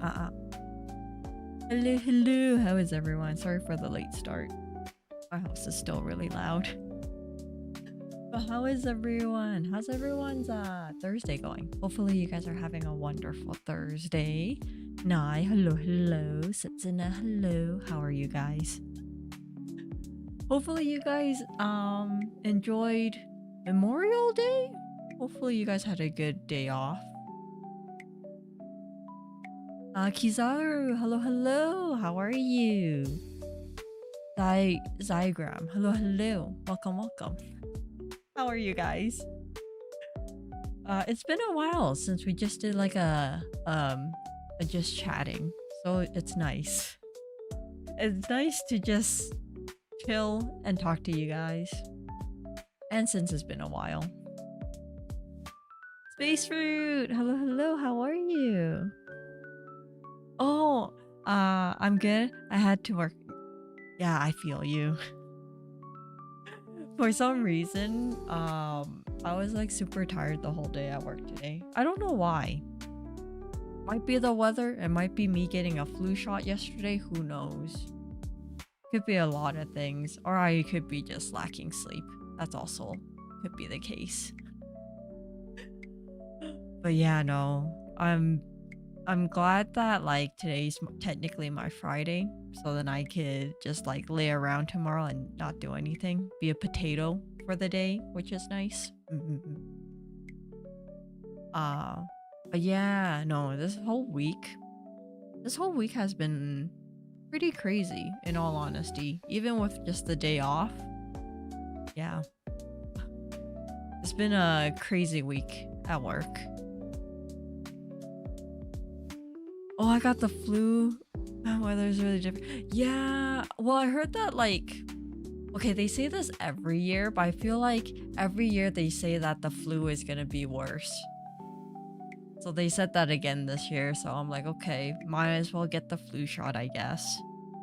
Hello, hello. How is everyone? Sorry for the late start. My house is still really loud. But how is everyone? How's everyone's Thursday going? Hopefully you guys are having a wonderful Thursday. Nai, hello, hello. Setsuna, hello. How are you guys? Hopefully you guys enjoyed Memorial Day. Hopefully you guys had a good day off. Kizaru, hello, hello. How are you? Zygram, hello, hello. Welcome, welcome. How are you guys? It's been a while since we just did like a just chatting, so it's nice. It's nice to just chill and talk to you guys. And since it's been a while. Space Fruit, hello, hello. How are you? Oh, I'm good. I had to work. Yeah, I feel you. For some reason, I was like super tired the whole day at work today. I don't know why. Might be the weather. It might be me getting a flu shot yesterday. Who knows? Could be a lot of things. Or I could be just lacking sleep. That's also could be the case. But yeah, no. I'm glad that like today's technically my Friday, so then I could just like lay around tomorrow and not do anything, be a potato for the day, which is nice. But yeah, no, this whole week has been pretty crazy in all honesty, even with just the day off. Yeah. It's been a crazy week at work. Oh, I got the flu. Weather's really different. Yeah. Well, I heard that like, okay, they say this every year, but I feel like every year they say that the flu is gonna be worse. So they said that again this year. So I'm like, okay, might as well get the flu shot, I guess.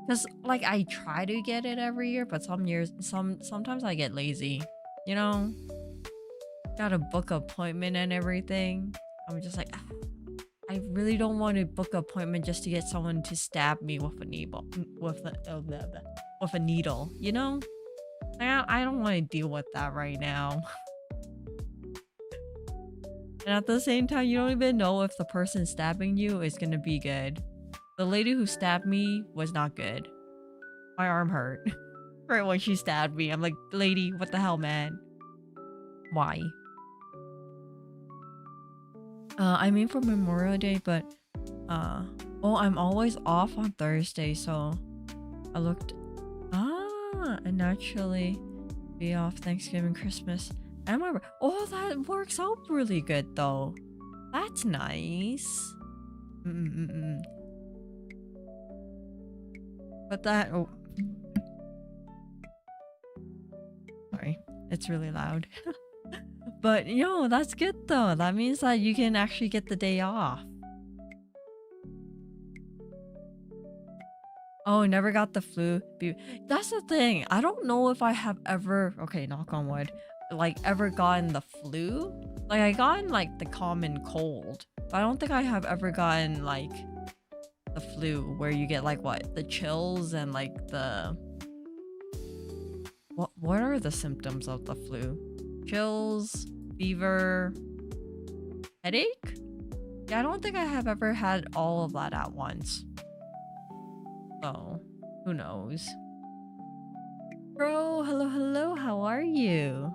Cause like I try to get it every year, but sometimes I get lazy. You know, gotta book appointment and everything. I'm just like. I really don't want to book an appointment just to get someone to stab me with a needle, with a needle. You know, I don't want to deal with that right now. And at the same time, you don't even know if the person stabbing you is gonna be good. The lady who stabbed me was not good. My arm hurt right when she stabbed me. I'm like, lady, what the hell, man? Why? I mean for Memorial Day, but oh, I'm always off on Thursday, so I looked and actually be off Thanksgiving, Christmas, and oh, that works out really good though. That's nice. But that sorry, it's really loud. But yo, that's good though. That means that you can actually get the day off. Oh, never got the flu. That's the thing. I don't know if I have ever, okay, knock on wood, like ever gotten the flu. Like I gotten like the common cold, but I don't think I have ever gotten like the flu where you get like what? The chills and like the what are the symptoms of the flu? Chills, fever, headache? Yeah, I don't think I have ever had all of that at once. So, who knows? Bro, hello, hello, how are you?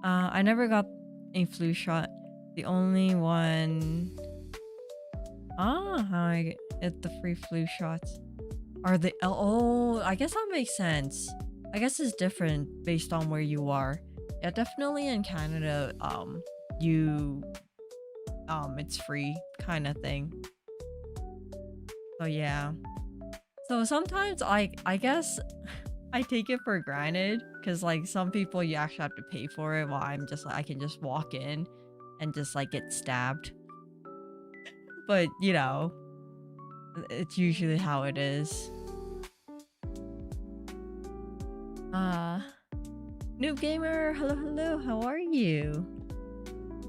I never got a flu shot. The only one... how I get the free flu shots. Are they... Oh, I guess that makes sense. I guess it's different based on where you are. Yeah, definitely in Canada, it's free kind of thing. So yeah. So sometimes I guess I take it for granted because like some people you actually have to pay for it, while I'm just like I can just walk in and just like get stabbed. But you know, it's usually how it is. Noob Gamer, hello, hello, how are you?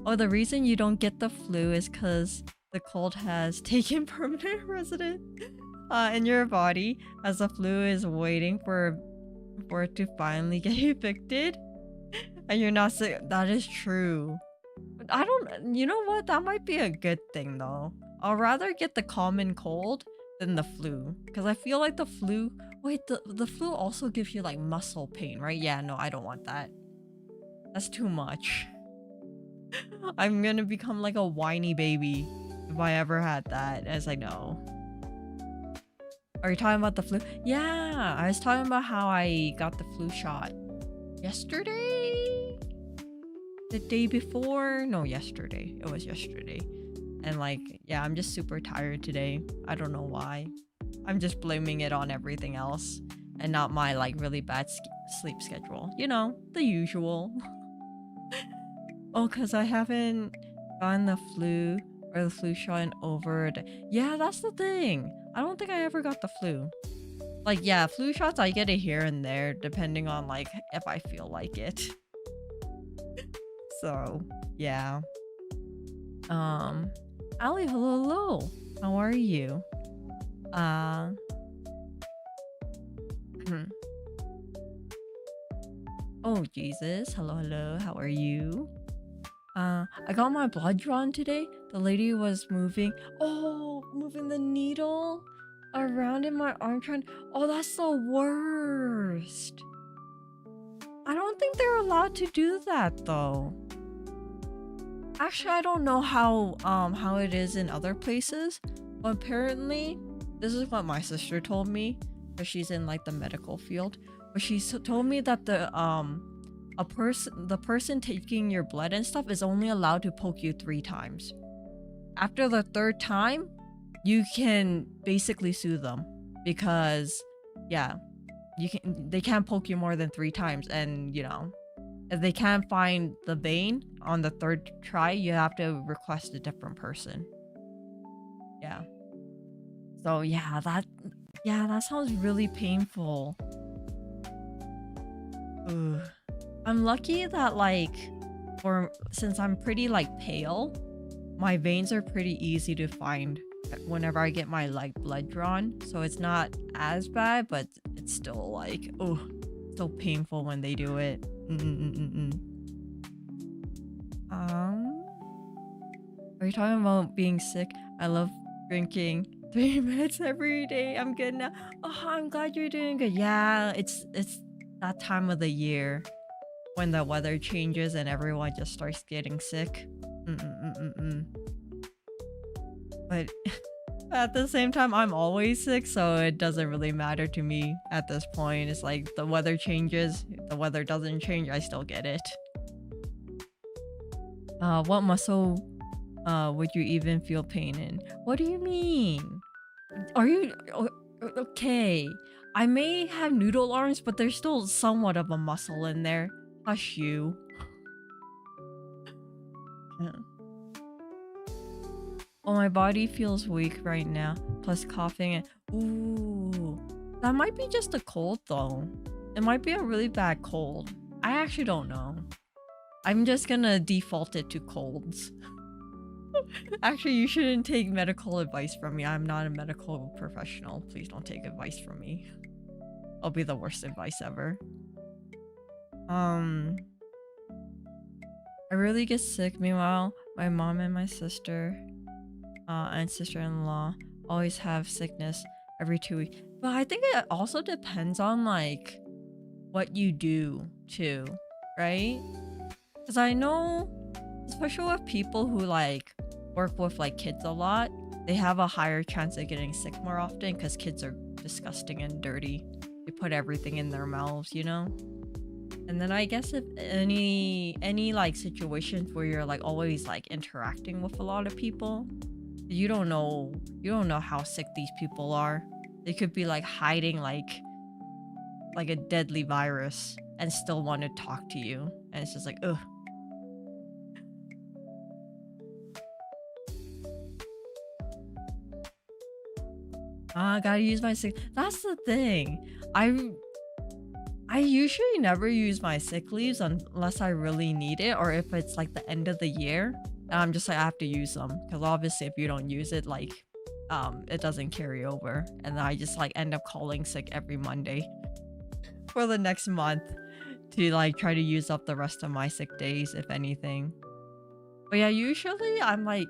Oh, the reason you don't get the flu is because the cold has taken permanent residence in your body as the flu is waiting for it to finally get evicted, and you're not sick. That is true. But I don't. You know what? That might be a good thing though. I'll rather get the common cold than the flu, because I feel like the flu. Wait, the flu also gives you like muscle pain, right? Yeah, no, I don't want that. That's too much. I'm gonna become like a whiny baby if I ever had that, as I know. Are you talking about the flu? Yeah, I was talking about how I got the flu shot yesterday? The day before? No, yesterday. It was yesterday. And like, yeah, I'm just super tired today. I don't know why. I'm just blaming it on everything else and not my like really bad sleep schedule. You know, the usual. Oh, because I haven't gotten the flu or the flu shot in over yeah, that's the thing. I don't think I ever got the flu. Like, yeah, flu shots, I get it here and there, depending on, like, if I feel like it. So, yeah. Ali, hello, hello. How are you? Oh, Jesus. Hello, hello. How are you? I got my blood drawn today. The lady was moving the needle around in my arm oh, that's the worst. I don't think they're allowed to do that though. Actually, I don't know how it is in other places, but apparently this is what my sister told me, because she's in like the medical field. But she told me that the person taking your blood and stuff is only allowed to poke you 3 times. After the 3rd time, you can basically sue them, because yeah, they can't poke you more than 3 times, and you know, if they can't find the vein on the 3rd try, you have to request a different person. Yeah. So yeah, that sounds really painful. Ugh. I'm lucky that like, since I'm pretty like pale, my veins are pretty easy to find whenever I get my like blood drawn. So it's not as bad, but it's still like, oh, so painful when they do it. Are you talking about being sick? I love drinking 3 minutes every day. I'm good now. Oh, I'm glad you're doing good. Yeah, it's that time of the year when the weather changes and everyone just starts getting sick. But at the same time, I'm always sick, so it doesn't really matter to me at this point. It's like the weather changes, if the weather doesn't change, I still get it. What muscle would you even feel pain in? What do you mean? Are you okay? I may have noodle arms, but there's still somewhat of a muscle in there. Hush you. Yeah. Oh, my body feels weak right now. Plus coughing and ooh, that might be just a cold though. It might be a really bad cold. I actually don't know. I'm just gonna default it to colds. Actually, you shouldn't take medical advice from me. I'm not a medical professional. Please don't take advice from me. I'll be the worst advice ever. I really get sick. Meanwhile, my mom and my sister and sister-in-law always have sickness every 2 weeks. But I think it also depends on like what you do too, right? Because I know, especially with people who like work with like kids a lot, they have a higher chance of getting sick more often because kids are disgusting and dirty. They put everything in their mouths, you know? And then I guess if any like situations where you're like always like interacting with a lot of people, you don't know how sick these people are. They could be like hiding like a deadly virus and still want to talk to you, and it's just like, ugh. I gotta use my sick. That's the thing. I usually never use my sick leaves unless I really need it, or if it's like the end of the year And I'm just like, I have to use them because obviously if you don't use it, like it doesn't carry over. And then I just like end up calling sick every Monday for the next month to like try to use up the rest of my sick days, if anything. But yeah, usually I like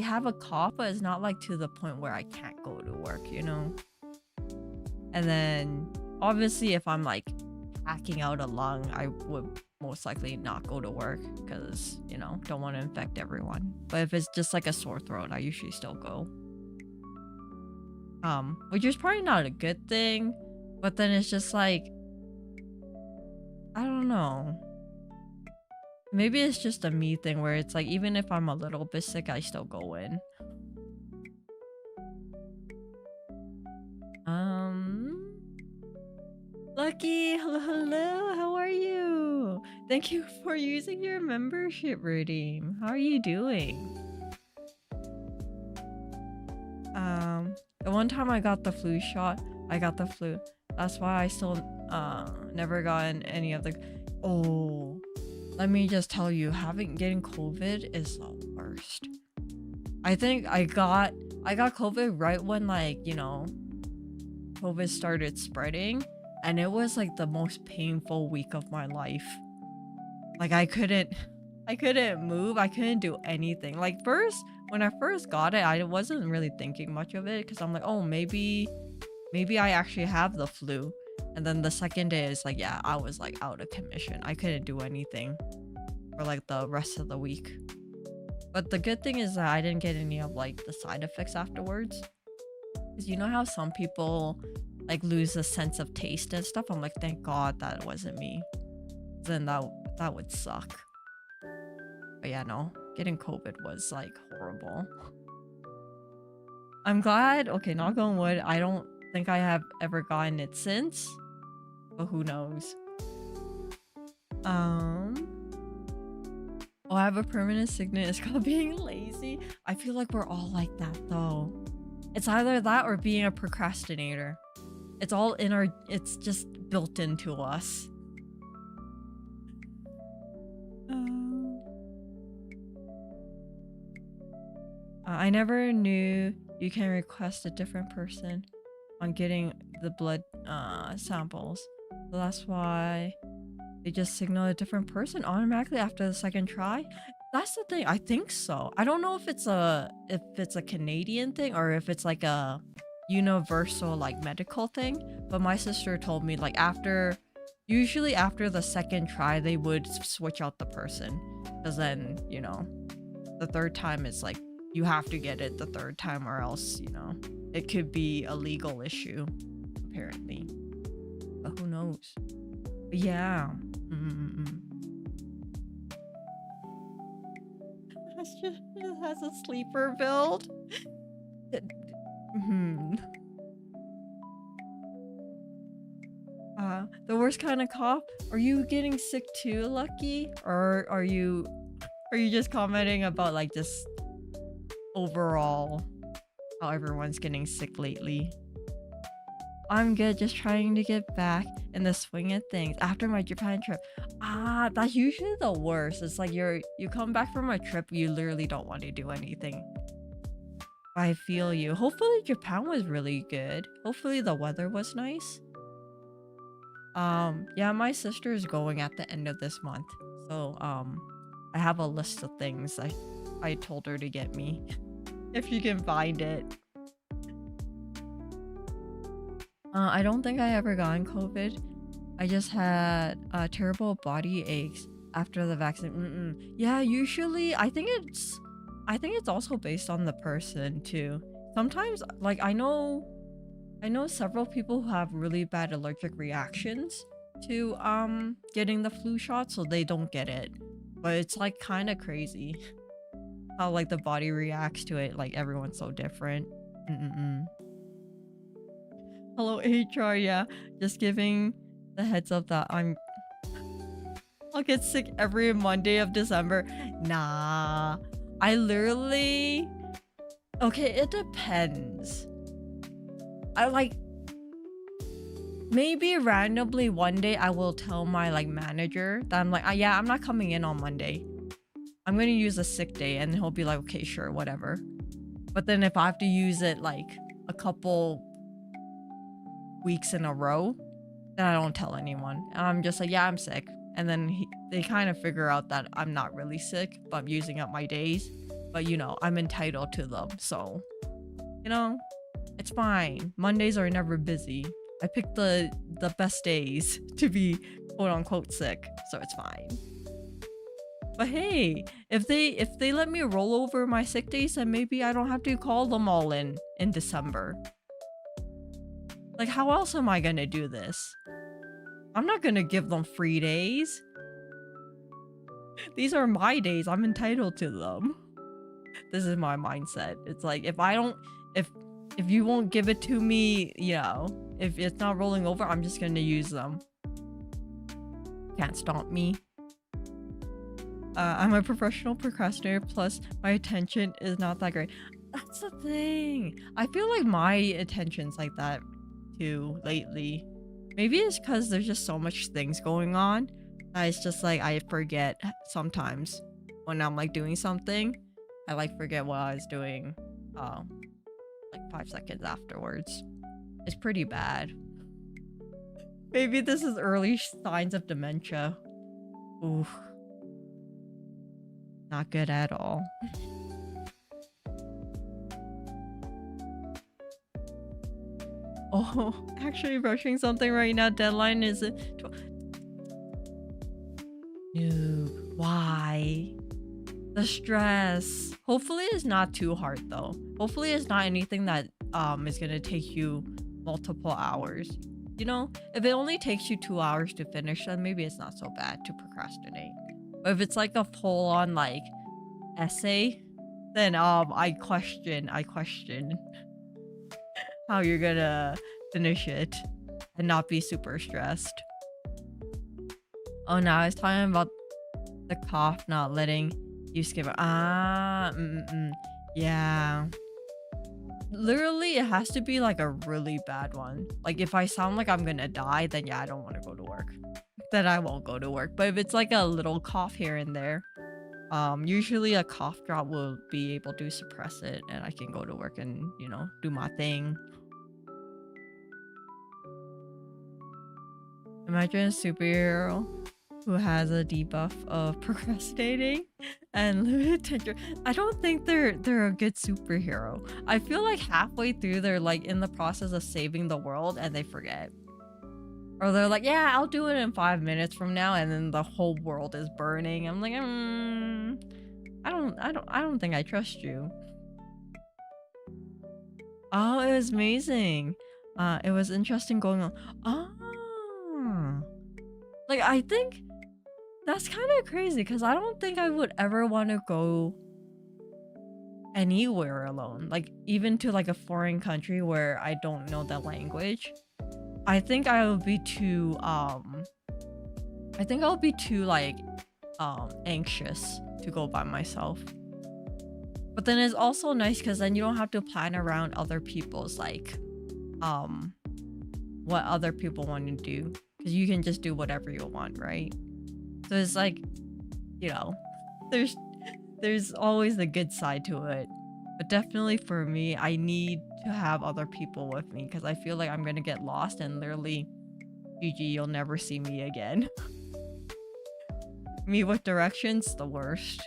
have a cough, but it's not like to the point where I can't go to work, you know? And then obviously if I'm like hacking out a lung, I would most likely not go to work because, you know, don't want to infect everyone. But if it's just like a sore throat, I usually still go. Which is probably not a good thing, but then it's just like, I don't know. Maybe it's just a me thing where it's like, even if I'm a little bit sick, I still go in. Lucky, hello, hello, how are you? Thank you for using your membership redeem. How are you doing? The one time I got the flu shot, I got the flu. That's why I still never gotten any of the. Oh, let me just tell you, getting COVID is the worst. I think I got COVID right when, like, you know, COVID started spreading, and it was like the most painful week of my life. Like I couldn't move, I couldn't do anything. Like when I first got it, I wasn't really thinking much of it because I'm like, oh, maybe I actually have the flu. And then the second day is like, yeah, I was like out of commission. I couldn't do anything for like the rest of the week. But the good thing is that I didn't get any of like the side effects afterwards. Because you know how some people like lose the sense of taste and stuff? I'm like, thank God that wasn't me. Then that would suck. But yeah, no, getting COVID was like horrible. I'm glad. Okay, knock on wood. I don't think I have ever gotten it since, but who knows? Oh, I have a permanent sickness. It's called being lazy. I feel like we're all like that though. It's either that or being a procrastinator. It's all in our. It's just built into us. I never knew you can request a different person on getting the blood samples. So that's why they just signal a different person automatically after the second try. That's the thing. I think so. I don't know if it's a Canadian thing or if it's like a universal like medical thing. But my sister told me like usually after the second try they would switch out the person, because then, you know, the third time is like you have to get it the third time or else, you know, it could be a legal issue apparently. But who knows? But yeah. It has a sleeper build. The worst kind of cough. Are you getting sick too, Lucky? Or are you just commenting about like just overall how everyone's getting sick lately? I'm good, just trying to get back in the swing of things after my Japan trip. That's usually the worst. It's like you come back from a trip, you literally don't want to do anything. I feel you. Hopefully Japan was really good. Hopefully the weather was nice. Yeah, my sister is going at the end of this month. So I have a list of things I told her to get me. If you can find it. I don't think I ever gotten COVID. I just had terrible body aches after the vaccine. Yeah, usually I think it's also based on the person too. Sometimes, like I know several people who have really bad allergic reactions to getting the flu shot, so they don't get it. But it's like kind of crazy how like the body reacts to it. Like everyone's so different. Hello HR, yeah. Just giving the heads up that I'll get sick every Monday of December. Nah. I literally... Okay, it depends. I like... Maybe randomly one day I will tell my like manager that I'm like, yeah, I'm not coming in on Monday. I'm gonna use a sick day, and he'll be like, okay, sure, whatever. But then if I have to use it like a couple weeks in a row, then I don't tell anyone. And I'm just like, yeah, I'm sick. And then they kind of figure out that I'm not really sick, but I'm using up my days. But you know, I'm entitled to them. So, you know, it's fine. Mondays are never busy. I picked the best days to be quote unquote sick. So it's fine. But hey, if they let me roll over my sick days, then maybe I don't have to call them all in December. Like, how else am I gonna do this? I'm not gonna give them free days. These are my days. I'm entitled to them. This is my mindset. It's like, if you won't give it to me, you know, if it's not rolling over, I'm just gonna use them. Can't stop me. I'm a professional procrastinator, plus my attention is not that great. That's the thing. I feel like my attention's like that too lately. Maybe it's because there's just so much things going on. It's just like I forget sometimes when I'm like doing something. I like forget what I was doing like 5 seconds afterwards. It's pretty bad. Maybe this is early signs of dementia. Ooh. Not good at all. Oh, actually rushing something right now. Deadline is Noob. Why? The stress. Hopefully it's not too hard though. Hopefully it's not anything that is gonna take you multiple hours. You know, if it only takes you 2 hours to finish, then maybe it's not so bad to procrastinate. But if it's like a full-on like essay, then I question how you're gonna finish it and not be super stressed. Oh no, I was talking about the cough not letting you skip it. Yeah. Literally, it has to be like a really bad one. Like if I sound like I'm gonna die, then yeah, I don't want to go to work. Then I won't go to work. But if it's like a little cough here and there, usually a cough drop will be able to suppress it, and I can go to work and, you know, do my thing. Imagine a superhero who has a debuff of procrastinating and limited attention. I don't think they're a good superhero. I feel like halfway through they're like in the process of saving the world and they forget. Or they're like, yeah, I'll do it in 5 minutes from now, and then the whole world is burning. I'm like, I don't think I trust you. Oh, it was amazing. It was interesting going on. Oh. Like, I think that's kind of crazy because I don't think I would ever want to go anywhere alone. Like, even to like a foreign country where I don't know the language. I think I would be too like anxious to go by myself. But then it's also nice because then you don't have to plan around other people's like what other people want to do, because you can just do whatever you want, right? So it's like, you know, there's always the good side to it. But definitely for me, I need to have other people with me because I feel like I'm gonna get lost and literally, GG, you'll never see me again. Me with directions, the worst.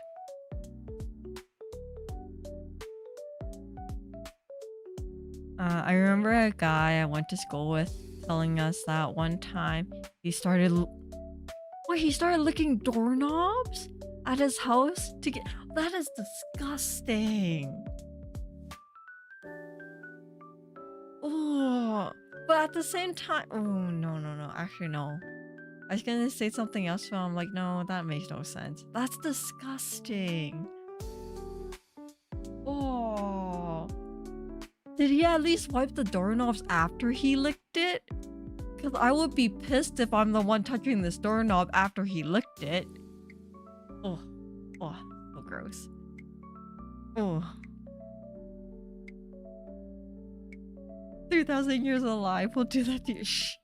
I remember a guy I went to school with telling us that one time he started licking doorknobs at his house to get— that is disgusting. Oh, but at the same time, oh no, actually no. I was gonna say something else, but I'm like, no, that makes no sense. That's disgusting. Oh, did he at least wipe the doorknobs after he licked it? Because I would be pissed if I'm the one touching this doorknob after he licked it. Oh, so gross. Oh. 3,000 years alive will do that to you. Shh.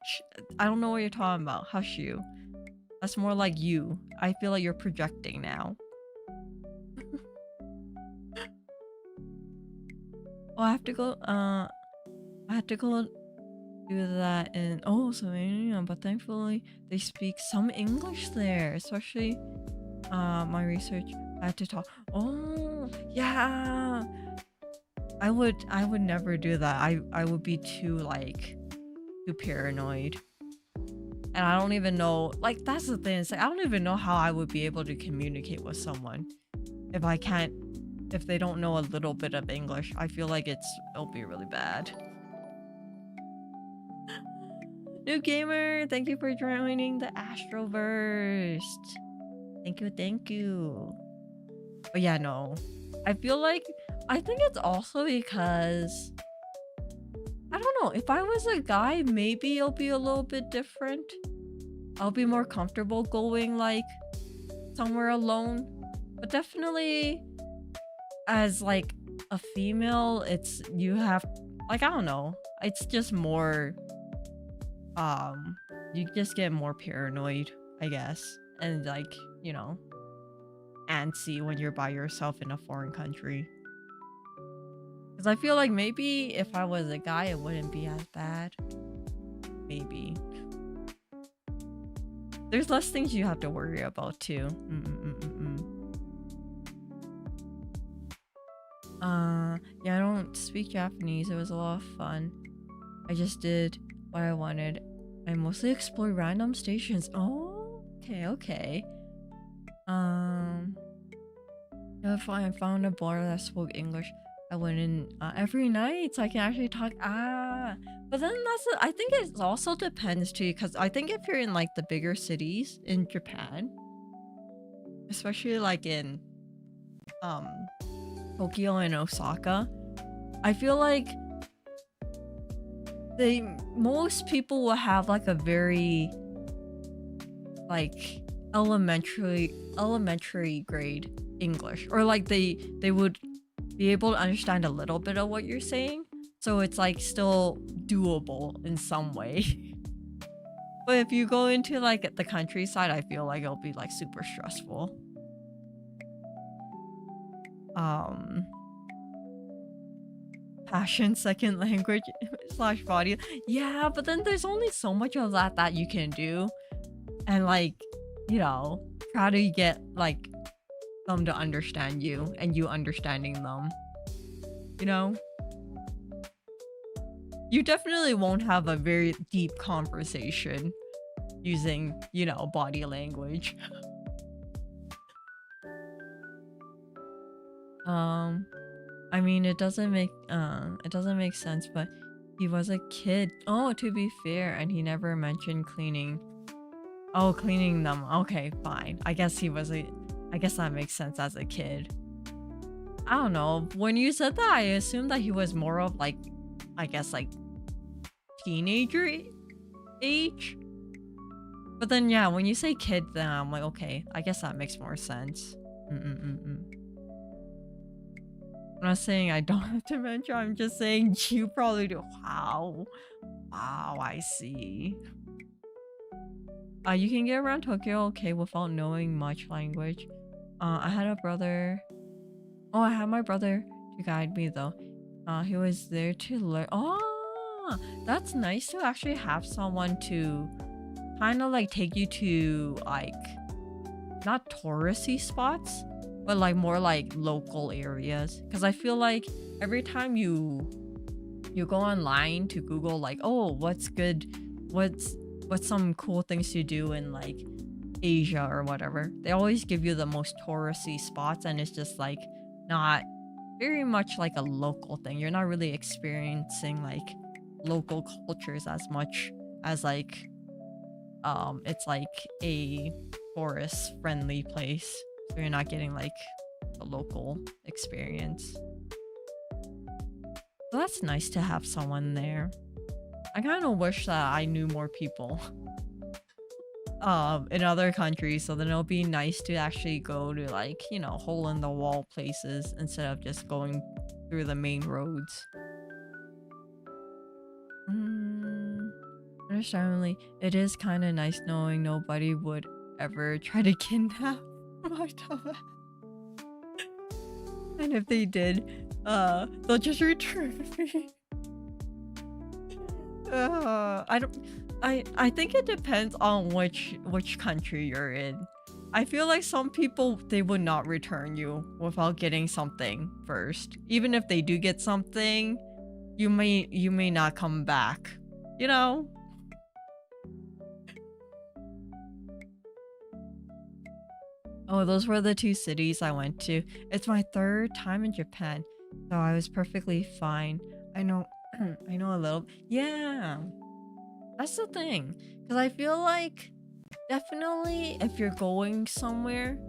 I don't know what you're talking about. Hush you. That's more like you. I feel like you're projecting now. Oh, I have to go. I had to go do that in Slovenia, but thankfully they speak some English there, especially my research. I had to talk. Oh, yeah. I would never do that. I would be too too paranoid. And I don't even know, like, that's the thing. It's like I don't even know how I would be able to communicate with someone if I can't, if they don't know a little bit of English. I feel like it'll be really bad. New gamer, thank you for joining the Astroverse. Thank you, thank you. But yeah, no. I feel like, I think it's also because, I don't know, if I was a guy, maybe it'll be a little bit different. I'll be more comfortable going like somewhere alone. But definitely as like a female, it's, you have, like, I don't know. It's just more, you just get more paranoid, I guess. And like, you know, antsy when you're by yourself in a foreign country. Because I feel like maybe if I was a guy, it wouldn't be as bad. Maybe. There's less things you have to worry about too. Yeah, I don't speak Japanese. It was a lot of fun. I just did what I wanted. I mostly explored random stations. Oh, okay. If I found a bar that spoke English, I went in every night so I can actually talk. But then I think it also depends too, because I think if you're in like the bigger cities in Japan, especially like in Tokyo and Osaka, I feel like most people will have like a very like elementary grade English, or like they would be able to understand a little bit of what you're saying, so it's like still doable in some way. But if you go into like the countryside, I feel like it'll be like super stressful. Passion second language / body. Yeah, but then there's only so much of that you can do, and like, you know, try to get like them to understand you and you understanding them, you know. You definitely won't have a very deep conversation using, you know, body language. I mean, it doesn't make sense, but he was a kid. Oh, to be fair, and he never mentioned cleaning. Oh, cleaning them. Okay, fine. I guess that makes sense as a kid. I don't know. When you said that, I assumed that he was more of like, I guess like teenager age. But then yeah, when you say kid, then I'm like, okay, I guess that makes more sense. I'm not saying I don't have dementia, I'm just saying you probably do. Wow, I see. You can get around Tokyo okay without knowing much language. I had a brother. Oh, I had my brother to guide me though. He was there to learn. Oh, that's nice to actually have someone to kind of like take you to like not touristy spots, but like more like local areas. Because I feel like every time you go online to Google like, oh, what's good, what's some cool things to do in like Asia or whatever, they always give you the most touristy spots, and it's just like not very much like a local thing. You're not really experiencing like local cultures as much as like it's like a tourist friendly place, so you're not getting like the local experience. So that's nice to have someone there. I kind of wish that I knew more people in other countries, so then it'll be nice to actually go to like, you know, hole in the wall places instead of just going through the main roads. Understandably, it is kind of nice knowing nobody would ever try to kidnap my dumbass. And if they did, they'll just return me. I don't. I think it depends on which country you're in. I feel like some people they would not return you without getting something first. Even if they do get something, you may not come back. You know? Oh, those were the two cities I went to. It's my third time in Japan, so I was perfectly fine. I know, I know a little. Yeah, that's the thing. Because I feel like definitely if you're going somewhere,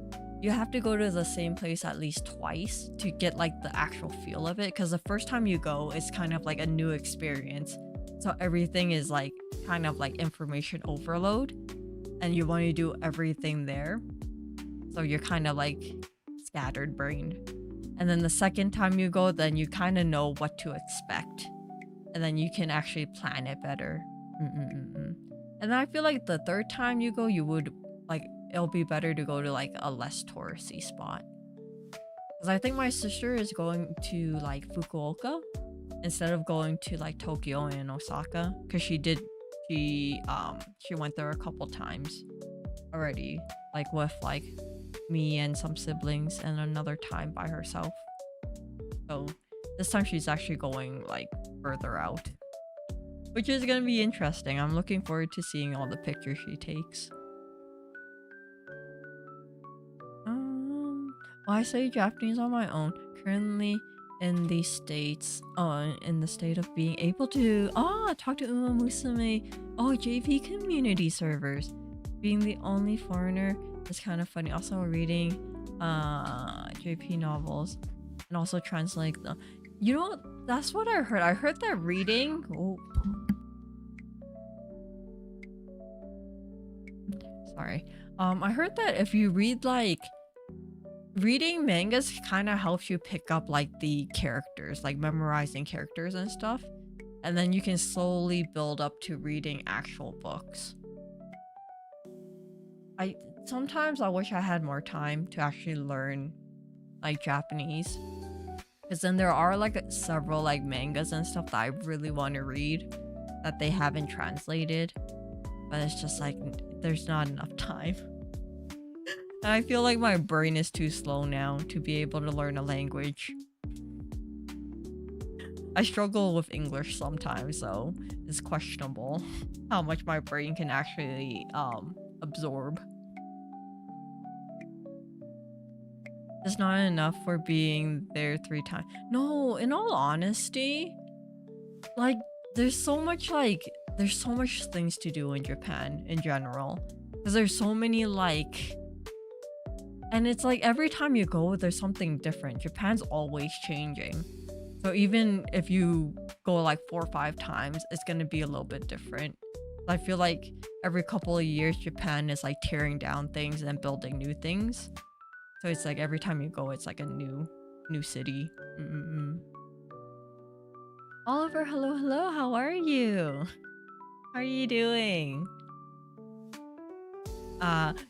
you have to go to the same place at least twice to get like the actual feel of it. Because the first time you go, it's kind of like a new experience. So everything is like kind of like information overload, and you want to do everything there. So you're kind of like scattered brained. And then the second time you go, then you kind of know what to expect. And then you can actually plan it better. And then I feel like the third time you go, you would like, it'll be better to go to like a less touristy spot. Because I think my sister is going to like Fukuoka instead of going to like Tokyo and Osaka. Because she went there a couple times already. Like with like me and some siblings, and another time by herself. So this time she's actually going like further out, which is gonna be interesting. I'm looking forward to seeing all the pictures she takes. Well, I study Japanese on my own, currently in the state of being able to talk to Uma Musume, JP community servers. Being the only foreigner is kind of funny. Also reading JP novels and also translate them. You know, that's what I heard. I heard that reading. Oh. Sorry. I heard that if you read like reading mangas kind of helps you pick up like the characters, like memorizing characters and stuff. And then you can slowly build up to reading actual books. Sometimes I wish I had more time to actually learn like Japanese, because then there are like several like mangas and stuff that I really want to read that they haven't translated, but it's just like there's not enough time. And I feel like my brain is too slow now to be able to learn a language. I struggle with English sometimes, so it's questionable how much my brain can actually absorb. It's not enough for being there 3 times. No, in all honesty, like there's so much things to do in Japan in general. Because there's so many like, and it's like every time you go, there's something different. Japan's always changing. So even if you go like 4 or 5 times, it's gonna be a little bit different. I feel like every couple of years, Japan is like tearing down things and building new things. So it's like every time you go, it's like a new city. Oliver, hello, how are you? How are you doing?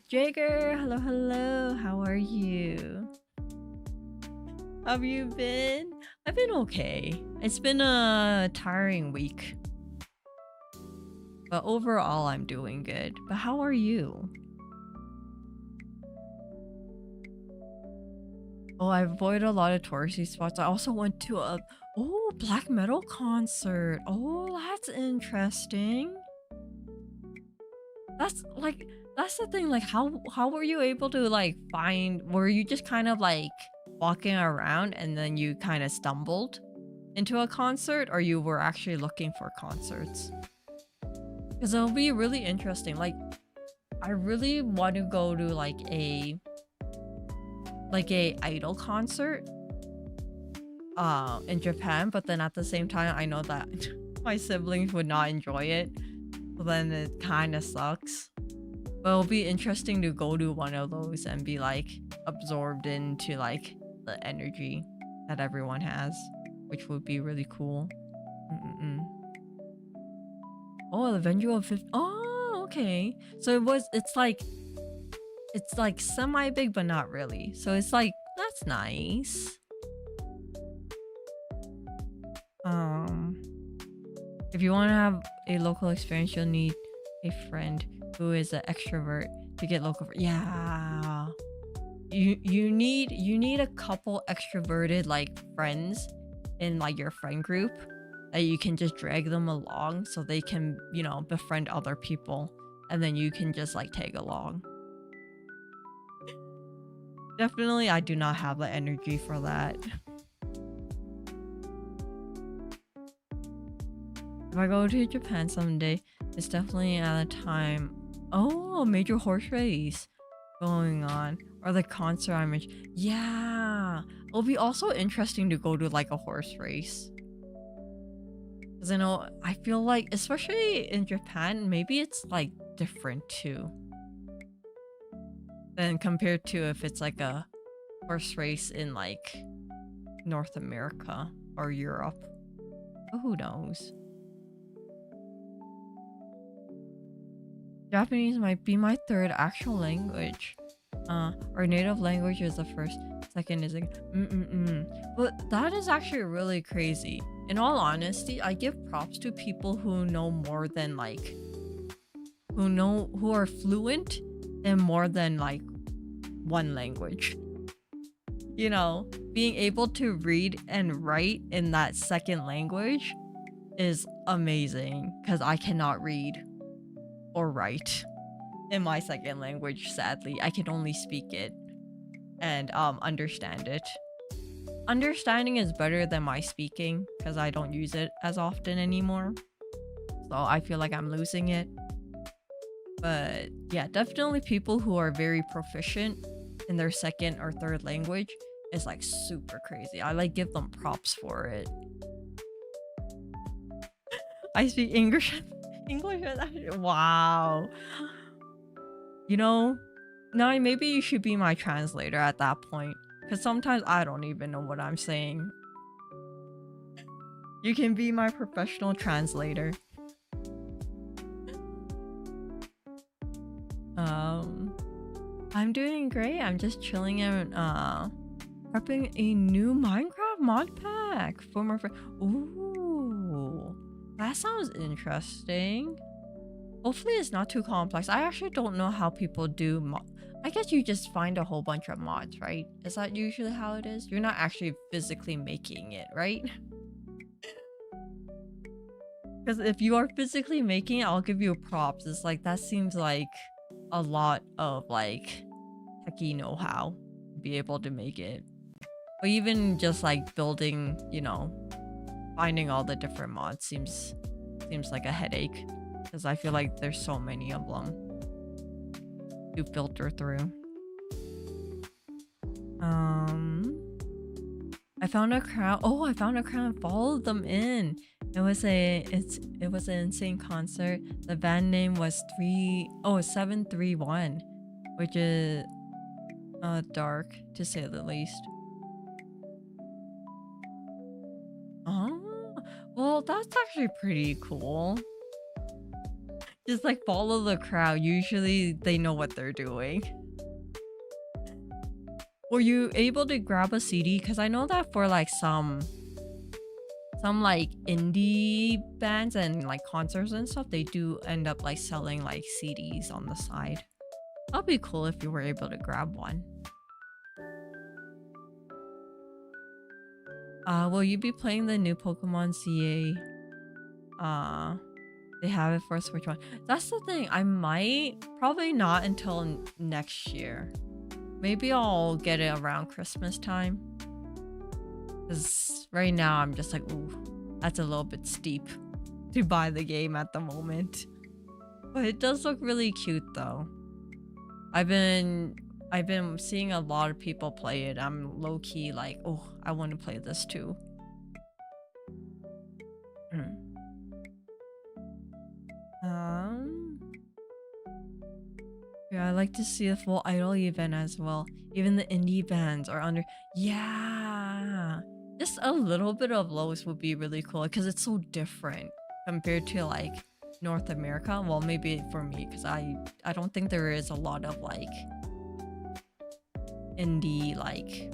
Jager, hello, how are you? How have you been? I've been okay. It's been a tiring week. But overall, I'm doing good. But how are you? Oh, I avoided a lot of touristy spots. I also went to a black metal concert. Oh, that's interesting. That's the thing. Like, how were you able to like find? Were you just kind of like walking around and then you kind of stumbled into a concert, or you were actually looking for concerts? Because it'll be really interesting. Like, I really want to go to like a idol concert in Japan, but then at the same time I know that my siblings would not enjoy it, so then it kind of sucks. But it'll be interesting to go to one of those and be like absorbed into like the energy that everyone has, which would be really cool. Oh, the venue of 50. Oh, okay. So it's like semi big, but not really. So it's like, that's nice. If you want to have a local experience, you'll need a friend who is an extrovert to get local. Yeah, you need a couple extroverted like friends in like your friend group that you can just drag them along so they can, befriend other people, and then you can just like tag along. Definitely, I do not have the energy for that. If I go to Japan someday, it's definitely at a time. Oh, a major horse race going on, or the concert I mentioned. Yeah, it'll be also interesting to go to like a horse race. Because I feel like, especially in Japan, maybe it's like different too than compared to if it's like a horse race in like North America or Europe. But who knows? Japanese might be my third actual language. Our native language is the first, second is like, But that is actually really crazy. In all honesty, I give props to people who know more than like, who are fluent in more than like one language. Being able to read and write in that second language is amazing, because I cannot read or write in my second language. Sadly, I can only speak it and understand it. Understanding is better than my speaking, because I don't use it as often anymore, so I feel like I'm losing it. But yeah, definitely people who are very proficient in their second or third language is like super crazy. I like give them props for it. I speak English. Wow. Now maybe you should be my translator at that point, because sometimes I don't even know what I'm saying. You can be my professional translator. I'm doing great. I'm just chilling and prepping a new Minecraft mod pack for my friend. Ooh, that sounds interesting. Hopefully it's not too complex. I actually don't know how people do I guess you just find a whole bunch of mods, right? Is that usually how it is? You're not actually physically making it, right? Because if you are physically making it, I'll give you props. It's like, that seems like a lot of like techie know-how to be able to make it. But even just like building, finding all the different mods seems like a headache, because I feel like there's so many of them to filter through. I found a crown. Oh, I found a crown. Followed them in. It was an insane concert. The band name was 731, which is dark to say the least. Oh, well, that's actually pretty cool. Just like follow the crowd. Usually they know what they're doing. Were you able to grab a CD? Because I know that for like some like indie bands and like concerts and stuff, they do end up like selling like CDs on the side. That'd be cool if you were able to grab one. Will you be playing the new Pokemon CA? They have it for Switch One. That's the thing. I might, probably not until next year. Maybe I'll get it around Christmas time. Because right now I'm just like, ooh, that's a little bit steep to buy the game at the moment. But it does look really cute though. I've been seeing a lot of people play it. I'm low-key like, oh, I want to play this too. Yeah, I like to see the full idol event as well. Even the indie bands are under. Yeah, just a little bit of Lowe's would be really cool, because it's so different compared to like North America. Well, maybe for me, because I don't think there is a lot of like indie like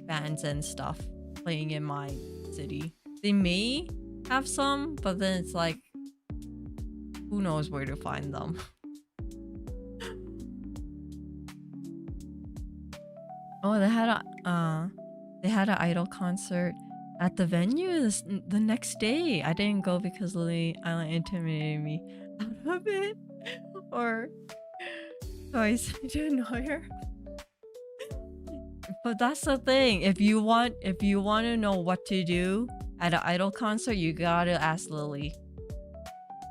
bands and stuff playing in my city. They may, have some, but then it's like, who knows where to find them. Oh, they had an idol concert at the venue the next day. I didn't go because Lily Island intimidated me out of it. Or toys to annoy her. But that's the thing. If you want to know what to do at an idol concert, you gotta ask Lily.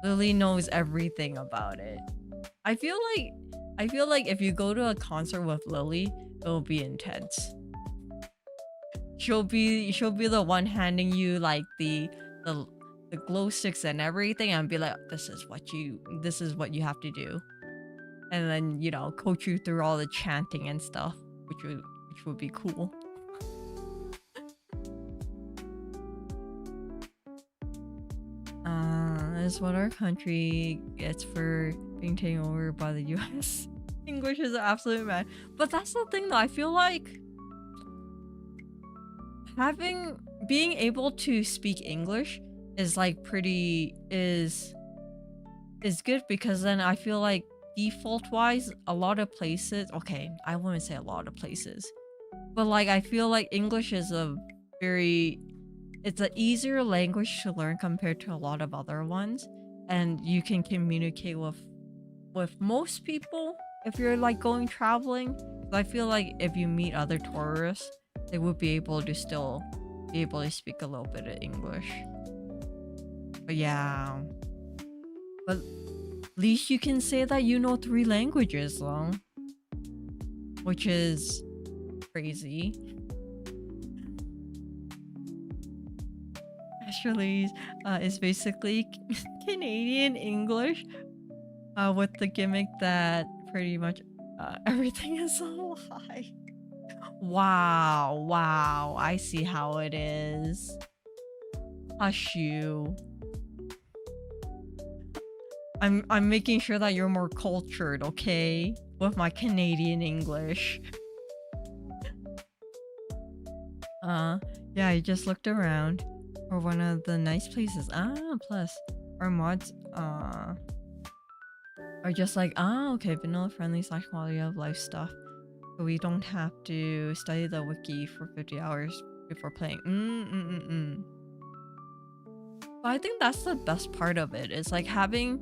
Lily knows everything about it. I feel like if you go to a concert with Lily, it'll be intense. She'll be the one handing you like the glow sticks and everything, and be like, this is what you have to do. And then, you know, coach you through all the chanting and stuff, which would be cool. Is what our country gets for being taken over by the US. English is an absolute man. But that's the thing though, I feel like being able to speak English is like is good, because then I feel like default wise a lot of places, okay, I wouldn't say a lot of places, but like I feel like English is it's an easier language to learn compared to a lot of other ones, and you can communicate with most people if you're like going traveling. So I feel like if you meet other tourists, they would be able to still be able to speak a little bit of English. But yeah, but at least you can say that you know 3 languages though, which is crazy. Actually, is basically Canadian English, with the gimmick that pretty much everything is a lie. Wow, I see how it is. Hush you. I'm making sure that you're more cultured, okay? With my Canadian English. Yeah, I just looked around for one of the nice places. Plus our mods are just like, okay, vanilla friendly / quality of life stuff. So we don't have to study the wiki for 50 hours before playing. But I think that's the best part of it. It's like having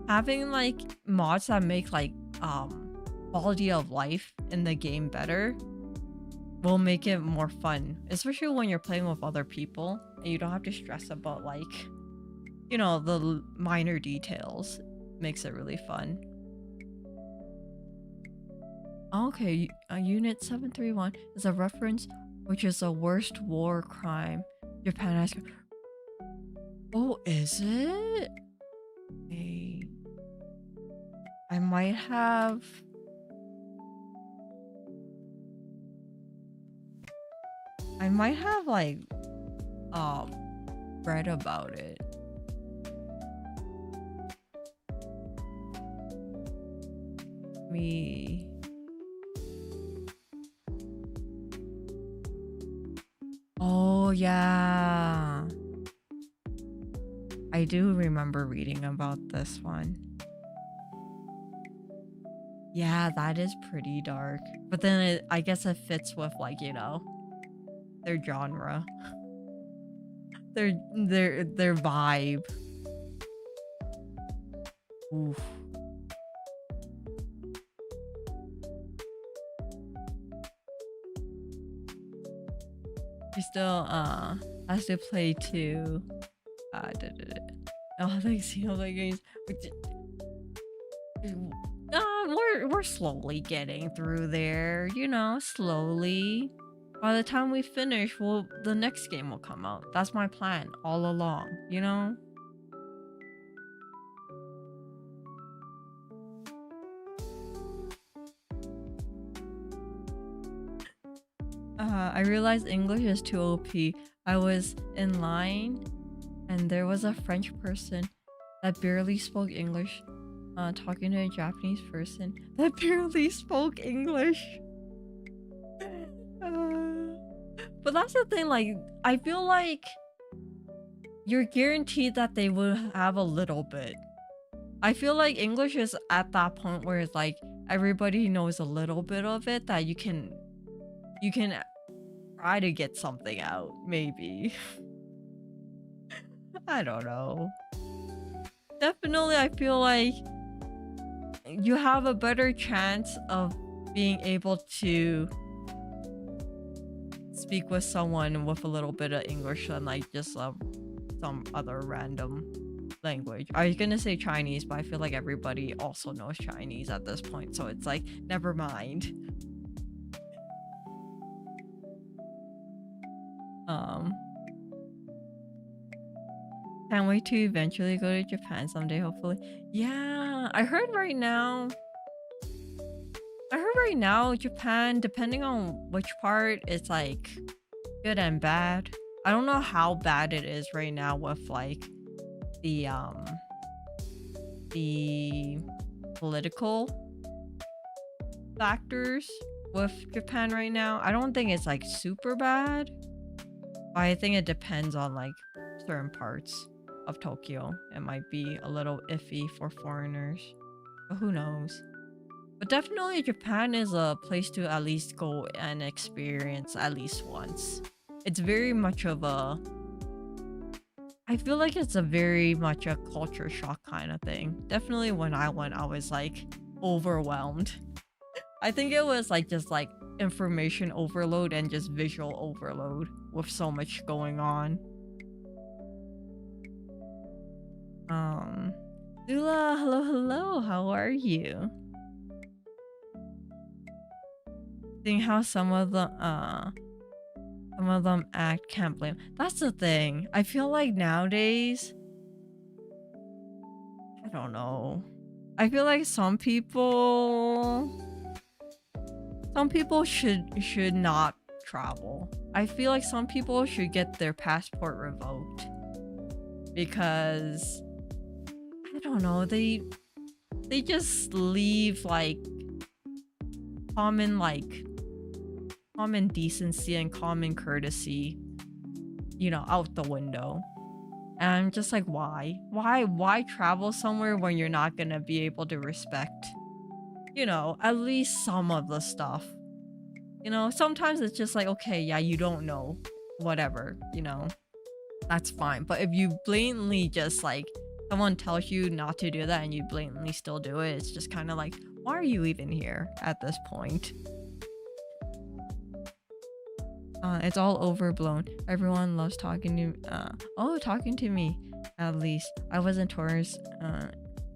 like mods that make like quality of life in the game better will make it more fun, especially when you're playing with other people and you don't have to stress about like, you know, the minor details. Makes it really fun. Okay, Unit 731 is a reference which is the worst war crime Japan has. Oh, is it? Hey, I might have like read about it. Oh yeah, I do remember reading about this one. Yeah, that is pretty dark, but then I guess it fits with like, you know, their genre, their vibe. Oof. She still has to play 2 oh, thanks, you know, like games. We're slowly getting through there, you know, slowly. By the time we finish, the next game will come out. That's my plan all along, you know? I realized English is too OP. I was in line and there was a French person that barely spoke English talking to a Japanese person that barely spoke English. But that's the thing, like, I feel like you're guaranteed that they will have a little bit. I feel like English is at that point where it's like everybody knows a little bit of it that you can try to get something out, maybe. I don't know. Definitely, I feel like you have a better chance of being able to speak with someone with a little bit of English than like just some other random language. I was gonna say Chinese, but I feel like everybody also knows Chinese at this point, so it's like never mind. Um, can't wait to eventually go to Japan someday, hopefully. Yeah, I heard right now Japan, depending on which part, it's like good and bad. I don't know how bad it is right now with like the the political factors with Japan right now. I don't think it's like super bad. But I think it depends on like certain parts of Tokyo. It might be a little iffy for foreigners. But who knows? But definitely Japan is a place to at least go and experience at least once. It's very much of a I feel like it's a very much a culture shock kind of thing. Definitely when I went, I was like overwhelmed. I think it was like just like information overload and just visual overload with so much going on. Lula, hello, how are you? Seeing how some of them act, can't blame. That's the thing. I feel like nowadays, I don't know. I feel like some people should not travel. I feel like some people should get their passport revoked because I don't know, they just leave like common decency and common courtesy, out the window. And I'm just like, why travel somewhere when you're not gonna be able to respect, at least some of the stuff. Sometimes it's just like, okay, yeah, you don't know, whatever, that's fine. But if you blatantly just like someone tells you not to do that and you blatantly still do it, it's just kind of like, why are you even here at this point? It's all overblown. Everyone loves talking to me. At least I wasn't tourist.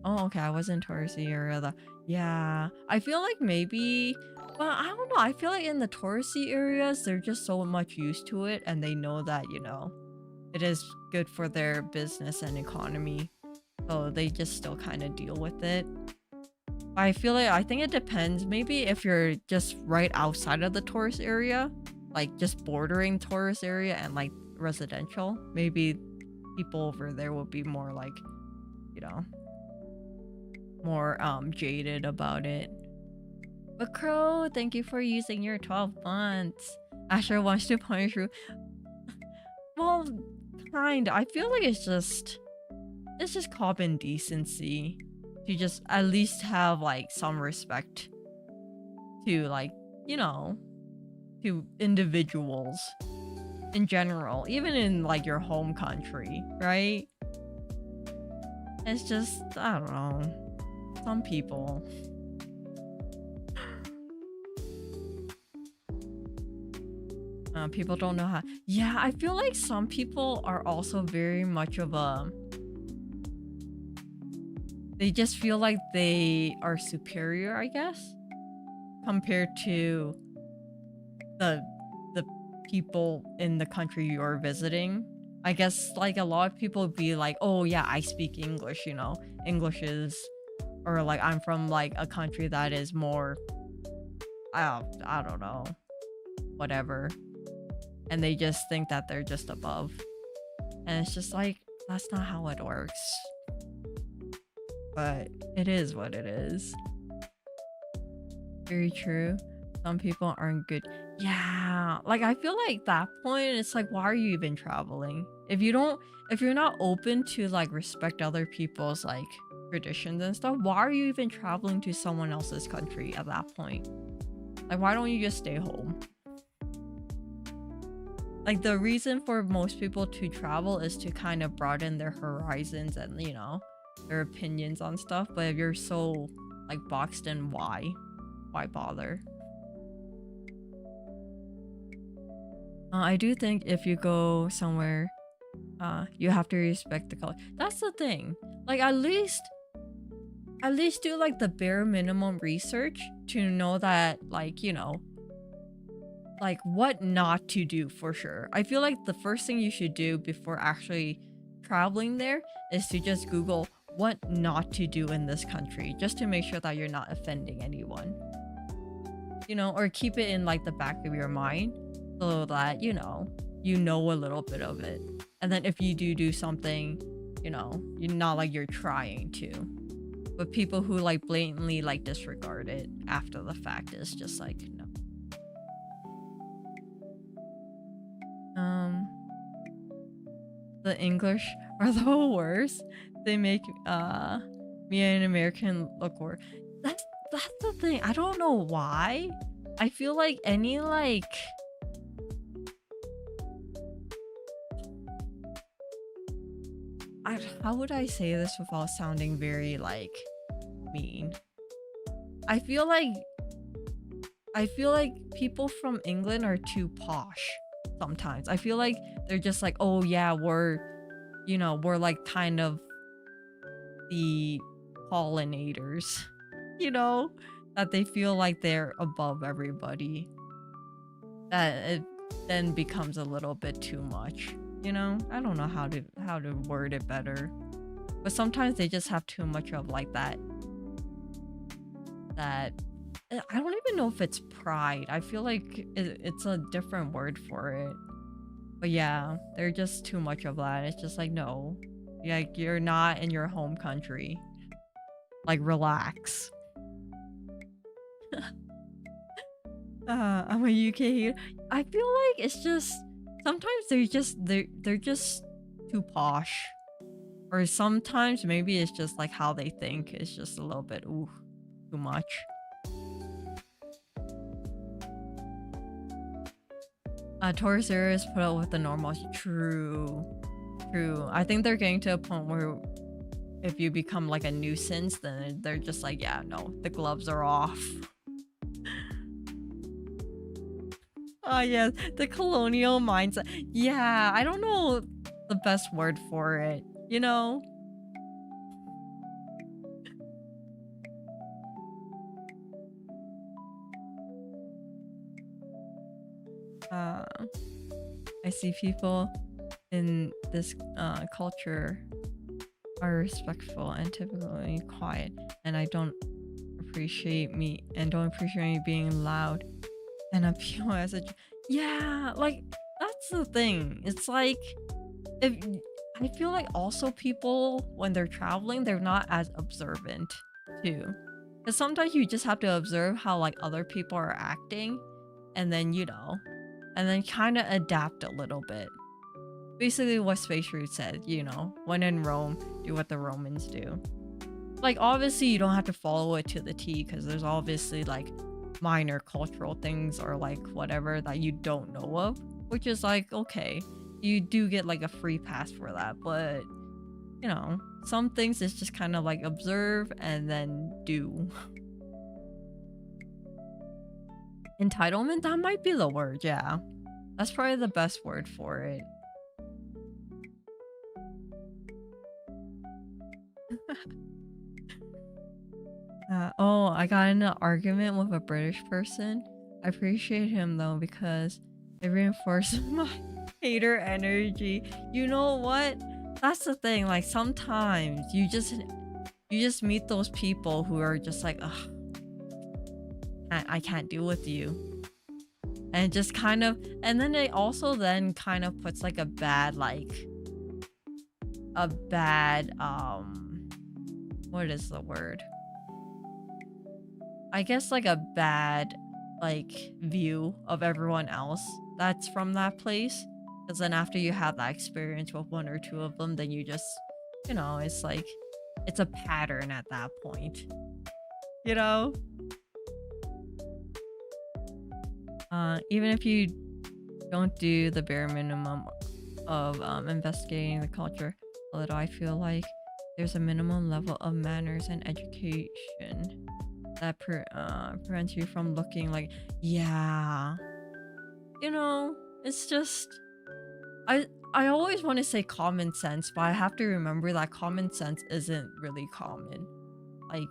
Okay, I wasn't touristy area. Yeah, I feel like maybe, but I don't know. I feel like in the touristy areas, they're just so much used to it, and they know that it is good for their business and economy, so they just still kind of deal with it. But I think it depends. Maybe if you're just right outside of the tourist area, like just bordering tourist area and like residential, maybe people over there will be more like, more jaded about it. But Crow, thank you for using your 12 months. Astra wants to punish you. Well, kind. I feel like it's just common decency to just at least have like some respect to like, to individuals in general, even in like your home country, right? It's just, I don't know, some people. People don't know how. Yeah, I feel like some people are also very much of they just feel like they are superior, I guess, compared to the people in the country you're visiting. I guess like a lot of people be like, oh yeah, I speak English, English is, or like I'm from like a country that is more, I don't know, whatever. And they just think that they're just above. And it's just like, that's not how it works. But it is what it is. Very true. Some people aren't good. Yeah, like I feel like that point, it's like, why are you even traveling? If you don't, if you're not open to like respect other people's like traditions and stuff, why are you even traveling to someone else's country at that point? Like, why don't you just stay home? Like, the reason for most people to travel is to kind of broaden their horizons and, you know, their opinions on stuff. But if you're so like boxed in, why? Why bother? I do think if you go somewhere, you have to respect the culture. That's the thing. Like, at least do like the bare minimum research to know that, like, you know, like what not to do for sure. I feel like the first thing you should do before actually traveling there is to just Google what not to do in this country, just to make sure that you're not offending anyone. You know, or keep it in like the back of your mind so that, you know a little bit of it. And then if you do something, you know, you're not like you're trying to. But people who like blatantly like disregard it after the fact is just like, no. The English are the worst. They make me and an American look worse. That's the thing. I don't know why. I feel like any like how would I say this without sounding very like mean? I feel like people from England are too posh sometimes. I feel like they're just like, oh yeah, we're like kind of the pollinators, you know, that they feel like they're above everybody. That it then becomes a little bit too much, you know? I don't know how to word it better. But sometimes they just have too much of like that I don't even know if it's pride. I feel like it's a different word for it. But yeah, they're just too much of that. It's just like, no. Like, you're not in your home country. Like, relax. I'm a UK hater. I feel like it's just sometimes they're just too posh. Or sometimes maybe it's just like how they think. It's just a little bit too much. Taurus is put up with the normals. True. I think they're getting to a point where if you become like a nuisance, then they're just like, yeah, no, the gloves are off. Oh yeah, the colonial mindset. Yeah, I don't know the best word for it, you know? I see people in this culture are respectful and typically quiet, and I don't appreciate me being loud and appeal as a yeah, like that's the thing. It's like if I feel like also people when they're traveling, they're not as observant too. Because sometimes you just have to observe how like other people are acting, and then and then kind of adapt a little bit. Basically what Space Root said, when in Rome, do what the Romans do. Like, obviously you don't have to follow it to the T, because there's obviously like minor cultural things or like whatever that you don't know of, which is like, okay, you do get like a free pass for that, but some things is just kind of like observe and then do. Entitlement, that might be the word, yeah. That's probably the best word for it. Oh, I got in an argument with a British person. I appreciate him though, because it reinforces my hater energy. You know what? That's the thing. Like, sometimes you just meet those people who are just like, ugh, I can't deal with you. And just kind of, and then it also then kind of puts like a bad, what is the word? I guess like a bad like view of everyone else that's from that place. Because then after you have that experience with one or two of them, then you just, it's like, it's a pattern at that point, you know? Even if you don't do the bare minimum of investigating the culture a little, I feel like there's a minimum level of manners and education that prevents you from looking like, yeah, it's just, I always want to say common sense, but I have to remember that common sense isn't really common. Like,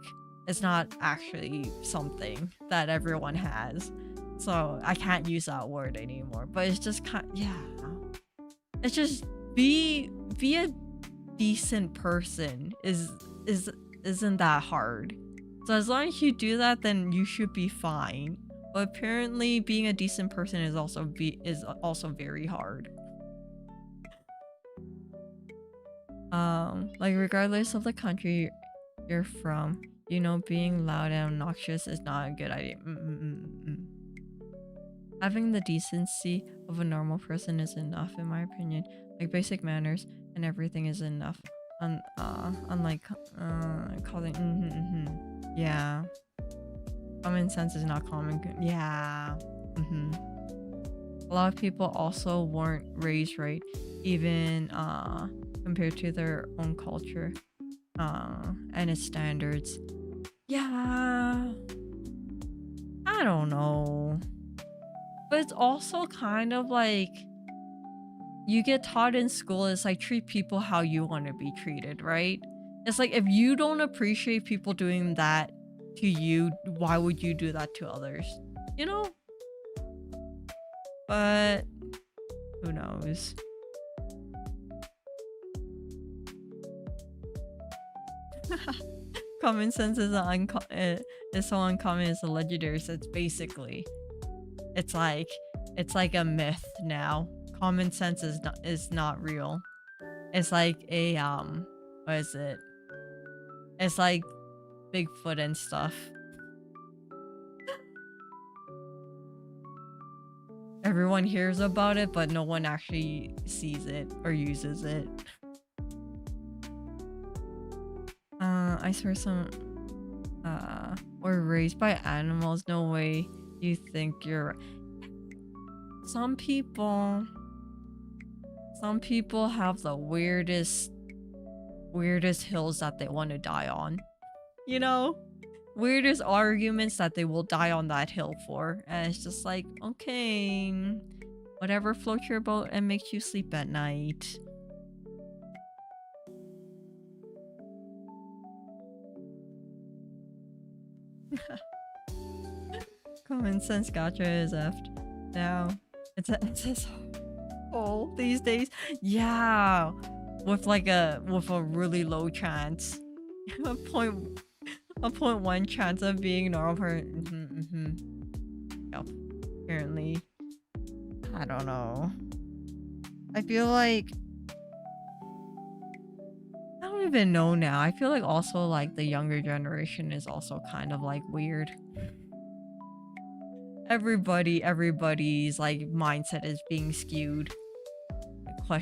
it's not actually something that everyone has. So I can't use that word anymore. But it's just it's just be a decent person isn't that hard. So as long as you do that, then you should be fine. But apparently being a decent person is also very hard. Like regardless of the country you're from, being loud and obnoxious is not a good idea. Having the decency of a normal person is enough, in my opinion. Like basic manners and everything is enough. Unlike calling yeah. Common sense is not common. Yeah. A lot of people also weren't raised right, even compared to their own culture and its standards. Yeah. I don't know. But it's also kind of like you get taught in school, it's like treat people how you want to be treated, right? It's like if you don't appreciate people doing that to you, why would you do that to others? But who knows? Common sense is so uncommon, it's a legendary. So it's basically, it's like a myth now. Common sense is not real. It's like a what is it? It's like Bigfoot and stuff. Everyone hears about it, but no one actually sees it or uses it. I swear or raised by animals, no way you think you're some people have the weirdest hills that they want to die on, weirdest arguments that they will die on that hill for, and it's just like, okay, whatever floats your boat and makes you sleep at night. Common sense gotcha is effed now. It's a hole these days. Yeah, with a really low chance, a 0.1 chance of being normal. Yep. Apparently, I don't know. I feel like I don't even know now. I feel like also like the younger generation is also kind of like weird. Everybody's like mindset is being skewed. I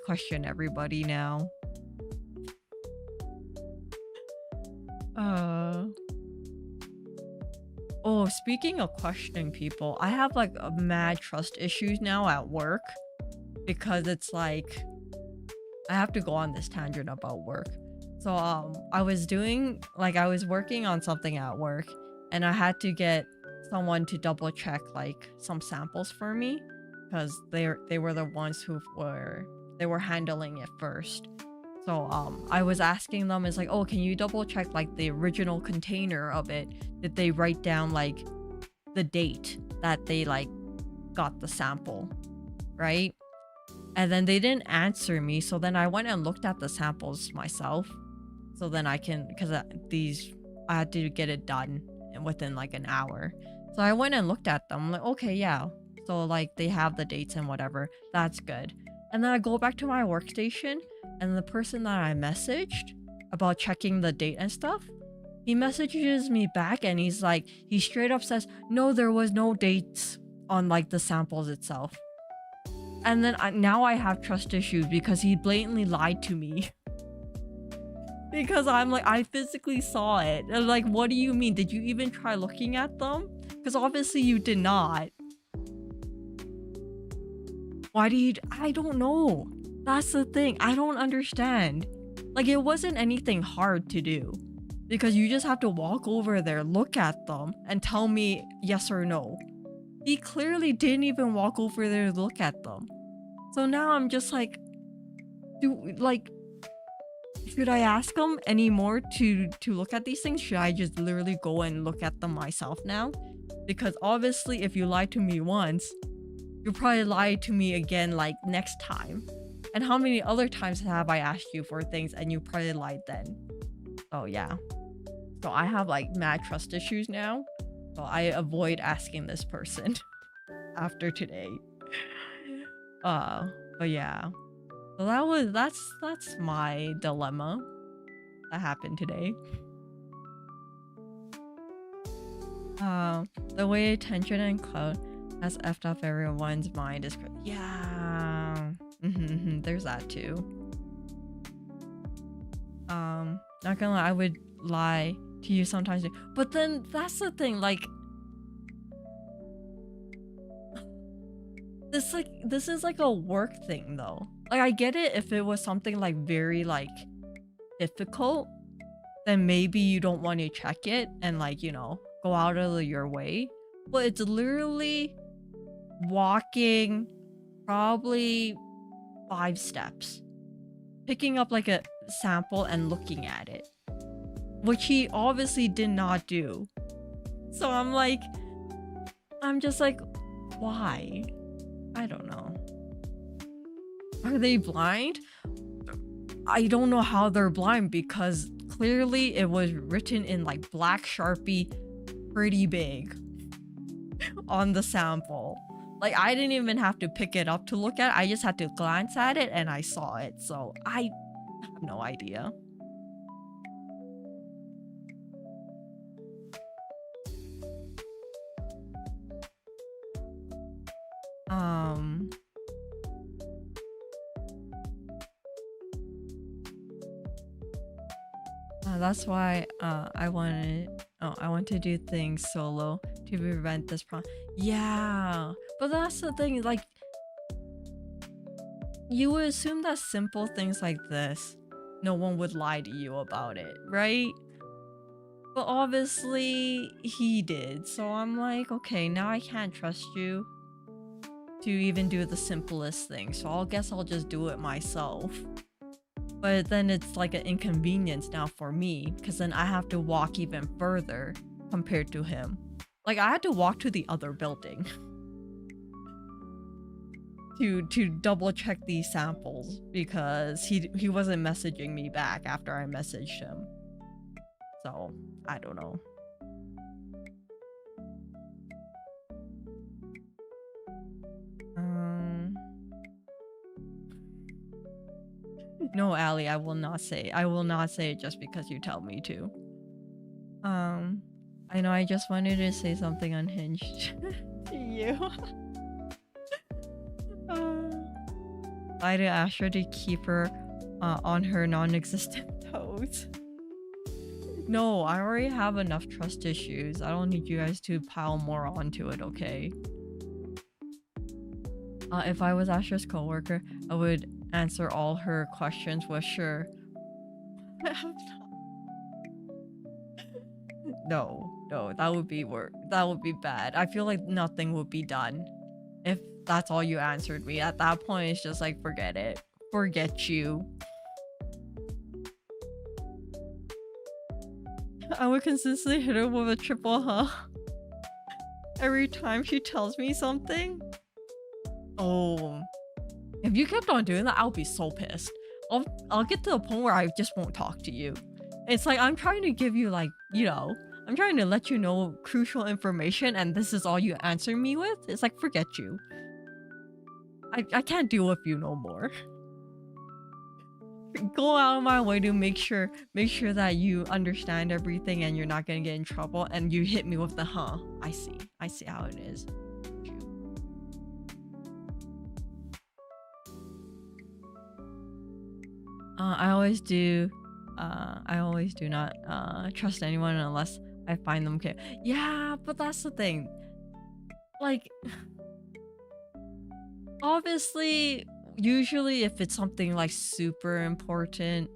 question everybody now. Oh, speaking of questioning people, I have like a mad trust issues now at work because it's like I have to go on this tangent about work. So I was working on something at work and I had to get someone to double check like some samples for me because they were the ones who were handling it first. So I was asking them, it's like, oh, can you double check like the original container of it? Did they write down like the date that they like got the sample, right? And then they didn't answer me, so then I went and looked at the samples myself. So then I had to get it done within like an hour. So I went and looked at them, I'm like, okay, yeah. So like they have the dates and whatever, that's good. And then I go back to my workstation and the person that I messaged about checking the date and stuff, he messages me back and he straight up says, no, there was no dates on like the samples itself. And then now I have trust issues because he blatantly lied to me. Because I'm like, I physically saw it. And like, what do you mean? Did you even try looking at them? Because obviously you did not. Why do you? I don't know. That's the thing. I don't understand. Like, it wasn't anything hard to do. Because you just have to walk over there, look at them, and tell me yes or no. He clearly didn't even walk over there to look at them. So now I'm just like, should I ask him anymore to look at these things? Should I just literally go and look at them myself now? Because obviously if you lied to me once, you'll probably lie to me again like next time. And how many other times have I asked you for things and you probably lied then? Oh yeah. So I have like mad trust issues now. So I avoid asking this person after today. But yeah. So that's my dilemma that happened today. The way attention and cloud has effed up everyone's mind is yeah. There's that too. Not gonna lie, I would lie to you sometimes, but then that's the thing, like this is like a work thing though. Like, I get it if it was something like very like difficult, then maybe you don't want to check it and like, you know, go out of your way. But it's literally walking probably 5 steps, picking up like a sample and looking at it, which he obviously did not do. So I'm just like, why? I don't know. Are they blind? I don't know how they're blind because clearly it was written in like black Sharpie pretty big on the sample. Like, I didn't even have to pick it up to look at it. I just had to glance at it and I saw it. So I have no idea. That's why I want to do things solo to prevent this problem. Yeah, but that's the thing, like, you would assume that simple things like this, no one would lie to you about it, right? But obviously he did, so I'm like, okay, now I can't trust you to even do the simplest thing, so I guess I'll just do it myself. But then it's like an inconvenience now for me, because then I have to walk even further compared to him. Like, I had to walk to the other building to double check these samples because he wasn't messaging me back after I messaged him. So, I don't know. No, Allie, I will not say it just because you tell me to. I know I just wanted to say something unhinged to you. Lie to Astra to keep her on her non-existent toes. No, I already have enough trust issues. I don't need you guys to pile more onto it, okay? If I was Astra's coworker, I would answer all her questions with sure. No, that would be that would be bad. I feel like nothing would be done if that's all you answered me. At that point, it's just like, forget it. Forget you. I would consistently hit her with a triple huh every time she tells me something. Oh, if you kept on doing that, I'll be so pissed. I'll get to a point where I just won't talk to you. It's like, I'm trying to give you, like, you know, I'm trying to let you know crucial information and this is all you answer me with? It's like, forget you. I can't deal with you no more. Go out of my way to make sure that you understand everything and you're not gonna get in trouble, and you hit me with the huh. I see how it is. I always do. I always do not trust anyone unless I find them. Yeah, but that's the thing. Like, obviously, usually if it's something like super important,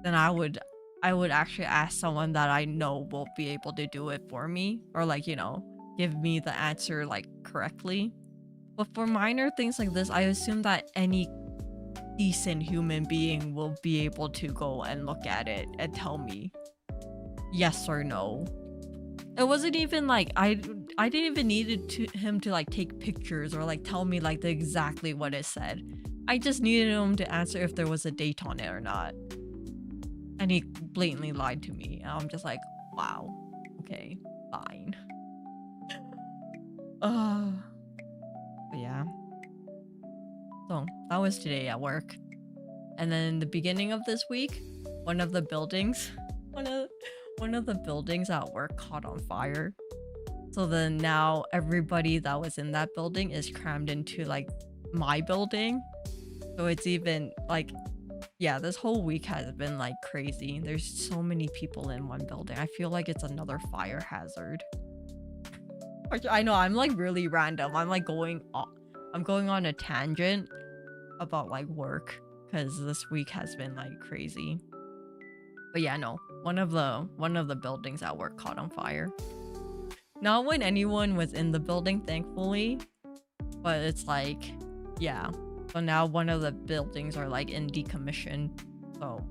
then I would actually ask someone that I know will be able to do it for me, or like, give me the answer like correctly. But for minor things like this, I assume that any decent human being will be able to go and look at it and tell me yes or no. It wasn't even like I didn't even need him to like take pictures or like tell me like exactly what it said. I just needed him to answer if there was a date on it or not. And he blatantly lied to me. And I'm just like, wow. Okay, fine. But yeah. So that was today at work. And then the beginning of this week, one of the buildings, one of the buildings at work caught on fire. So then now everybody that was in that building is crammed into like my building. So it's even like, yeah, this whole week has been like crazy. There's so many people in one building. I feel like it's another fire hazard. Which I know I'm like really random. I'm going on a tangent about like work because this week has been like crazy. But yeah, no, one of the buildings at work caught on fire. Not when anyone was in the building, thankfully, but it's like, yeah. So now one of the buildings are like in decommission. So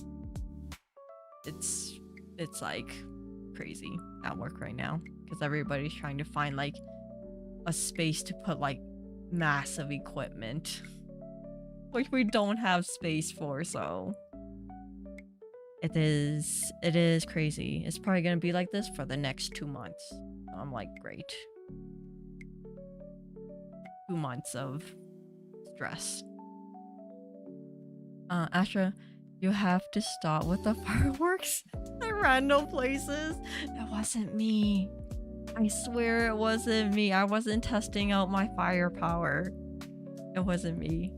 it's like crazy at work right now because everybody's trying to find like a space to put like massive equipment, which we don't have space for. So it is crazy. It's probably gonna be like this for the next 2 months. I'm like, great. 2 months of stress. Astra, you have to stop with the fireworks at random places. It wasn't me. I swear it wasn't me. I wasn't testing out my firepower. It wasn't me.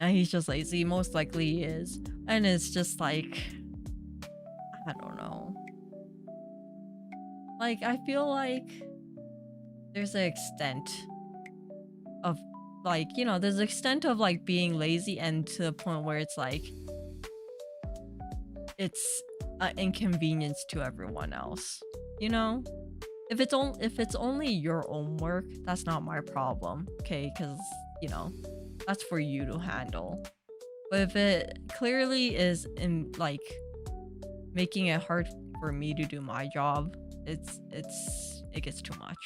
And he's just lazy. Most likely he is. And it's just like, I don't know. Like, I feel like there's an extent of like, there's an extent of like being lazy and to the point where it's like, it's an inconvenience to everyone else. If it's only your own work, that's not my problem. Okay, because that's for you to handle. But if it clearly is in like making it hard for me to do my job, it gets too much.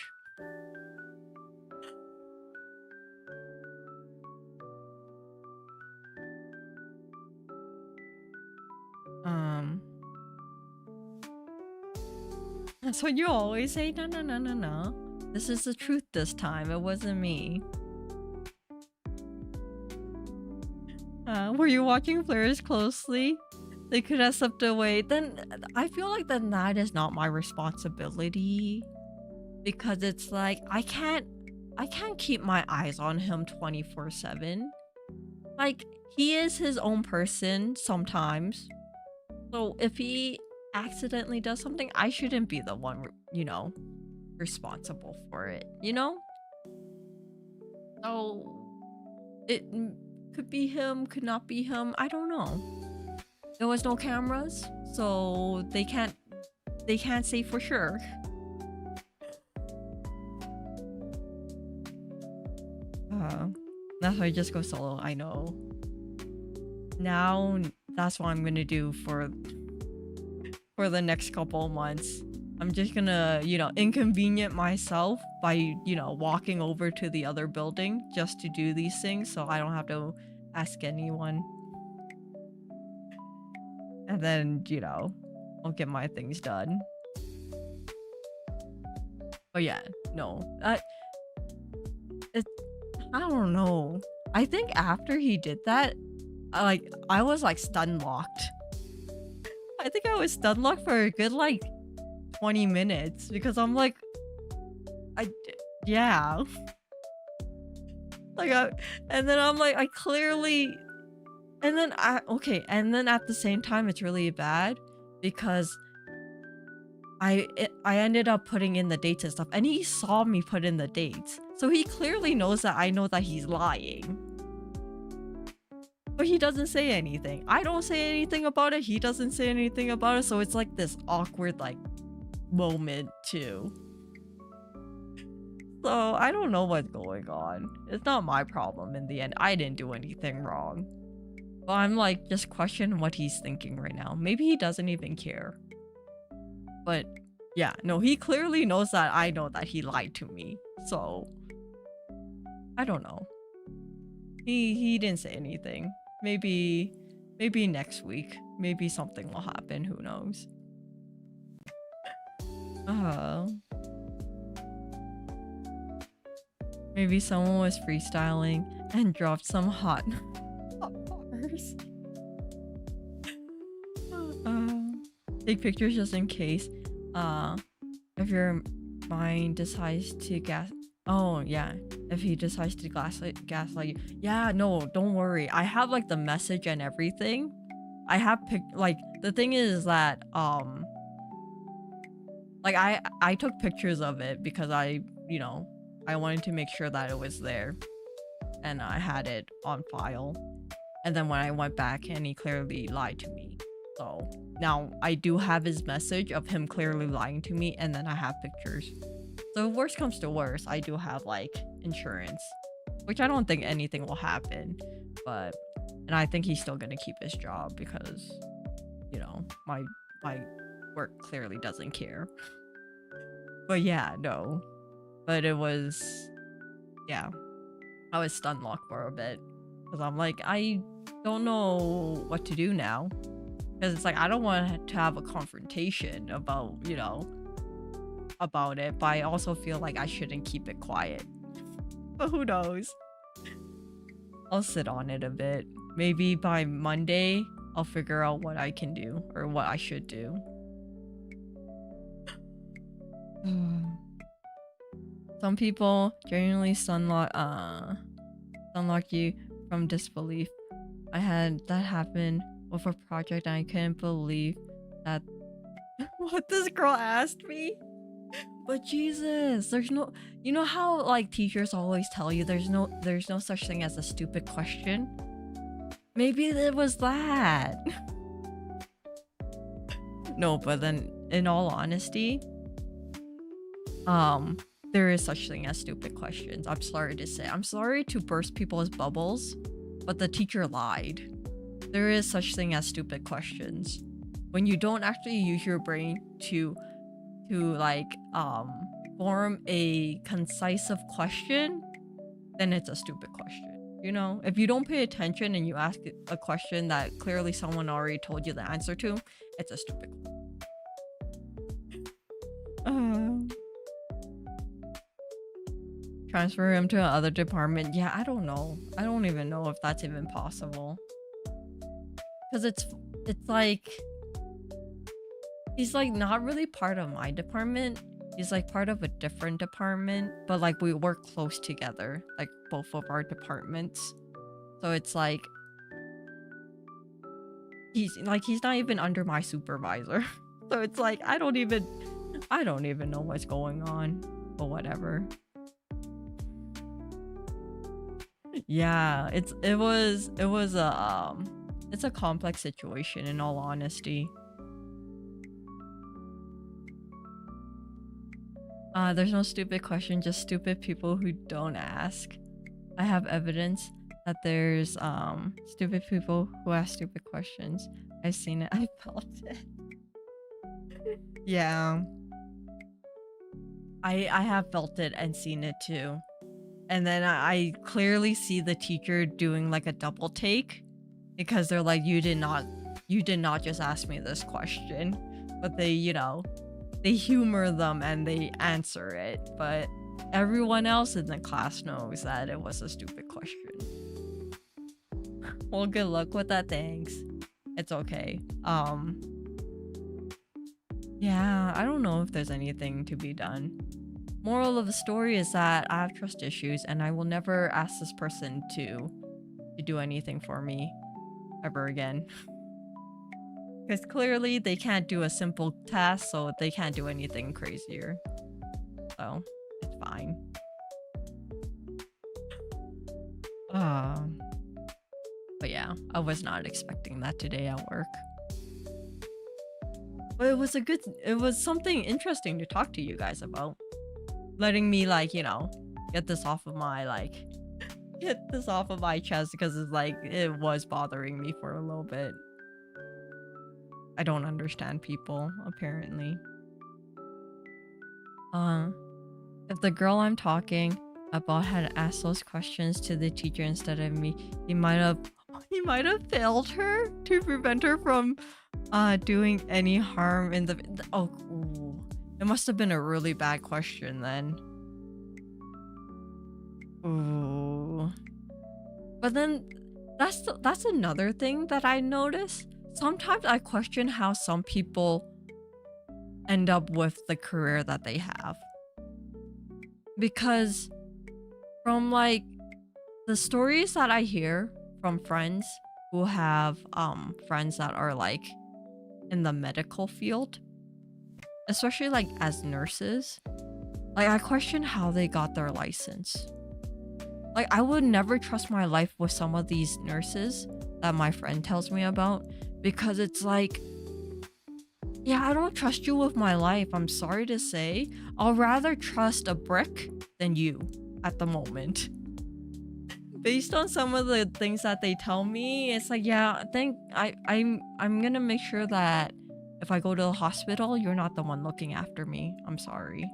That's what you always say. No. This is the truth this time. It wasn't me. Were you watching players closely? They could have slipped away. Then I feel like then that is not my responsibility. Because it's like I can't keep my eyes on him 24/7. Like, he is his own person sometimes. So if he accidentally does something, I shouldn't be the one, responsible for it, So it could be him, could not be him, I don't know. There was no cameras, so they can't say for sure. That's why I just go solo, I know. Now that's what I'm gonna do for the next couple of months. I'm just gonna, inconvenient myself by, walking over to the other building just to do these things so I don't have to ask anyone. And then, I'll get my things done. But yeah, no. I don't know. I think after he did that, I was like stun locked. I think I was stun locked for a good like 20 minutes because I'm like, Yeah. Like and then I'm like, I clearly, and then and then at the same time it's really bad because I ended up putting in the dates and stuff, and he saw me put in the dates. So he clearly knows that I know that he's lying. But he doesn't say anything. I don't say anything about it. He doesn't say anything about it. So it's like this awkward like moment too. So I don't know what's going on. It's not my problem in the end. I didn't do anything wrong. But I'm like just questioning what he's thinking right now. Maybe he doesn't even care. But yeah, no, he clearly knows that I know that he lied to me. So I don't know. He didn't say anything. Maybe next week. Maybe something will happen. Who knows? Maybe someone was freestyling and dropped some hot bars. Take pictures just in case. If your mind decides to if he decides to gaslight you. Yeah, no, don't worry. I have like the message and everything. I have like the thing is that like I took pictures of it because I wanted to make sure that it was there and I had it on file. And then when I went back and he clearly lied to me. So now I do have his message of him clearly lying to me, and then I have pictures. So if worst comes to worst, I do have like insurance, which I don't think anything will happen. And I think he's still gonna keep his job because, my work clearly doesn't care. But yeah, no. But it was, yeah, I was stun locked for a bit because I'm like, I don't know what to do now. Because it's like, I don't want to have a confrontation about, about it. But I also feel like I shouldn't keep it quiet. But who knows? I'll sit on it a bit. Maybe by Monday, I'll figure out what I can do or what I should do. Some people genuinely sunlock you from disbelief. I had that happen with a project and I couldn't believe that what this girl asked me. But Jesus, there's no, how like teachers always tell you there's no such thing as a stupid question. Maybe it was that. No, but then in all honesty, there is such thing as stupid questions. I'm sorry to say. I'm sorry to burst people's bubbles, but the teacher lied. There is such thing as stupid questions. When you don't actually use your brain to like form a concise question, then it's a stupid question. If you don't pay attention and you ask a question that clearly someone already told you the answer to, it's a stupid question. Transfer him to another department. Yeah, I don't know. I don't even know if that's even possible. Because it's like he's like not really part of my department. He's like part of a different department, but like we work close together, like both of our departments. So it's like he's not even under my supervisor. So it's like I don't even know what's going on, but whatever. Yeah, it's a complex situation in all honesty. There's no stupid question, just stupid people who don't ask. I have evidence that there's stupid people who ask stupid questions. I've seen it, I felt it. Yeah. I have felt it and seen it too. And then I clearly see the teacher doing like a double take because they're like, you did not just ask me this question. But they, they humor them and they answer it. But everyone else in the class knows that it was a stupid question. Well, good luck with that, thanks. It's okay. Yeah, I don't know if there's anything to be done. Moral of the story is that I have trust issues and I will never ask this person to do anything for me ever again. Because clearly they can't do a simple task, so they can't do anything crazier. So it's fine. But yeah, I was not expecting that today at work. But it was something interesting to talk to you guys about. Letting me like, get this off of my chest because it's like it was bothering me for a little bit. I don't understand people, apparently. If the girl I'm talking about had asked those questions to the teacher instead of me, he might have failed her to prevent her from doing any harm in the ooh. It must have been a really bad question then. Ooh. But then that's another thing that I notice. Sometimes I question how some people end up with the career that they have. Because from like the stories that I hear from friends who have friends that are like in the medical field, especially like as nurses, like I question how they got their license. Like I would never trust my life with some of these nurses that my friend tells me about, because it's like, yeah, I don't trust you with my life. I'm sorry to say. I'll rather trust a brick than you at the moment. Based on some of the things that they tell me, it's like, yeah, I think I'm gonna make sure that if I go to the hospital, you're not the one looking after me. I'm sorry.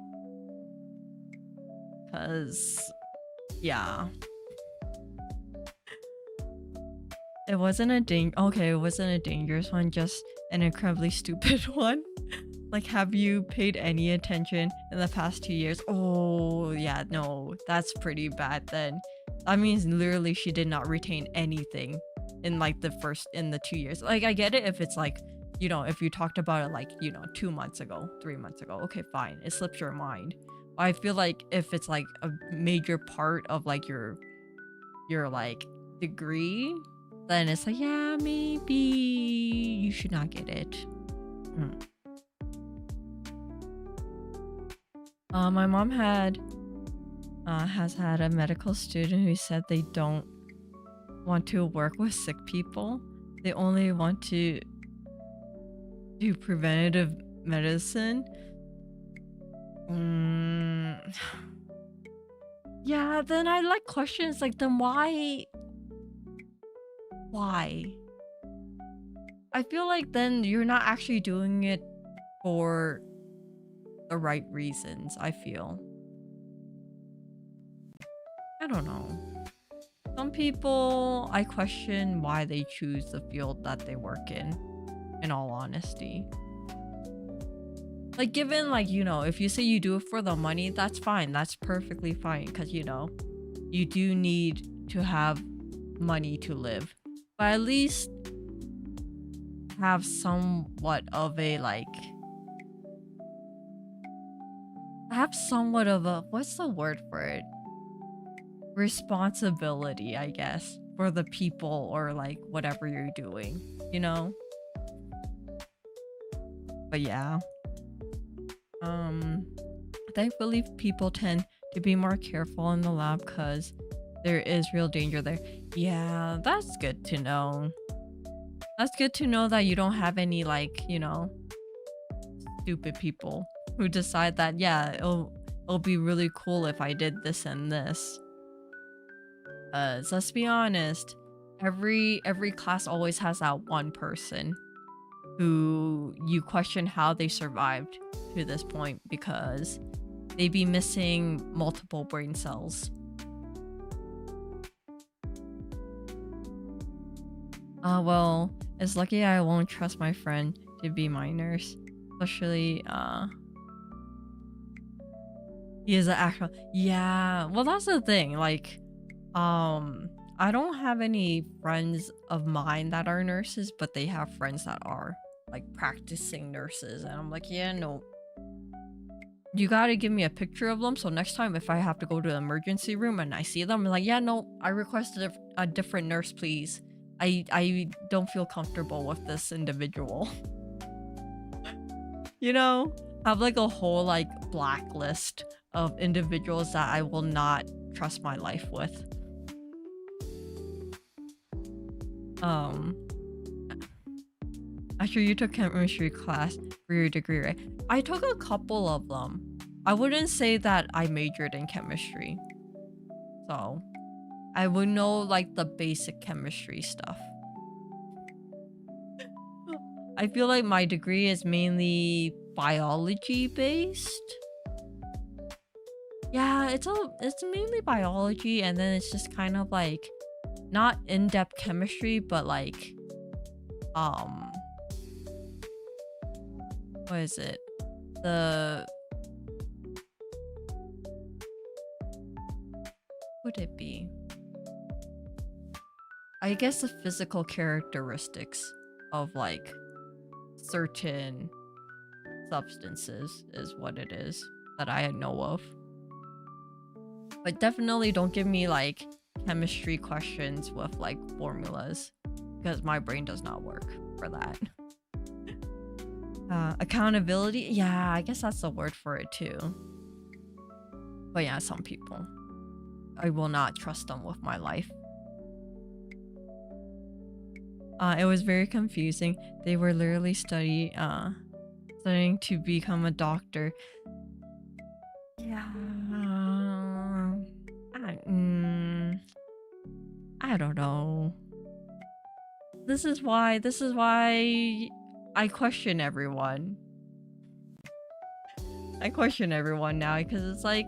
Cause yeah. It wasn't a dangerous one, just an incredibly stupid one. Like, have you paid any attention in the past 2 years? Oh, yeah, no, that's pretty bad then. That means literally she did not retain anything in like the 2 years. Like, I get it if it's like, if you talked about it like, 2 months ago, 3 months ago, okay, fine, it slips your mind. But I feel like if it's like a major part of like your like degree, then it's like, yeah, maybe you should not get it. My mom has had a medical student who said they don't want to work with sick people. They only want to do preventative medicine. Yeah, then I like questions like, then why? I feel like then you're not actually doing it for the right reasons, I feel. I don't know. Some people, I question why they choose the field that they work in all honesty. Like, given, like, if you say you do it for the money, that's fine. That's perfectly fine. Because, you do need to have money to live. But at least have somewhat of a, like... what's the word for it? Responsibility, I guess, for the people or, like, whatever you're doing, But yeah. Thankfully people tend to be more careful in the lab because there is real danger there. Yeah, that's good to know. That's good to know that you don't have any, like, stupid people who decide that, yeah, it'll be really cool if I did this and this. Let's be honest, every class always has that one person who you question how they survived to this point because they be missing multiple brain cells. Well, it's lucky I won't trust my friend to be my nurse. Especially, he is an actual... Yeah, well, that's the thing. Like, I don't have any friends of mine that are nurses, but they have friends that are, like, practicing nurses. And I'm like, yeah, no. you gotta give me a picture of them. So next time if I have to go to the emergency room and I see them, I'm like, yeah, no, I requested a different nurse, please. I don't feel comfortable with this individual. You know, have like a whole like blacklist of individuals that I will not trust my life with. Um, Actually, you took chemistry class for your degree, right? I took a couple of them. I wouldn't say that I majored in chemistry. So, I would know like the basic chemistry stuff. I feel like my degree is mainly biology based. Yeah, it's mainly biology, and then it's just kind of like not in-depth chemistry, but like um what is it? The would it be? I guess the physical characteristics of like certain substances is what it is that I know of. But definitely don't give me like chemistry questions with like formulas because my brain does not work for that. Accountability, yeah, I guess that's the word for it too. But yeah, some people, I will not trust them with my life. It was very confusing. They were literally studying to become a doctor. Yeah. I don't know. This is why I question everyone. I question everyone now because it's like,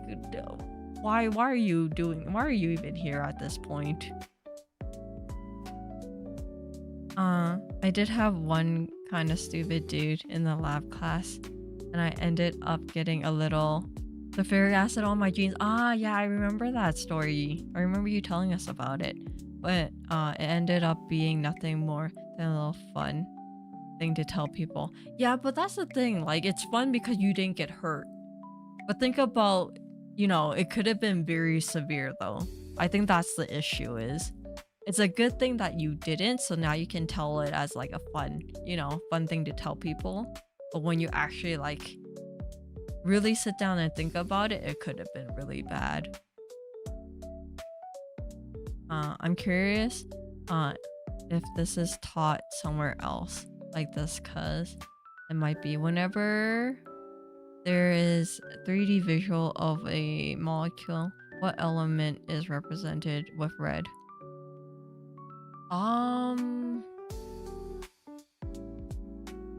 why are you even here at this point? I did have one kind of stupid dude in the lab class, and I ended up getting a little sulfuric acid on my jeans. Ah, yeah, I remember that story. I remember you telling us about it. But it ended up being nothing more than a little fun thing to tell people. Yeah, but that's the thing. Like, it's fun because you didn't get hurt. But think about, you know, it could have been very severe though. I think that's the issue is. It's a good thing that you didn't, so now you can tell it as like a fun, you know, fun thing to tell people. But when you actually like really sit down and think about it, it could have been really bad. I'm curious if this is taught somewhere else like this, cause it might be whenever there is 3D visual of a molecule, what element is represented with red?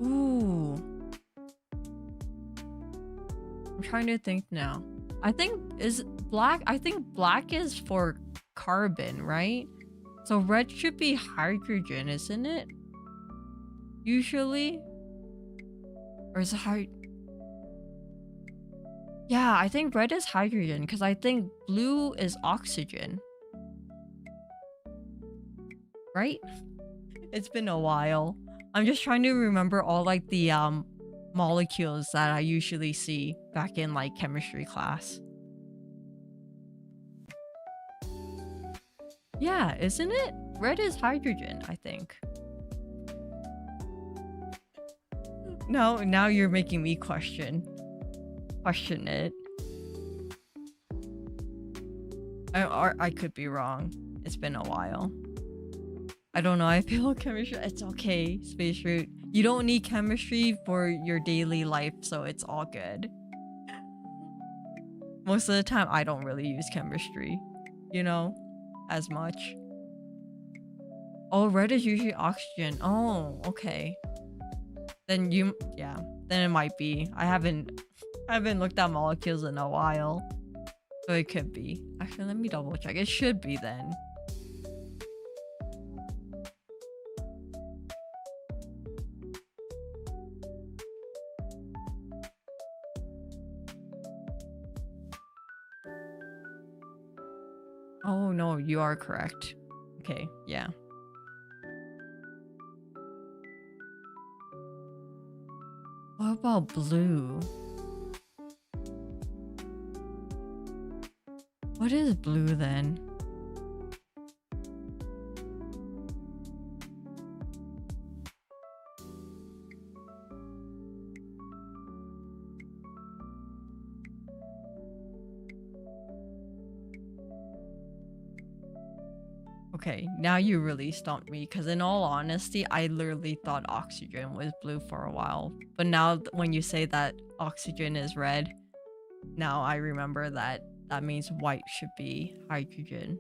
Ooh. I'm trying to think now. I think black is for carbon, right? So red should be hydrogen, isn't it? Usually? Or is it Yeah, I think red is hydrogen because I think blue is oxygen. Right? It's been a while. I'm just trying to remember all like the molecules that I usually see back in like chemistry class. Yeah, isn't it? Red is hydrogen, I think. No, now you're making me question it. I could be wrong. It's been a while. I don't know. I feel chemistry. It's okay, Space Root. You don't need chemistry for your daily life, so it's all good. Most of the time, I don't really use chemistry, you know, as much. Oh, red is usually oxygen. Oh, okay. Then then it might be. I haven't looked at molecules in a while, so it could be. Actually, let me double check. It should be then. Oh no, you are correct. Okay, yeah. What about blue? What is blue then? Okay, now you really stumped me because in all honesty, I literally thought oxygen was blue for a while. But now when you say that oxygen is red, now I remember that that means white should be hydrogen.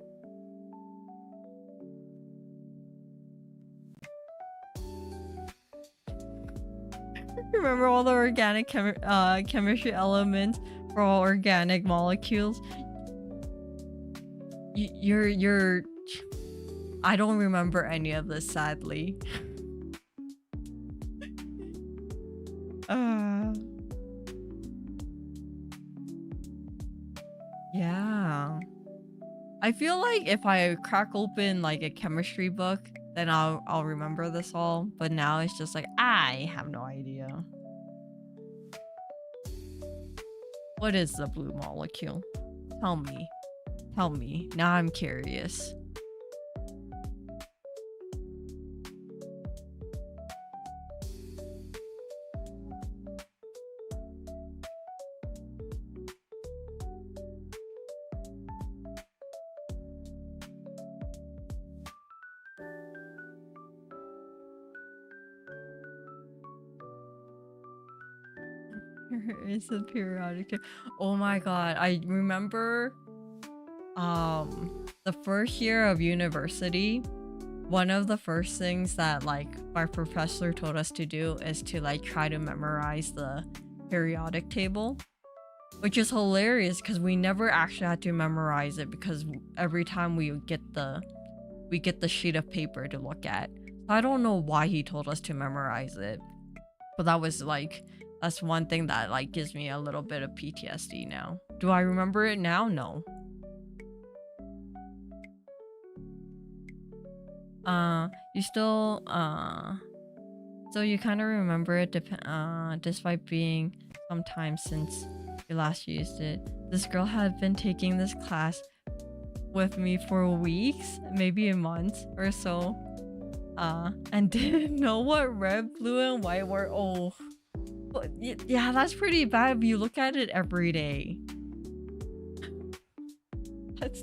Remember all the organic chemistry elements for all organic molecules? You're I don't remember any of this, sadly. Yeah. I feel like if I crack open like a chemistry book, then I'll remember this all. But now it's just like I have no idea. What is the blue molecule? Tell me. Tell me. Now I'm curious. It's a periodic table. Oh my god, I remember the first year of university, one of the first things that like my professor told us to do is to like try to memorize the periodic table, which is hilarious because we never actually had to memorize it because every time we get the sheet of paper to look at. I don't know why he told us to memorize it, but that was like that's one thing that like gives me a little bit of PTSD now. Do I remember it now? No. You still so you kind of remember it despite being some time since you last used it. This girl had been taking this class with me for weeks, maybe a month or so, and didn't know what red, blue, and white were. Oh, but yeah, that's pretty bad if you look at it every day. That's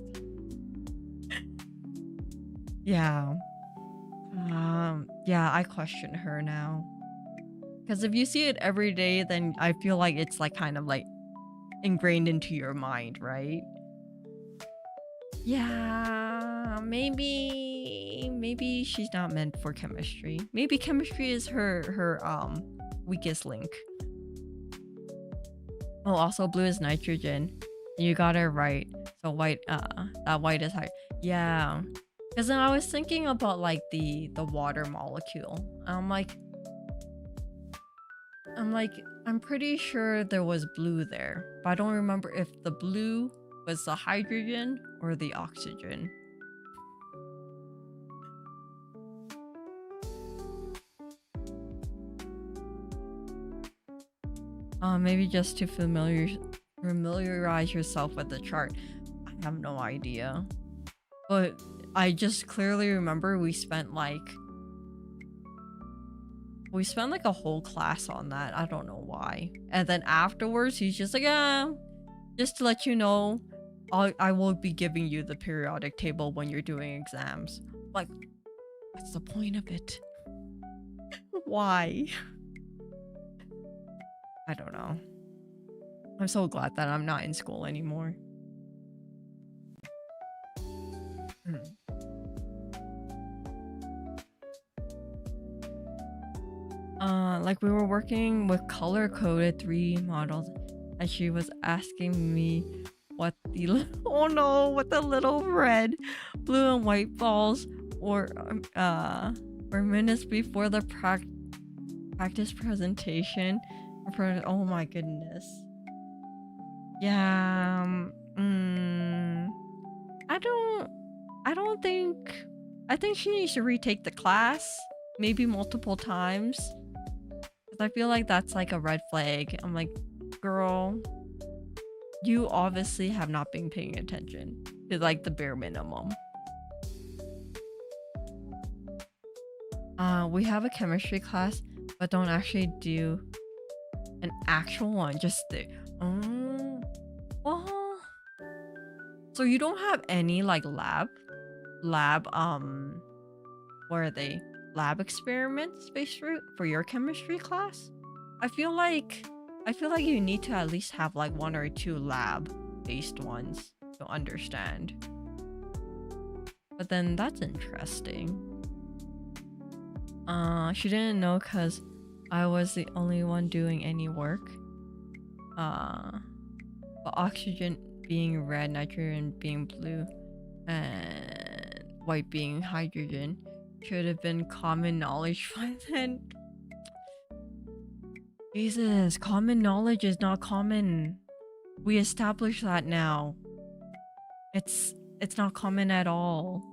yeah. Yeah, I question her now. Because if you see it every day, then I feel like it's like kind of like ingrained into your mind, right? Yeah, maybe she's not meant for chemistry. Maybe chemistry is her weakest link. Oh, also blue is nitrogen. You got it right. So white, that white is high. Yeah. Because then I was thinking about like the water molecule. I'm like, I'm pretty sure there was blue there, but I don't remember if the blue was the hydrogen or the oxygen. Maybe just to familiarize yourself with the chart. I have no idea. But I just clearly remember we spent like a whole class on that. I don't know why. And then afterwards, he's just like, just to let you know, I will be giving you the periodic table when you're doing exams. Like, what's the point of it? Why? I don't know. I'm so glad that I'm not in school anymore. Like we were working with color-coded 3D models, and she was asking me what the oh no, what the little red, blue, and white balls were minutes before the practice presentation. Oh my goodness. Yeah. I think she needs to retake the class, maybe multiple times. Because I feel like that's like a red flag. I'm like, girl, you obviously have not been paying attention to like the bare minimum. We have a chemistry class, but don't actually do an actual one. Just the well, so you don't have any like lab where are they? Lab experiments based route for your chemistry class? I feel like you need to at least have like one or two lab based ones to understand. But then that's interesting. She didn't know because I was the only one doing any work. But oxygen being red, nitrogen being blue, and white being hydrogen should have been common knowledge by then. Jesus, common knowledge is not common. We established that now. It's not common at all.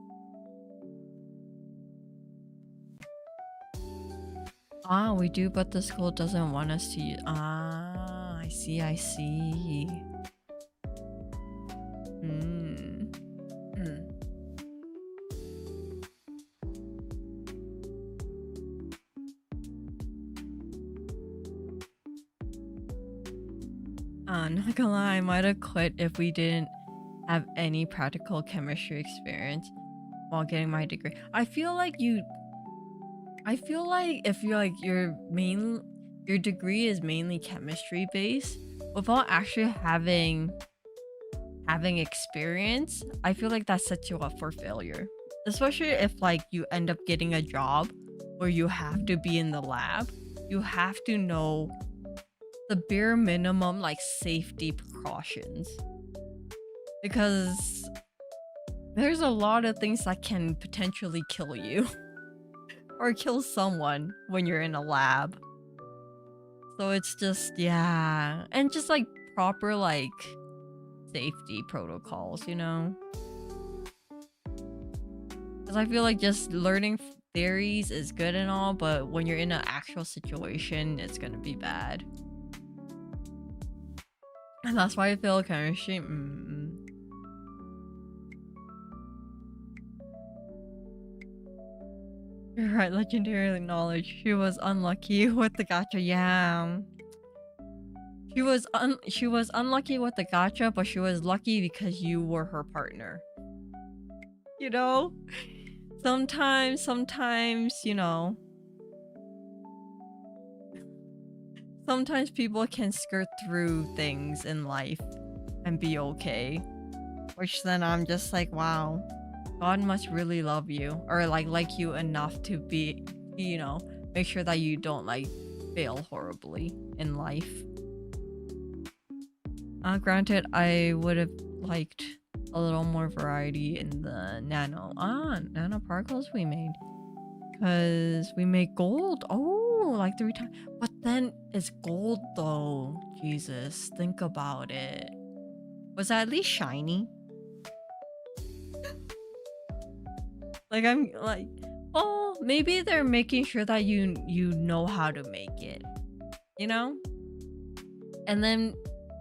We do, but the school doesn't want us to use. I see. Not gonna lie, I might have quit if we didn't have any practical chemistry experience while getting my degree. I feel like if you're like your degree is mainly chemistry based, without actually having experience, I feel like that sets you up for failure. Especially if like you end up getting a job where you have to be in the lab, you have to know the bare minimum like safety precautions. Because there's a lot of things that can potentially kill you or kill someone when you're in a lab. So it's just, yeah. And just like proper like safety protocols, you know? Because I feel like just learning theories is good and all, but when you're in an actual situation, it's gonna be bad. And that's why I feel chemistry. You're right, legendary knowledge. She was unlucky with the gacha. Yeah. She was unlucky with the gacha, but she was lucky because you were her partner. You know? Sometimes, you know. Sometimes people can skirt through things in life and be okay. Which then I'm just like, wow, God must really love you or like you enough to be, you know, make sure that you don't like fail horribly in life. Granted, I would have liked a little more variety in the nanoparticles we made. Because we made gold. Oh, like 3 times. But then it's gold though. Jesus, think about it. Was that at least shiny? Like I'm like, oh, maybe they're making sure that you know how to make it. You know? And then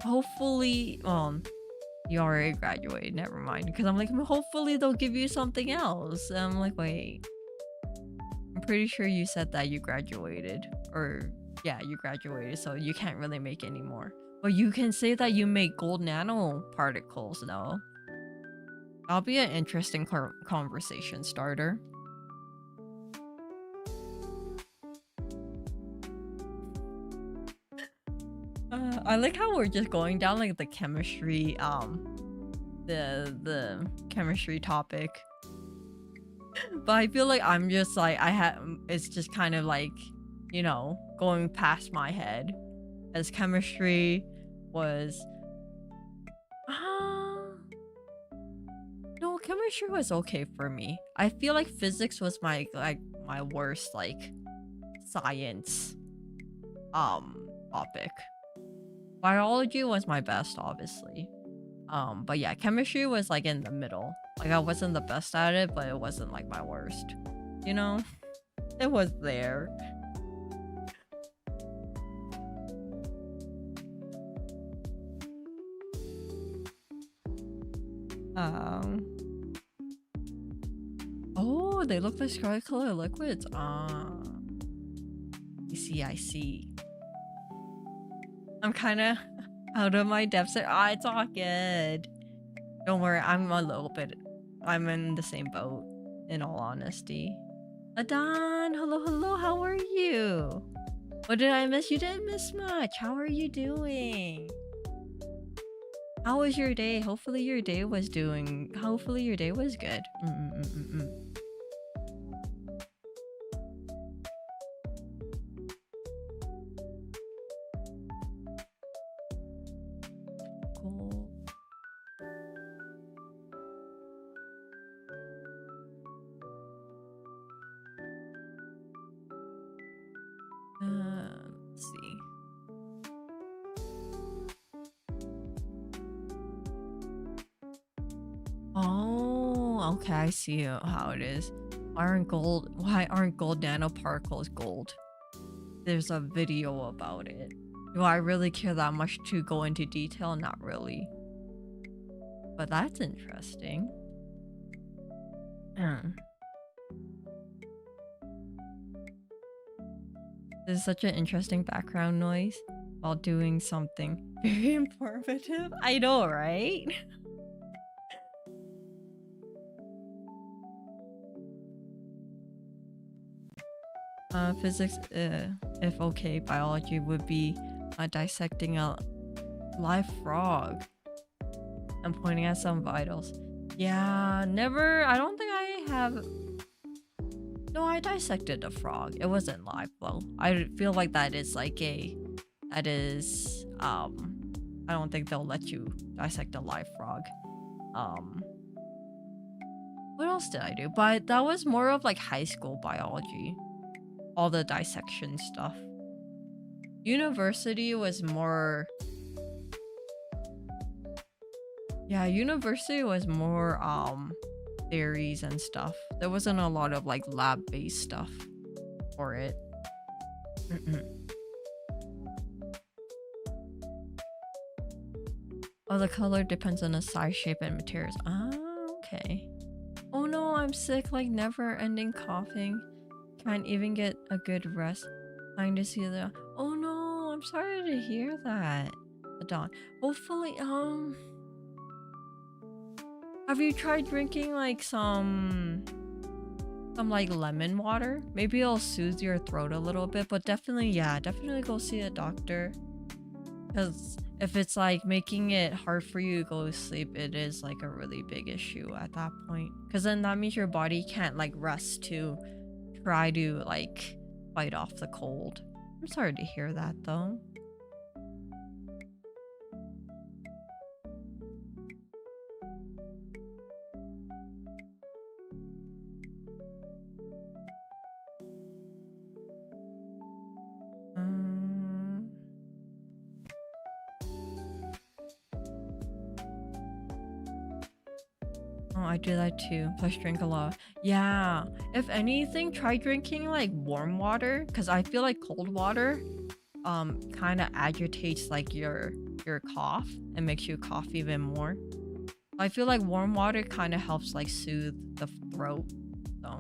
hopefully, you already graduated, never mind. Because I'm like, hopefully they'll give you something else. And I'm like, wait. I'm pretty sure you said that you graduated. Or, yeah, you graduated, so you can't really make any more. But you can say that you make gold nanoparticles, though. That'll be an interesting conversation starter. I like how we're just going down like the chemistry, the chemistry topic. But I feel like I'm just like it's just kind of like, you know, going past my head, as chemistry was. No, chemistry was okay for me. I feel like physics was my worst like science topic. Biology was my best, obviously. But yeah, chemistry was like in the middle. Like I wasn't the best at it, but it wasn't like my worst. You know? It was there. Um. Oh, they look like sky color liquids. Ah, I see. I see. I'm kind of out of my depths. Ah, it's all good. Don't worry. I'm a little bit. I'm in the same boat. In all honesty. Adan, hello, hello. How are you? What did I miss? You didn't miss much. How are you doing? How was your day? Hopefully your day was doing. Hopefully your day was good. Cool. Let's see. Oh, okay. I see how it is. Why aren't gold nanoparticles gold? There's a video about it. Do I really care that much to go into detail? Not really. But that's interesting. This is such an interesting background noise while doing something very informative. I know, right? Physics, if okay, biology would be dissecting a live frog and pointing at some vitals. Yeah, never. I don't think I have. No, I dissected a frog. It wasn't live though. I feel like that is like that is I don't think they'll let you dissect a live frog. What else did I do? But that was more of like high school biology. All the dissection stuff. University was more. Yeah, university was more theories and stuff. There wasn't a lot of like lab-based stuff for it. Oh, the color depends on the size, shape, and materials. Ah, okay. Oh no, I'm sick, like never-ending coughing. Can't even get a good rest. Trying to see the. Oh no, I'm sorry to hear that. The dawn. Hopefully, have you tried drinking like some like lemon water? Maybe it'll soothe your throat a little bit, but definitely, yeah, definitely go see a doctor. Because if it's like making it hard for you to go to sleep, it is like a really big issue at that point. Because then that means your body can't like rest to try to like fight off the cold. I'm sorry to hear that though. Oh, I do that too. Plus drink a lot. Yeah. If anything, try drinking like warm water because I feel like cold water kind of agitates like your cough and makes you cough even more. I feel like warm water kind of helps like soothe the throat. So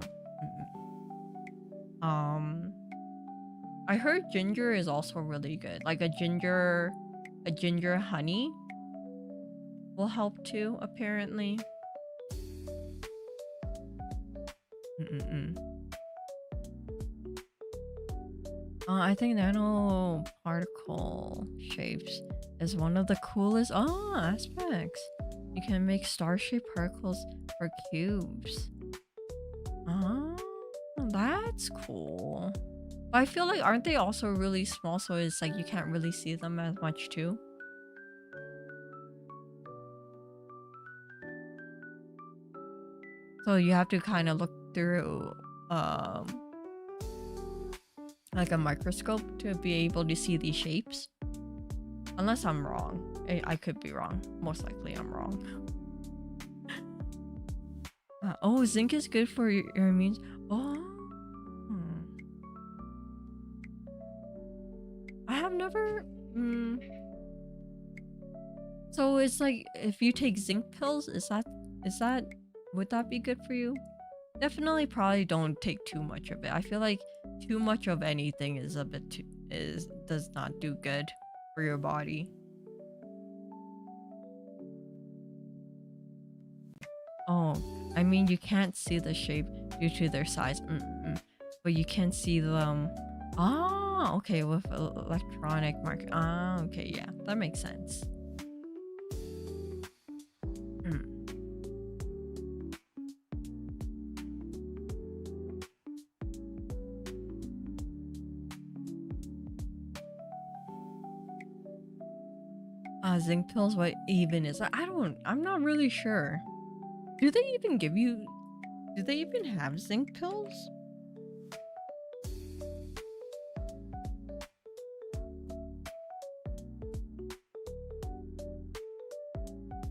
I heard ginger is also really good. Like a ginger honey will help too, apparently. I think nanoparticle shapes is one of the coolest aspects. You can make star-shaped particles or cubes. Oh, that's cool. But I feel like aren't they also really small, so it's like you can't really see them as much too? So you have to kind of look through like a microscope to be able to see these shapes. Unless I'm wrong. I could be wrong. Most likely I'm wrong. Oh, zinc is good for your immune. Oh. I have never. So it's like if you take zinc pills, is that Would that be good for you? Definitely probably don't take too much of it. I feel like too much of anything is a bit too is does not do good for your body. Oh, I mean you can't see the shape due to their size. But you can see them. Ah, okay, with electronic mark. Ah, okay, yeah, that makes sense. Hmm. Zinc pills, what even is that? I'm not really sure. Do they even give you, do they even have zinc pills?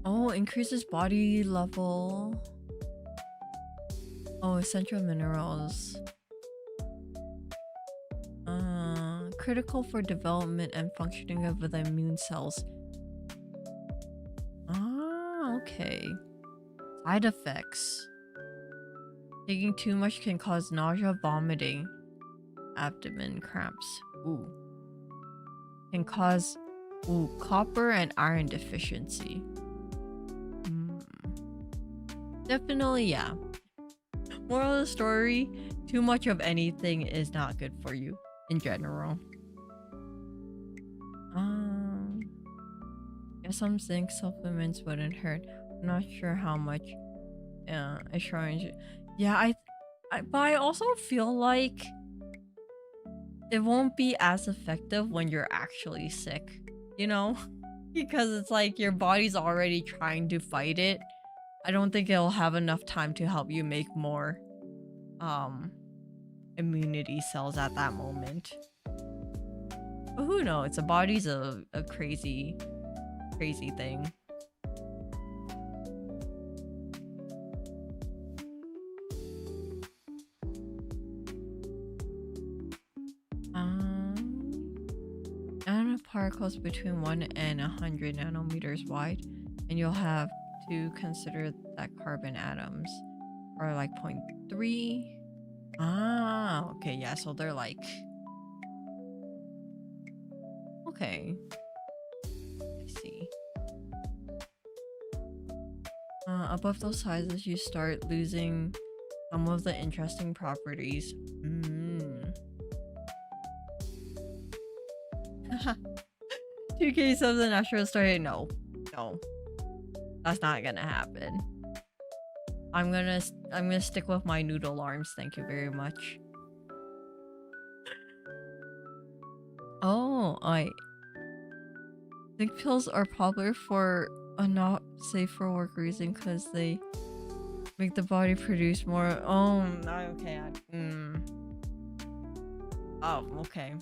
Oh, increases body level. Oh, essential minerals. Critical for development and functioning of the immune cells. Ah, okay. Side effects. Taking too much can cause nausea, vomiting, abdomen cramps. Ooh. Can cause copper and iron deficiency. Definitely, yeah. Moral of the story, too much of anything is not good for you in general. Guess some zinc supplements wouldn't hurt. I'm not sure how much assurance. Yeah, but I also feel like it won't be as effective when you're actually sick, you know? Because it's like your body's already trying to fight it. I don't think it'll have enough time to help you make more immunity cells at that moment. But who knows? The body's a crazy thing. Nanoparticles between 1 and 100 nanometers wide, and you'll have to consider that carbon atoms are like 0.3. Ah, okay, yeah, so they're like, okay, I see. Above those sizes, you start losing some of the interesting properties. 2K subs and Astra story. No, that's not gonna happen. I'm gonna stick with my noodle arms. Thank you very much. Oh, zinc pills are popular for a not safe for work reason because they make the body produce more. Oh, okay. Oh, okay.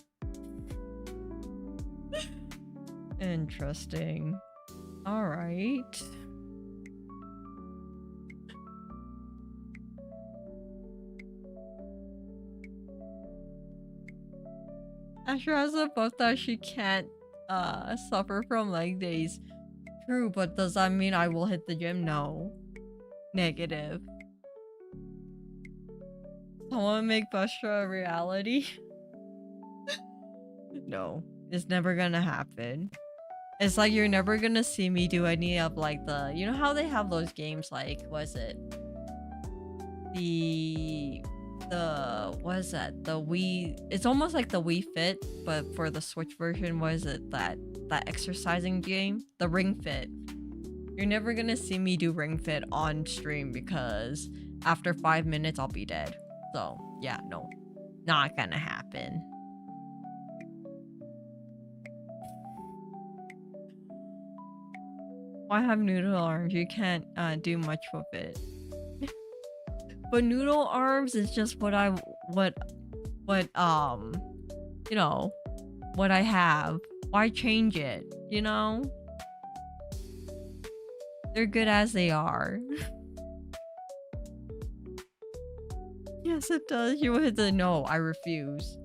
Interesting. All right. Asher has a buff that she can't suffer from leg days. True, but does that mean I will hit the gym? No. Negative. Someone make Bushra a reality? No, it's never gonna happen. It's like you're never gonna see me do any of like the, you know how they have those games like, was it the what is that, the Wii, it's almost like the Wii Fit but for the Switch version. Was it that exercising game, the Ring Fit? You're never gonna see me do Ring Fit on stream because after 5 minutes I'll be dead. So yeah, no, not gonna happen. Why have noodle arms? You can't do much with it. But noodle arms is just what you know, what I have. Why change it, you know? They're good as they are. Yes, it does. You would the no, I refuse.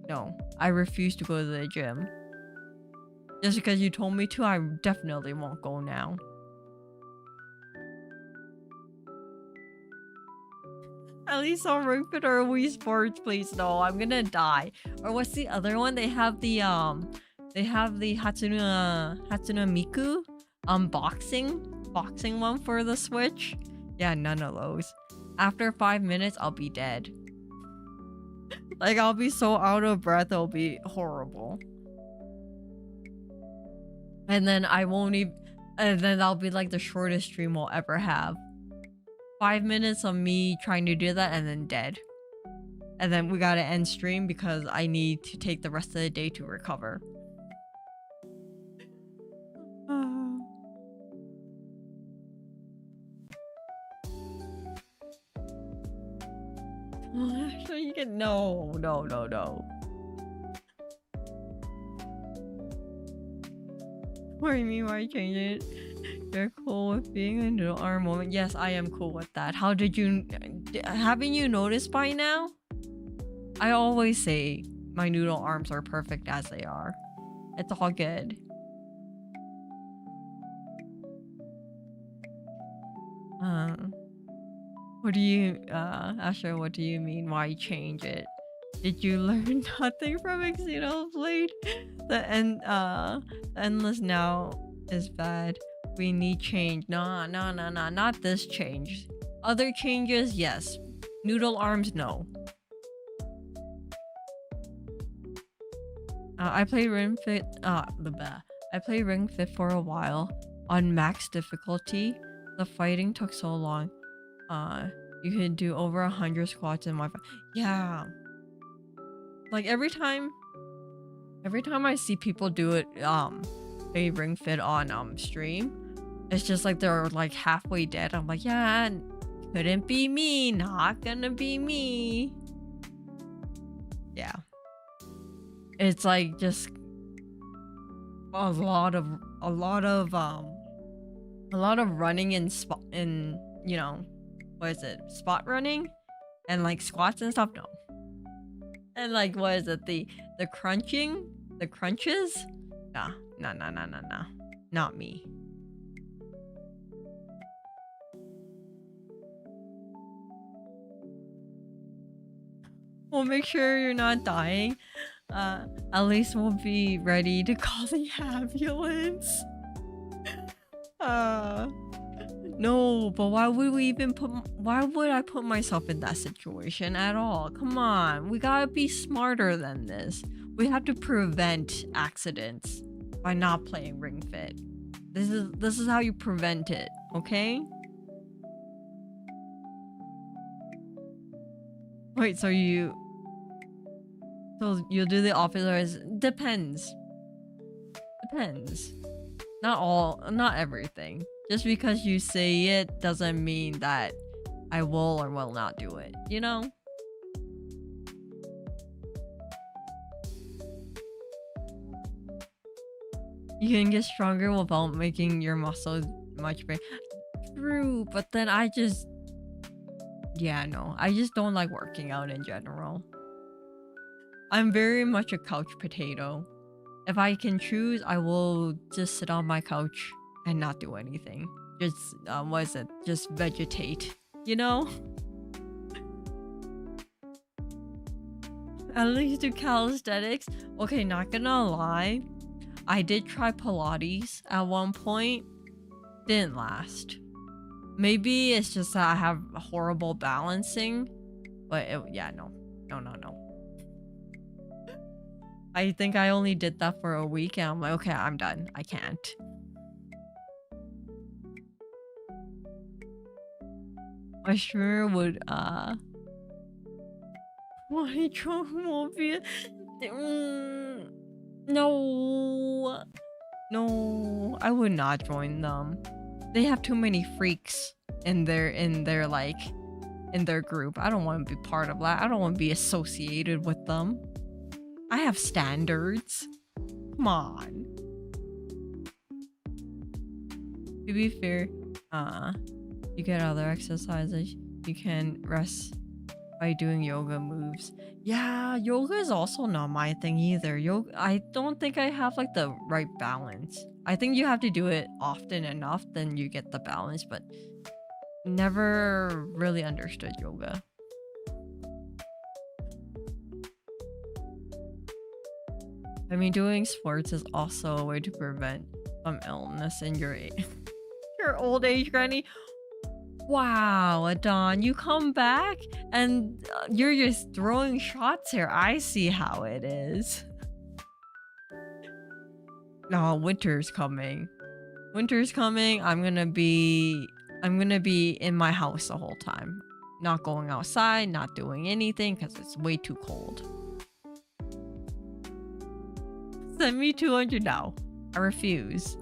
No, I refuse to go to the gym. Just because you told me to, I definitely won't go now. At least on Ring Fit or Wii Sports, please. No, I'm gonna die. Or what's the other one? They have the Hatsune Miku boxing one for the Switch. Yeah, none of those. After 5 minutes, I'll be dead. Like, I'll be so out of breath, it'll be horrible. And then I won't even, and then I'll be like the shortest stream we'll ever have. 5 minutes of me trying to do that and then dead. And then we gotta end stream because I need to take the rest of the day to recover. You can no. What do you mean why change it? You're cool with being a noodle arm woman. Yes, I am cool with that. How did you... Haven't you noticed by now? I always say my noodle arms are perfect as they are. It's all good. What do you... Astra, what do you mean? Why change it? Did you learn nothing from Xenoblade? The endless now is bad. We need change. No, not this change. Other changes, yes. Noodle arms, no. I played Ring Fit. I played Ring Fit for a while on max difficulty. The fighting took so long. You could do over 100 squats in my. Yeah. Like every time I see people do it, play Ring Fit on stream, it's just like they're like halfway dead. I'm like, yeah, couldn't be me, not gonna be me. Yeah, it's like just a lot of running in you know, what is it, spot running, and like squats and stuff. No. And like, what is it? The crunches? Nah. Not me. We'll make sure you're not dying. At least we'll be ready to call the ambulance. No, but why would I put myself in that situation at all? Come on, we gotta be smarter than this. We have to prevent accidents by not playing Ring Fit. This is how you prevent it, okay? Wait, so you'll do the opposite? Depends. Not everything. Just because you say it doesn't mean that I will or will not do it, you know? You can get stronger without making your muscles much bigger. True, but then I just don't like working out in general. I'm very much a couch potato. If I can choose, I will just sit on my couch and not do anything. Just just vegetate, you know? At least do calisthenics. Okay, not gonna lie, I did try Pilates at one point. Didn't last. Maybe it's just that I have horrible balancing, but no. I think I only did that for a week and I'm like, okay, I'm done. I can't. I sure would, why won't be no, I would not join them. They have too many freaks in their group. I don't want to be part of that. I don't want to be associated with them. I have standards. Come on. To be fair, you get other exercises. You can rest by doing yoga moves. Yeah, yoga is also not my thing either. I don't think I have like the right balance. I think you have to do it often enough, then you get the balance, but never really understood yoga. I mean, doing sports is also a way to prevent some illness in your your old age, Granny. Wow, Adon, you come back and you're just throwing shots here. I see how it is. No, winter's coming. Winter's coming. I'm gonna be in my house the whole time. Not going outside, not doing anything because it's way too cold. Send me 200 now. I refuse.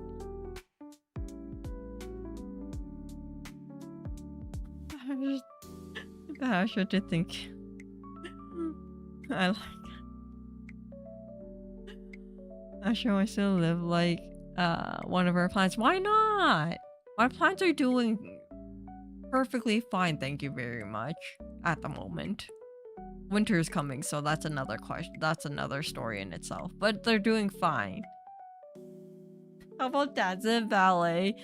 I should to think. I like. I sure wants to live like one of our plants. Why not? My plants are doing perfectly fine, thank you very much. At the moment. Winter is coming, so that's another question. That's another story in itself. But they're doing fine. How about dance and ballet?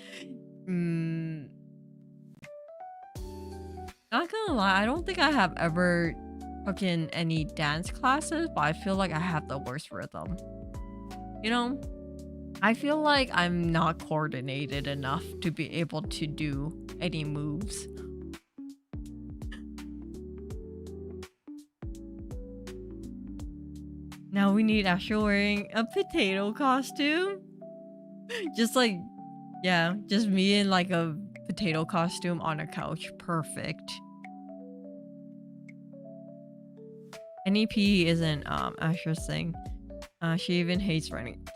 Not gonna lie, I don't think I have ever taken any dance classes, but I feel like I have the worst rhythm. You know, I feel like I'm not coordinated enough to be able to do any moves. Now we need Astra wearing a potato costume. Just like, yeah, just me in like a potato costume on a couch. Perfect. NEP isn't Astra's thing. She even hates running.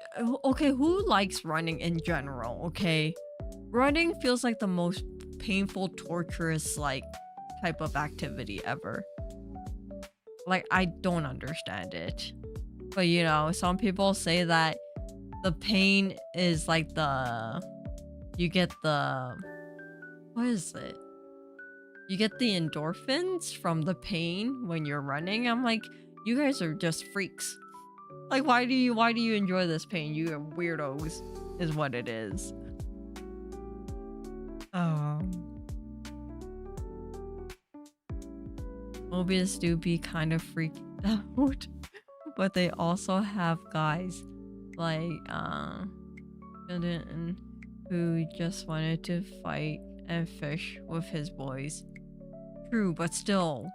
Okay, who likes running in general? Okay, running feels like the most painful, torturous like type of activity ever. Like, I don't understand it. But you know, some people say that the pain is like you get the, what is it? You get the endorphins from the pain when you're running. I'm like, you guys are just freaks. Like, why do you enjoy this pain? You are weirdos, is what it is. Mobius do be kind of freaked out, but they also have guys like who just wanted to fight and fish with his boys. True, but still,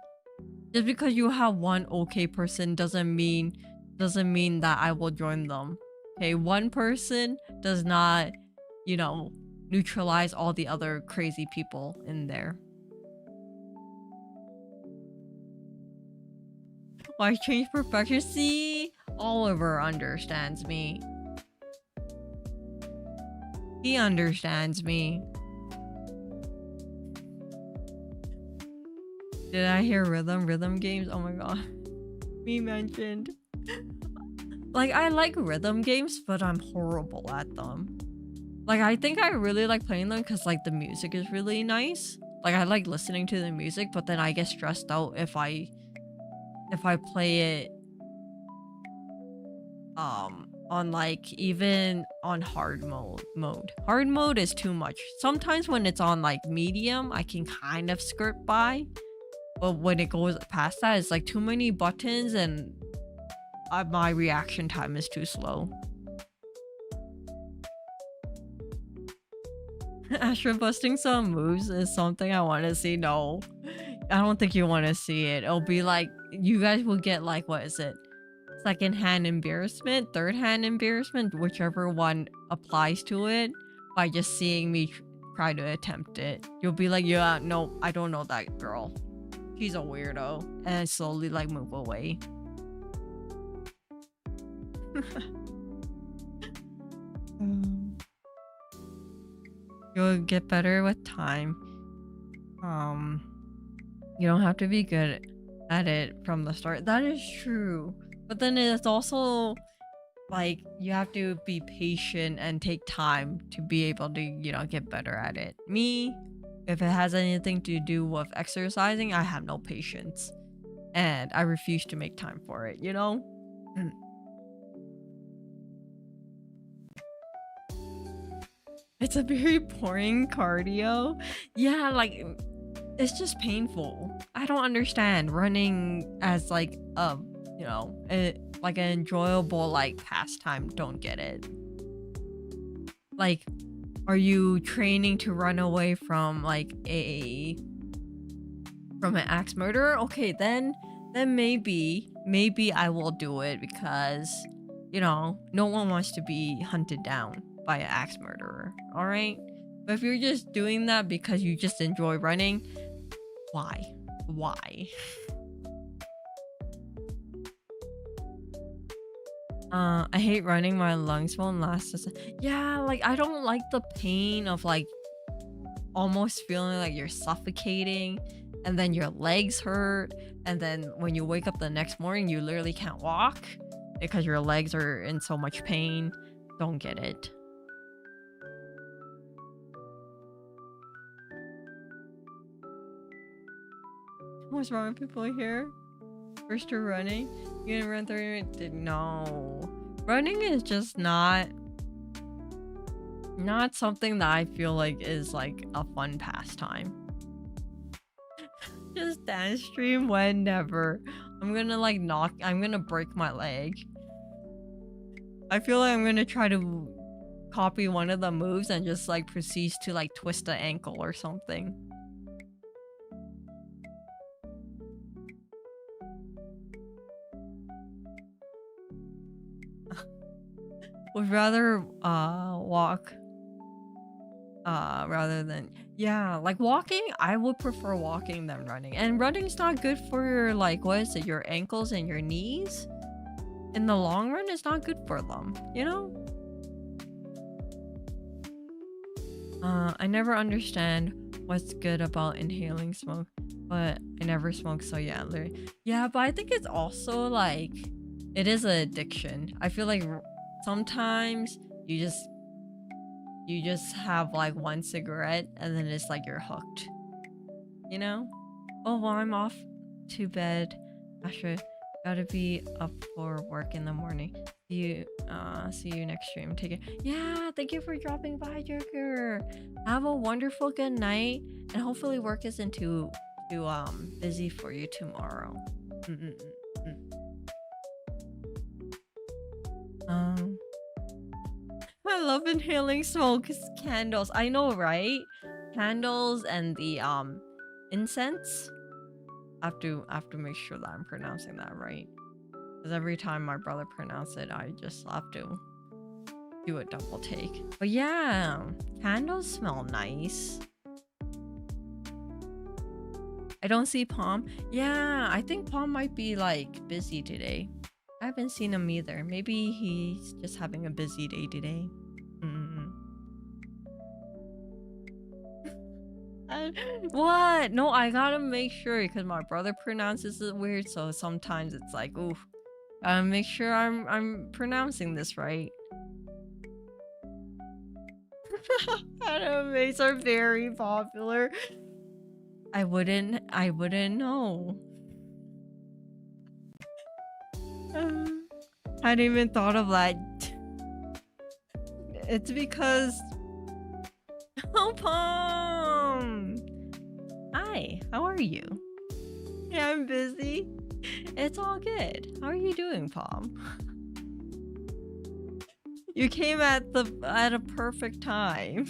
just because you have one okay person doesn't mean that I will join them. Okay, one person does not, you know, neutralize all the other crazy people in there. Why change profession? See, Oliver understands me. He understands me. Did I hear rhythm games? Oh my god. Me mentioned. Like, I like rhythm games, but I'm horrible at them. Like, I think I really like playing them because like the music is really nice. Like, I like listening to the music, but then I get stressed out if I play it on like even on hard mode. Hard mode is too much. Sometimes when it's on like medium, I can kind of skirt by. But when it goes past that, it's like too many buttons and my reaction time is too slow. Astra busting some moves is something I want to see. No, I don't think you want to see it. It'll be like, you guys will get like, what is it? Second-hand embarrassment, third-hand embarrassment, whichever one applies to it, by just seeing me try to attempt it. You'll be like, yeah, no, I don't know that girl. She's a weirdo. And slowly like move away. You'll get better with time. You don't have to be good at it from the start. That is true. But then it's also like you have to be patient and take time to be able to, you know, get better at it. Me, if it has anything to do with exercising, I have no patience. And I refuse to make time for it, you know? It's a very boring cardio. Yeah, like, it's just painful. I don't understand running as like a you know, like an enjoyable like pastime. Don't get it. Like, are you training to run away from like an axe murderer? Okay, then maybe I will do it because, you know, no one wants to be hunted down by an axe murderer. All right, but if you're just doing that because you just enjoy running, why? Why? I hate running. My lungs won't last. Yeah, like I don't like the pain of like almost feeling like you're suffocating and then your legs hurt, and then when you wake up the next morning you literally can't walk because your legs are in so much pain. Don't get it. What's wrong with people here? First to running, you gonna run 30 minutes? No, running is just not something that I feel like is like a fun pastime. Just dance stream whenever. I'm gonna break my leg. I feel like I'm gonna try to copy one of the moves and just like proceeds to like twist the ankle or something. Would rather walk rather than, yeah, like walking. I would prefer walking than running, and running's not good for your like, what is it, your ankles and your knees. In the long run, it's not good for them, you know. I never understand what's good about inhaling smoke, but I never smoke, so yeah, literally. Yeah, but I think it's also like, it is an addiction. I feel like sometimes you just have like one cigarette and then it's like you're hooked, you know. Oh well, I'm off to bed. Astra, gotta be up for work in the morning. See you next stream. Take it. Yeah, thank you for dropping by, Joker. Have a wonderful good night, and hopefully work isn't too busy for you tomorrow. I love inhaling smoke. Candles. I know, right? Candles and the incense. I have to make sure that I'm pronouncing that right. Because every time my brother pronounces it, I just have to do a double take. But yeah, candles smell nice. I don't see Palm. Yeah, I think Palm might be like busy today. I haven't seen him either. Maybe he's just having a busy day today. What? No, I gotta make sure because my brother pronounces it weird, so sometimes it's like, ooh, make sure I'm pronouncing this right. Animes are very popular. I wouldn't know. I hadn't even thought of that. It's because oh, Palm! Hi, how are you? Yeah, I'm busy. It's all good. How are you doing, Palm? You came at a perfect time.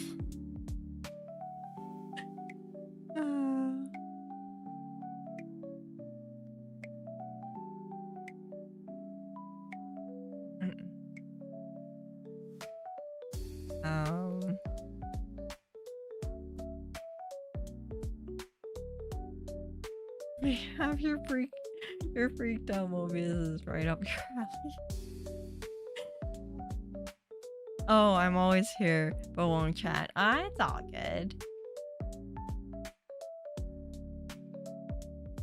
Have your freaked out movies is right up your alley. Oh, I'm always here, but won't chat. It's all good.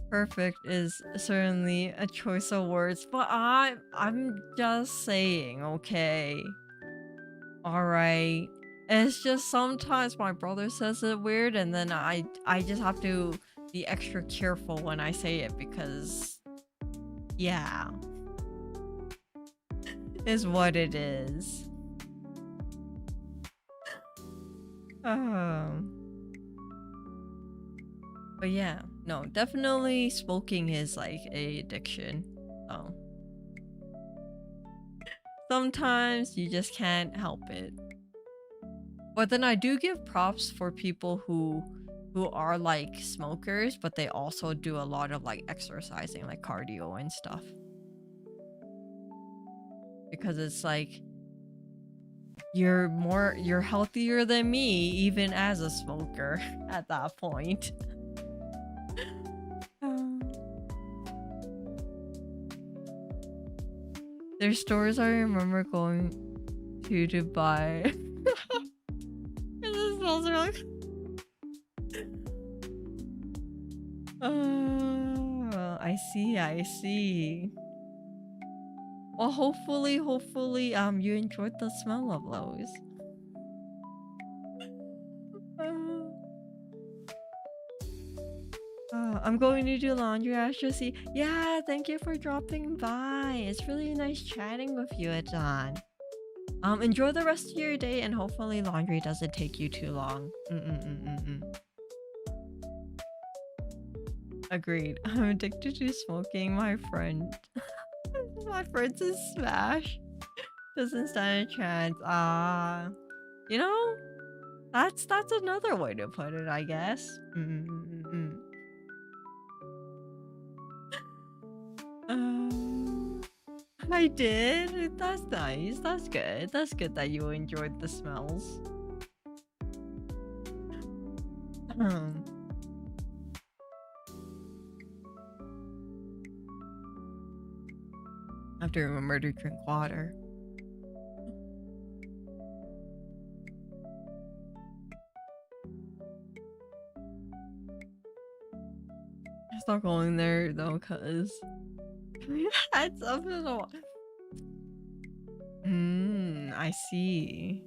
Perfect is certainly a choice of words, but I'm just saying, okay. Alright. It's just sometimes my brother says it weird, and then I just have to be extra careful when I say it because, yeah, is what it is. But yeah, no, definitely smoking is like a addiction. So Sometimes you just can't help it. But then I do give props for people who are like smokers, but they also do a lot of like exercising, like cardio and stuff. Because it's like you're healthier than me even as a smoker at that point. There's stores I remember going to buy. This smells really. I see, I see. Well, hopefully, you enjoyed the smell of those. I'm going to do laundry, Astra. See, yeah, thank you for dropping by. It's really nice chatting with you, Adon. Enjoy the rest of your day, and hopefully laundry doesn't take you too long. Agreed. I'm addicted to smoking, my friend. My friend's a smash. Doesn't stand a chance. You know, that's another way to put it, I guess. I did. That's nice. That's good. That's good that you enjoyed the smells. I have to remember to drink water. Stop going there though, cause that's up in the. I see.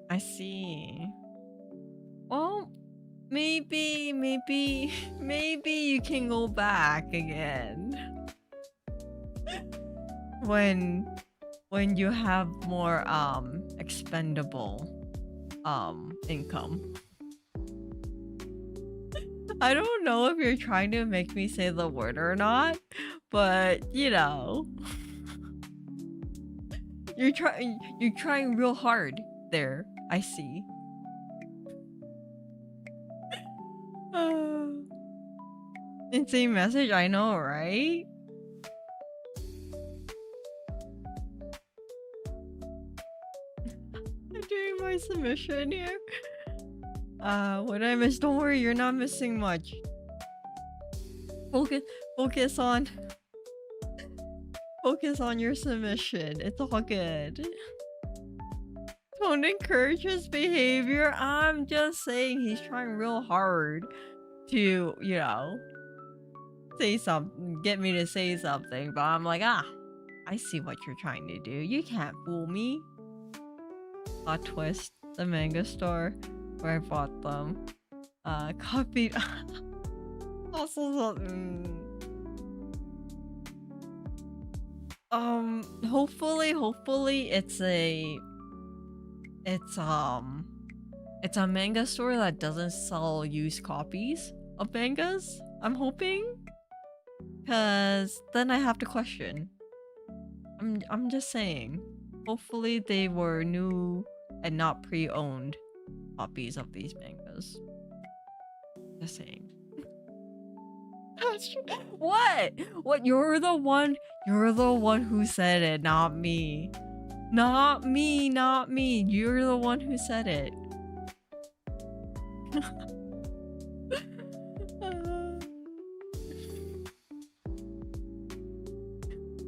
I see. Well, maybe you can go back again when you have more expendable income. I don't know if you're trying to make me say the word or not, but you know, you're trying real hard there. I see. Insane message, I know, right? I'm doing my submission here. What I missed? Don't worry, you're not missing much. Focus on your submission. It's all good. Don't encourage his behavior. I'm just saying he's trying real hard to, you know, say something, get me to say something, but I'm like, I see what you're trying to do. You can't fool me. Plot twist, the manga store where I bought them. Copied. Also, hopefully it's a manga store that doesn't sell used copies of mangas. I'm hoping, cause then I have to question. I'm just saying. Hopefully they were new and not pre-owned copies of these mangas. Just saying. What? What? You're the one who said it, not me. Not me. You're the one who said it.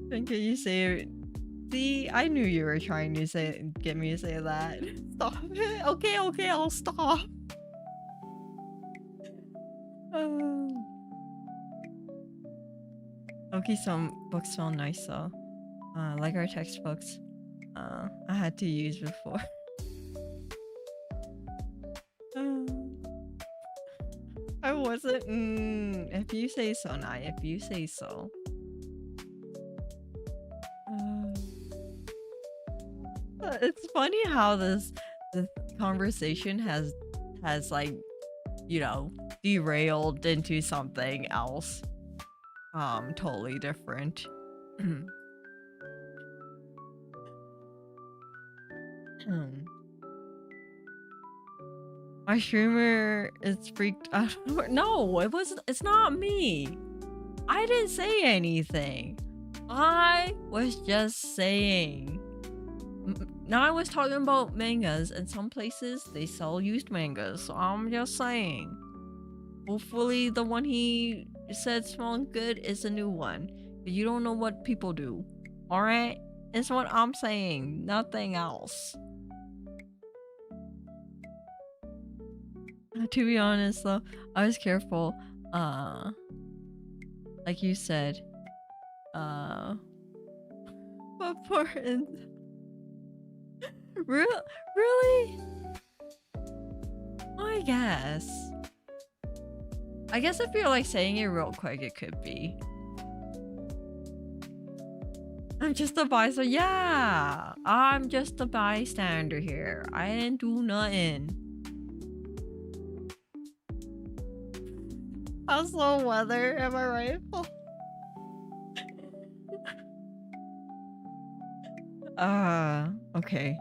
Then can you say it? See, I knew you were trying to get me to say that. Stop it. Okay, I'll stop. Okay, some books smell nice though. Like our textbooks. I had to use before. I wasn't. If you say so, Nai. If you say so. It's funny how this conversation has like, you know, derailed into something else. Totally different. My streamer is freaked out. No, it's not me. I didn't say anything. I was just saying. Now I was talking about mangas, and some places they sell used mangas, so I'm just saying. Hopefully the one he said smelled good is a new one. But you don't know what people do. Alright? It's what I'm saying. Nothing else. To be honest though, I was careful. Like you said. What important? Really? I guess. I guess if you're like saying it real quick, it could be. I'm just a bystander. Yeah, I'm just a bystander here. I didn't do nothing. How's the weather? Am I right? Okay.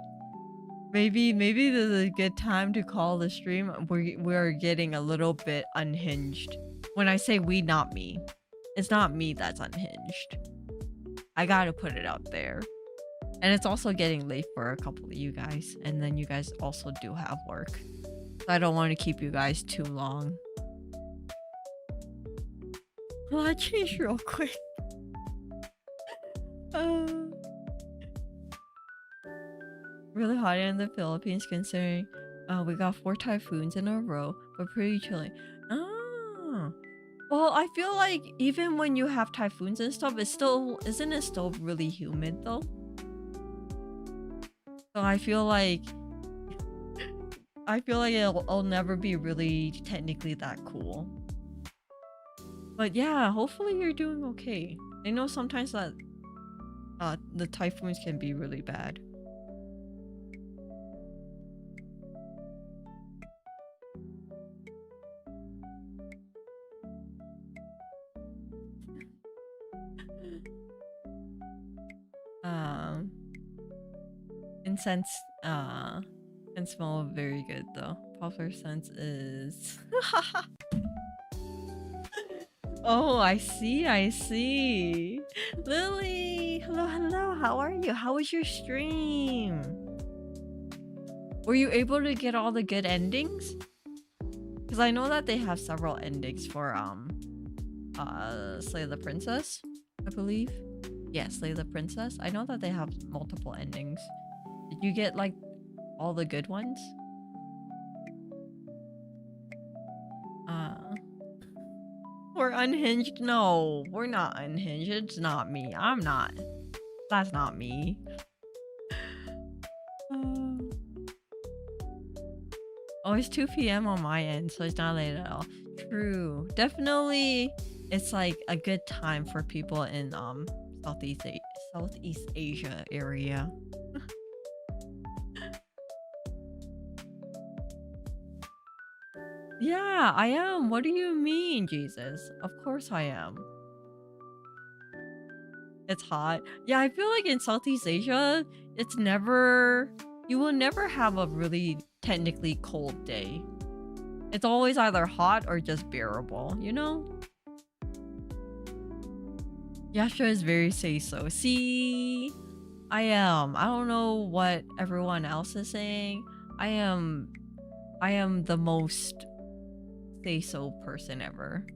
Maybe this is a good time to call the stream. We're getting a little bit unhinged. When I say we, not me. It's not me that's unhinged. I gotta put it out there. And it's also getting late for a couple of you guys. And then you guys also do have work. So I don't want to keep you guys too long. Well, I changed real quick. Really hot in the Philippines considering we got 4 typhoons in a row, but pretty chilly. Ah. Well, I feel like even when you have typhoons and stuff, isn't it still really humid though? So I feel like it'll never be really technically that cool. But yeah, hopefully you're doing okay. I know sometimes that the typhoons can be really bad. Incense can smell very good though. Popular sense is Oh, I see. Lily, hello, how are you? How was your stream? Were you able to get all the good endings? Because I know that they have several endings for Slay the Princess, I believe. Yeah, Slay the Princess. I know that they have multiple endings. Did you get like all the good ones? We're unhinged? No, we're not unhinged. It's not me. I'm not. That's not me. Oh, it's 2 p.m. on my end, so it's not late at all. True. Definitely, it's like a good time for people in Southeast Asia area. Yeah, I am. What do you mean, Jesus? Of course I am. It's hot. Yeah, I feel like in Southeast Asia, you will never have a really technically cold day. It's always either hot or just bearable, you know? Yasha is very say-so. See? I am. I don't know what everyone else is saying. I am the most say-so person ever.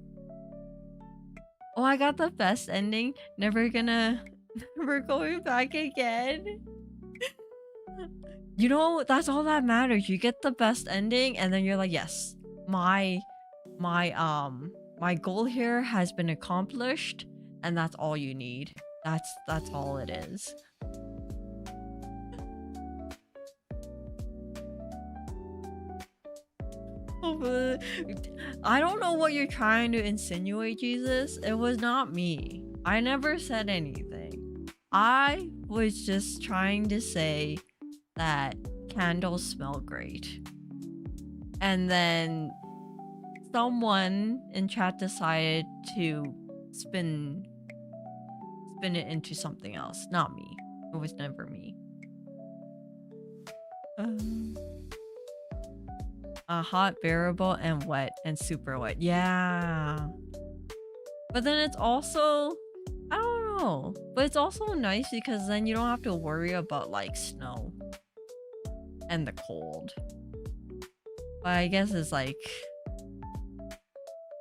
Oh, I got the best ending. Never going back again. You know, that's all that matters. You get the best ending and then you're like, yes, my goal here has been accomplished, and that's all you need. That's all it is. I don't know what you're trying to insinuate, Jesus. It was not me. I never said anything. I was just trying to say that candles smell great. And then someone in chat decided to spin it into something else. Not me. It was never me. Hot, bearable, and wet, and super wet. Yeah. But then it's also, I don't know. But it's also nice because then you don't have to worry about like snow and the cold. But I guess it's like,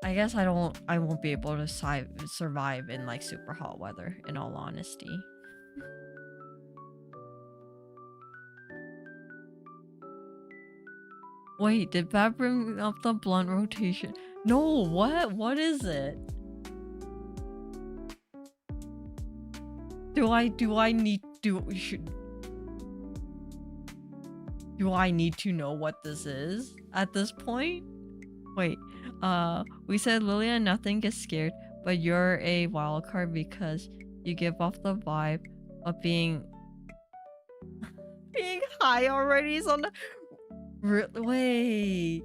I guess I won't be able to survive in like super hot weather, in all honesty. Wait, did that bring up the blunt rotation? No, what? What is it? Do I need to know what this is at this point? Wait, we said Lilia nothing gets scared, but you're a wild card because you give off the vibe of being high already. So wait,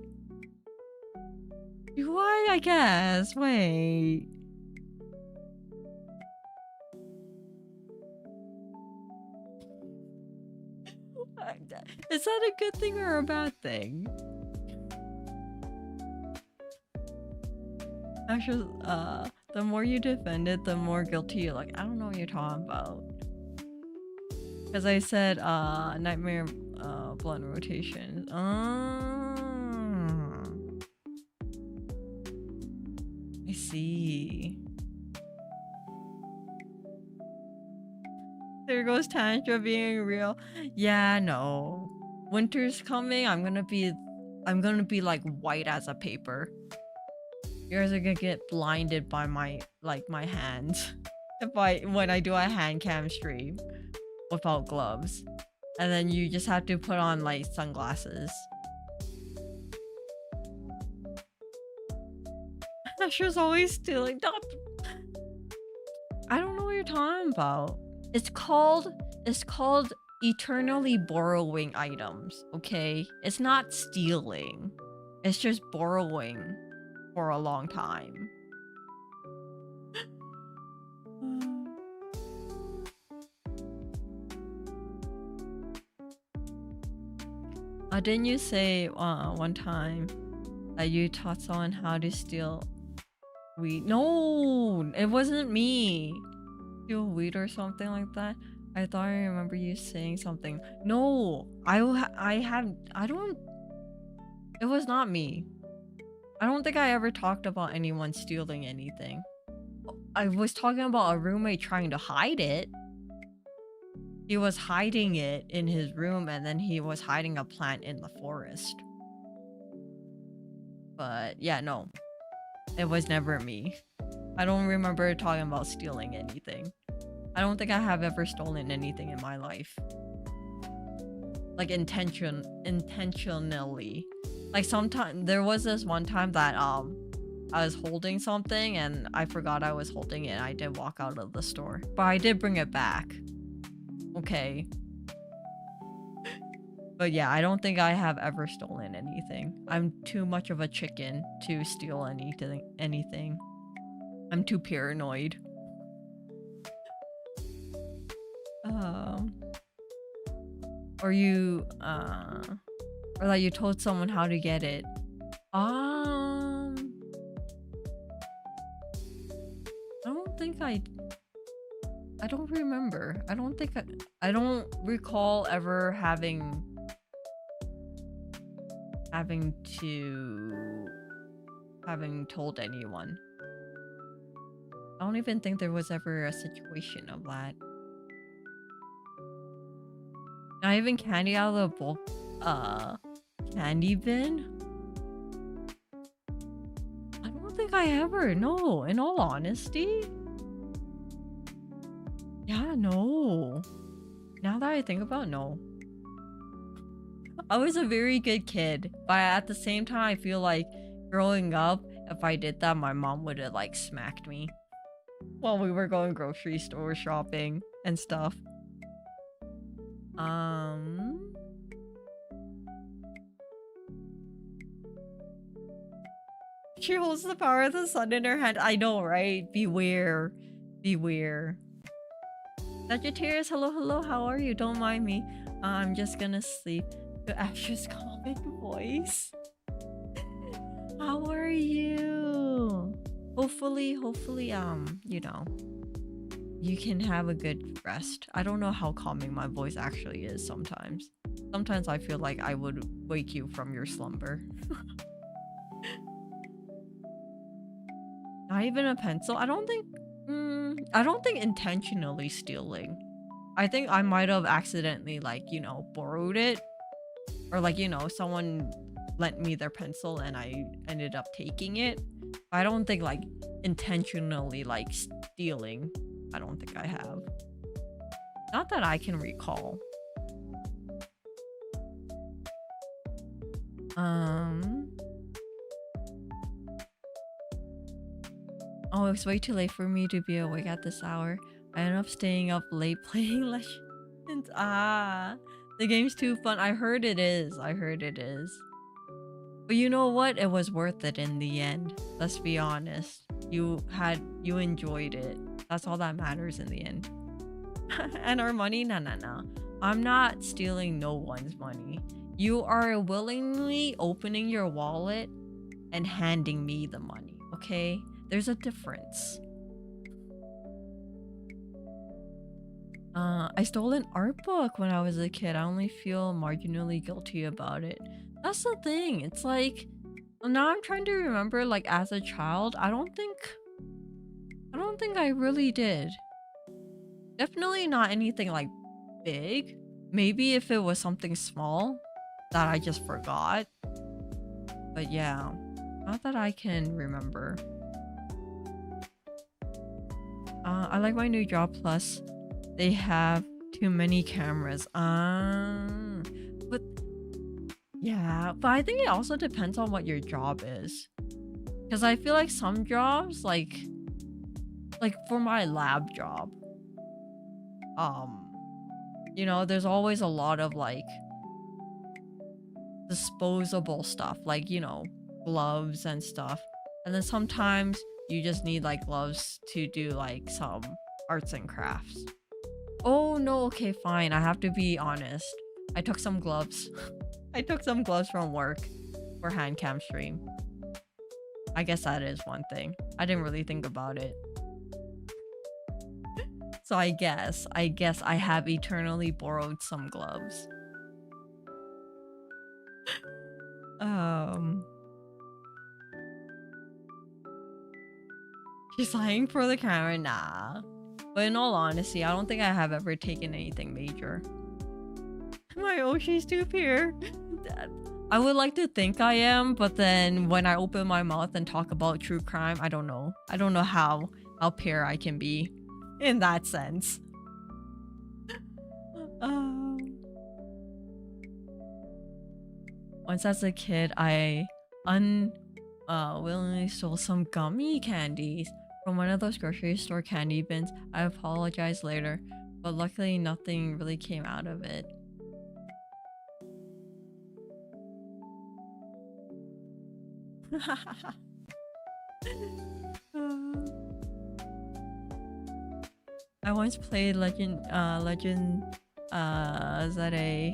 do I guess? Wait. Is that a good thing or a bad thing? Actually, the more you defend it, the more guilty you're like, I don't know what you're talking about. Because I said, nightmare, blunt rotation. I see. There goes Tantra being real. Yeah, no. Winter's coming. I'm gonna be like white as a paper. You guys are gonna get blinded by my hands when I do a hand cam stream without gloves, and then you just have to put on like sunglasses. Asher's always stealing. I don't know what you're talking about. It's called eternally borrowing items. Okay, it's not stealing. It's just borrowing for a long time. Didn't you say one time that you taught someone how to steal weed? No, it wasn't me. Steal weed or something like that. I thought I remember you saying something. No, it was not me. I don't think I ever talked about anyone stealing anything. I was talking about a roommate trying to hide it. He was hiding it in his room, and then he was hiding a plant in the forest. But yeah, no. It was never me. I don't remember talking about stealing anything. I don't think I have ever stolen anything in my life. Like intentionally. Like sometime there was this one time that I was holding something and I forgot I was holding it and I did walk out of the store. But I did bring it back. Okay. But yeah, I don't think I have ever stolen anything. I'm too much of a chicken to steal anything. I'm too paranoid. Or you or that you told someone how to get it. I don't think I don't remember. I don't recall ever having told anyone. I don't even think there was ever a situation of that. Not even candy out of the bulk candy bin? I don't think I ever, no, in all honesty. Yeah, no. Now that I think about it, no. I was a very good kid, but at the same time I feel like growing up, if I did that, my mom would have like smacked me while we were going grocery store shopping and stuff. She holds the power of the sun in her hand. I know, right? Beware. Beware. Sagittarius, hello, hello. How are you? Don't mind me. I'm just gonna sleep. The Astra's calming voice. How are you? Hopefully, you know, you can have a good rest. I don't know how calming my voice actually is sometimes. Sometimes I feel like I would wake you from your slumber. Not even a pencil? I don't think intentionally stealing. I think I might have accidentally, like, you know, borrowed it. Or like, you know, someone lent me their pencil and I ended up taking it. I don't think like intentionally like stealing. I don't think I have. Not that I can recall. Oh, it's way too late for me to be awake at this hour. I ended up staying up late playing Legends. Ah, the game's too fun. I heard it is. I heard it is. But you know what? It was worth it in the end. Let's be honest. You enjoyed it. That's all that matters in the end. And our money? No. I'm not stealing no one's money. You are willingly opening your wallet and handing me the money, okay? There's a difference. I stole an art book when I was a kid. I only feel marginally guilty about it. That's the thing. It's like, now I'm trying to remember, like, as a child, I don't think I really did. Definitely not anything like big. Maybe if it was something small that I just forgot. But yeah, not that I can remember. I like my new job, plus they have too many cameras. But yeah, but I think it also depends on what your job is. Because I feel like some jobs, like for my lab job, you know, there's always a lot of like disposable stuff, like, you know, gloves and stuff. And then sometimes you just need like gloves to do like some arts and crafts. Oh no, okay, fine. I have to be honest. I took some gloves. I took some gloves from work for hand cam stream. I guess that is one thing. I didn't really think about it. So I guess I have eternally borrowed some gloves. She's lying for the camera, nah. But in all honesty, I don't think I have ever taken anything major. My Oshi's tooth here. I would like to think I am, but then when I open my mouth and talk about true crime, I don't know. I don't know how pure I can be in that sense. Once as a kid, I willingly stole some gummy candies from one of those grocery store candy bins. I apologize later, but luckily nothing really came out of it. I once played Legend ZA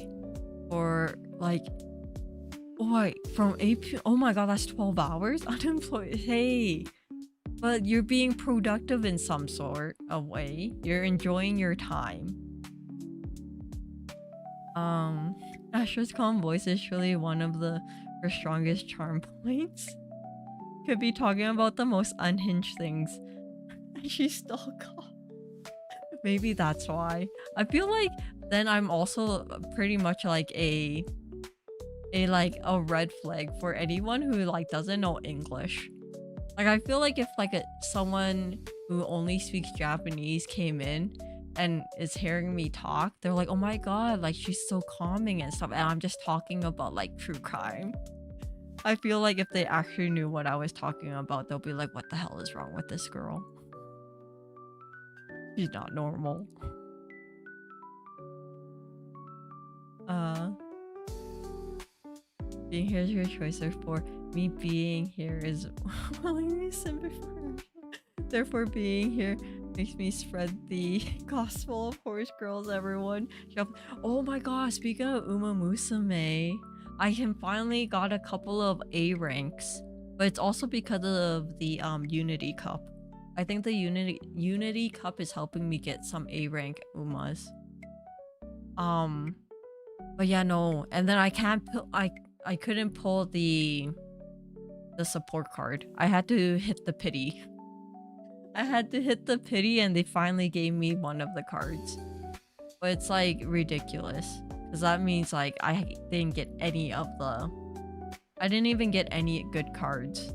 for like, oh wait, from 8 p. Oh my god, that's 12 hours unemployed. Hey, but you're being productive in some sort of way. You're enjoying your time. Astra's calm voice is really one of her strongest charm points. Could be talking about the most unhinged things, and she's still calm. Maybe that's why. I feel like then I'm also pretty much like a red flag for anyone who like doesn't know English. Like I feel like if like someone who only speaks Japanese came in and is hearing me talk, they're like, oh my god, like she's so calming and stuff, and I'm just talking about like true crime. I feel like if they actually knew what I was talking about, they'll be like, what the hell is wrong with this girl? She's not normal. Being here is your choice, therefore me being here is willingly sympathy. Therefore being here Makes me spread the gospel of horse girls, everyone. Oh my god, speaking of Uma Musume, I can finally got a couple of A ranks, but it's also because of the Unity Cup. I think the Unity Cup is helping me get some A rank Umas. But yeah, no, and then I can't I couldn't pull the support card. I had to hit the pity. I had to hit the pity and they finally gave me one of the cards. But it's like ridiculous. Because that means like I didn't get any of the... I didn't even get any good cards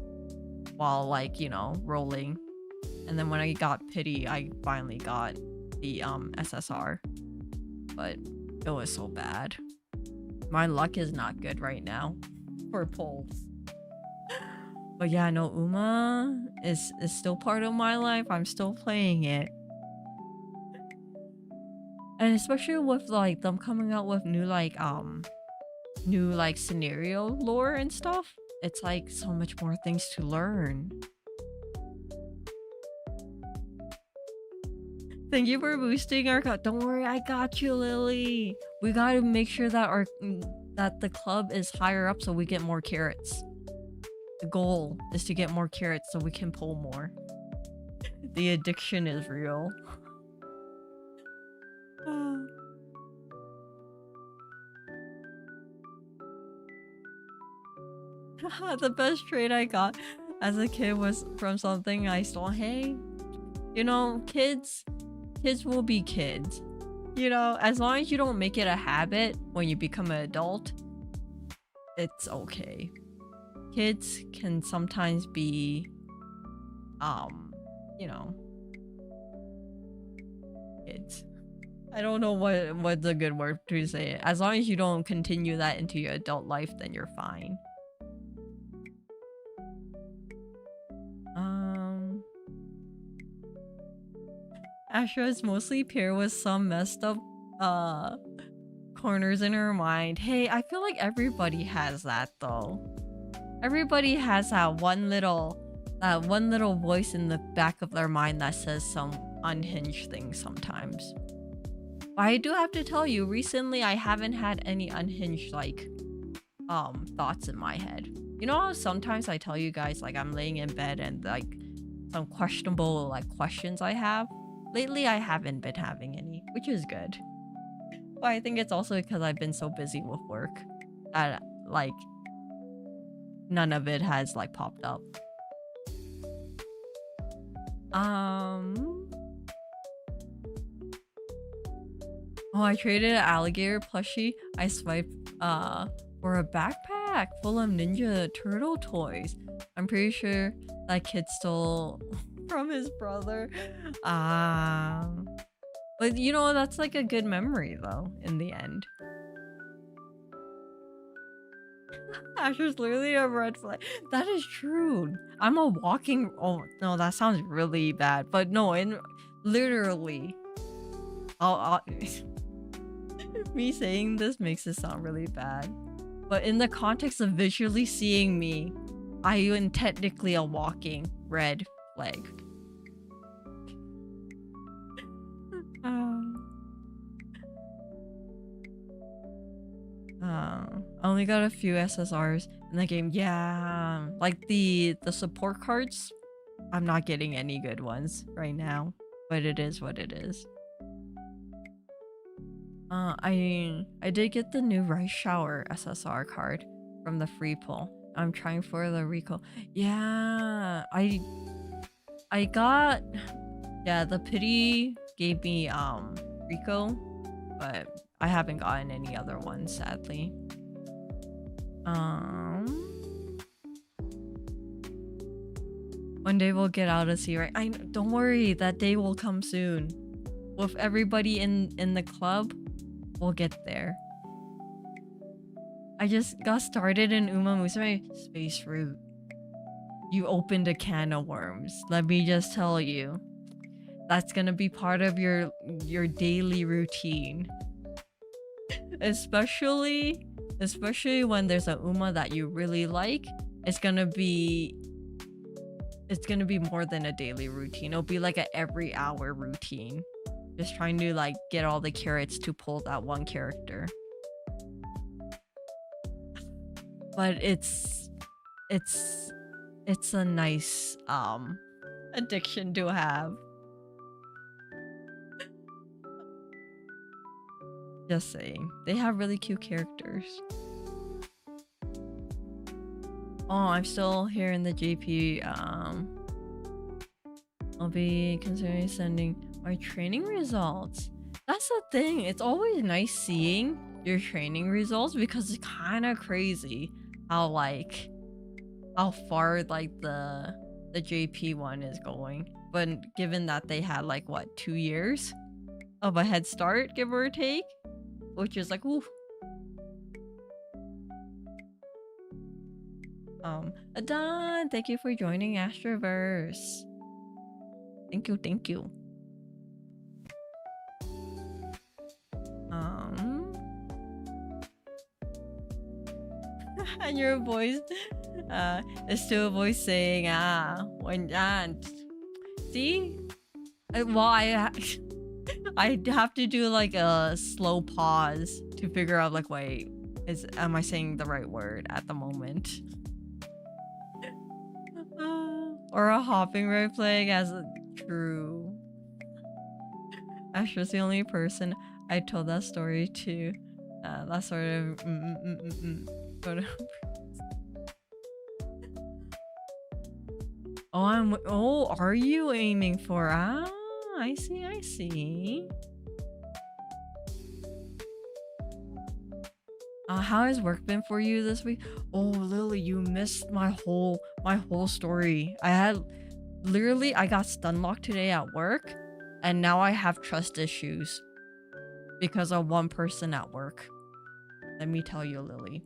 while like, you know, rolling. And then when I got pity, I finally got the SSR. But it was so bad. My luck is not good right now for pulls. But yeah, no, Uma is still part of my life. I'm still playing it. And especially with like them coming out with new scenario lore and stuff. It's like so much more things to learn. Thank you for boosting our club. Don't worry, I got you, Lily. We gotta make sure that that the club is higher up so we get more carrots. The goal is to get more carrots so we can pull more. The addiction is real. The best trade I got as a kid was from something I stole. Hey, you know, kids will be kids. You know, as long as you don't make it a habit when you become an adult, it's okay. Kids can sometimes be, you know, kids. I don't know what's a good word to say. As long as you don't continue that into your adult life, then you're fine. Astra is mostly paired with some messed up corners in her mind. Hey, I feel like everybody has that though. Everybody has that one little voice in the back of their mind that says some unhinged things sometimes. But I do have to tell you, recently I haven't had any unhinged like thoughts in my head. You know how sometimes I tell you guys like I'm laying in bed and like some questionable like questions I have? Lately I haven't been having any, which is good. But I think it's also because I've been so busy with work that like none of it has like popped up. Oh, I traded an alligator plushie I swiped for a backpack full of Ninja Turtle toys. I'm pretty sure that kid stole from his brother. But you know, that's like a good memory though in the end. Asher's literally a red flag. That is true. I'm a walking... Oh no, that sounds really bad. But no, literally, me saying this makes it sound really bad. But in the context of visually seeing me, I am technically a walking red flag. I only got a few SSRs in the game. Yeah, like the support cards, I'm not getting any good ones right now, but it is what it is. I did get the new Rice Shower SSR card from the free pull. I'm trying for the Rico. Yeah, I got... Yeah, the pity gave me Rico, but I haven't gotten any other ones, sadly. One day we'll get out of sea, right? Don't worry, that day will come soon. With everybody in the club, we'll get there. I just got started in Uma Musume Space Route. You opened a can of worms. Let me just tell you. That's gonna be part of your daily routine. Especially when there's a Uma that you really like, it's gonna be it's gonna be more than a daily routine. It'll be like a every hour routine. Just trying to like get all the carrots to pull that one character. But it's a nice addiction to have. Just saying. They have really cute characters. Oh, I'm still here in the JP. I'll be considering sending my training results. That's the thing. It's always nice seeing your training results because it's kind of crazy how far like the JP one is going. But given that they had like what 2 years of a head start, give or take, which is like oof. Adan, thank you for joining Astraverse. Thank you. And your voice is still a voice saying when see? Well, I have to do like a slow pause to figure out like wait, am I saying the right word at the moment? Or a hopping right playing as a true. Astra's the only person I told that story to. That sort of Oh, are you aiming for? I see. How has work been for you this week? Oh, Lily, you missed my whole story. I got stun locked today at work, and now I have trust issues because of one person at work. Let me tell you, Lily.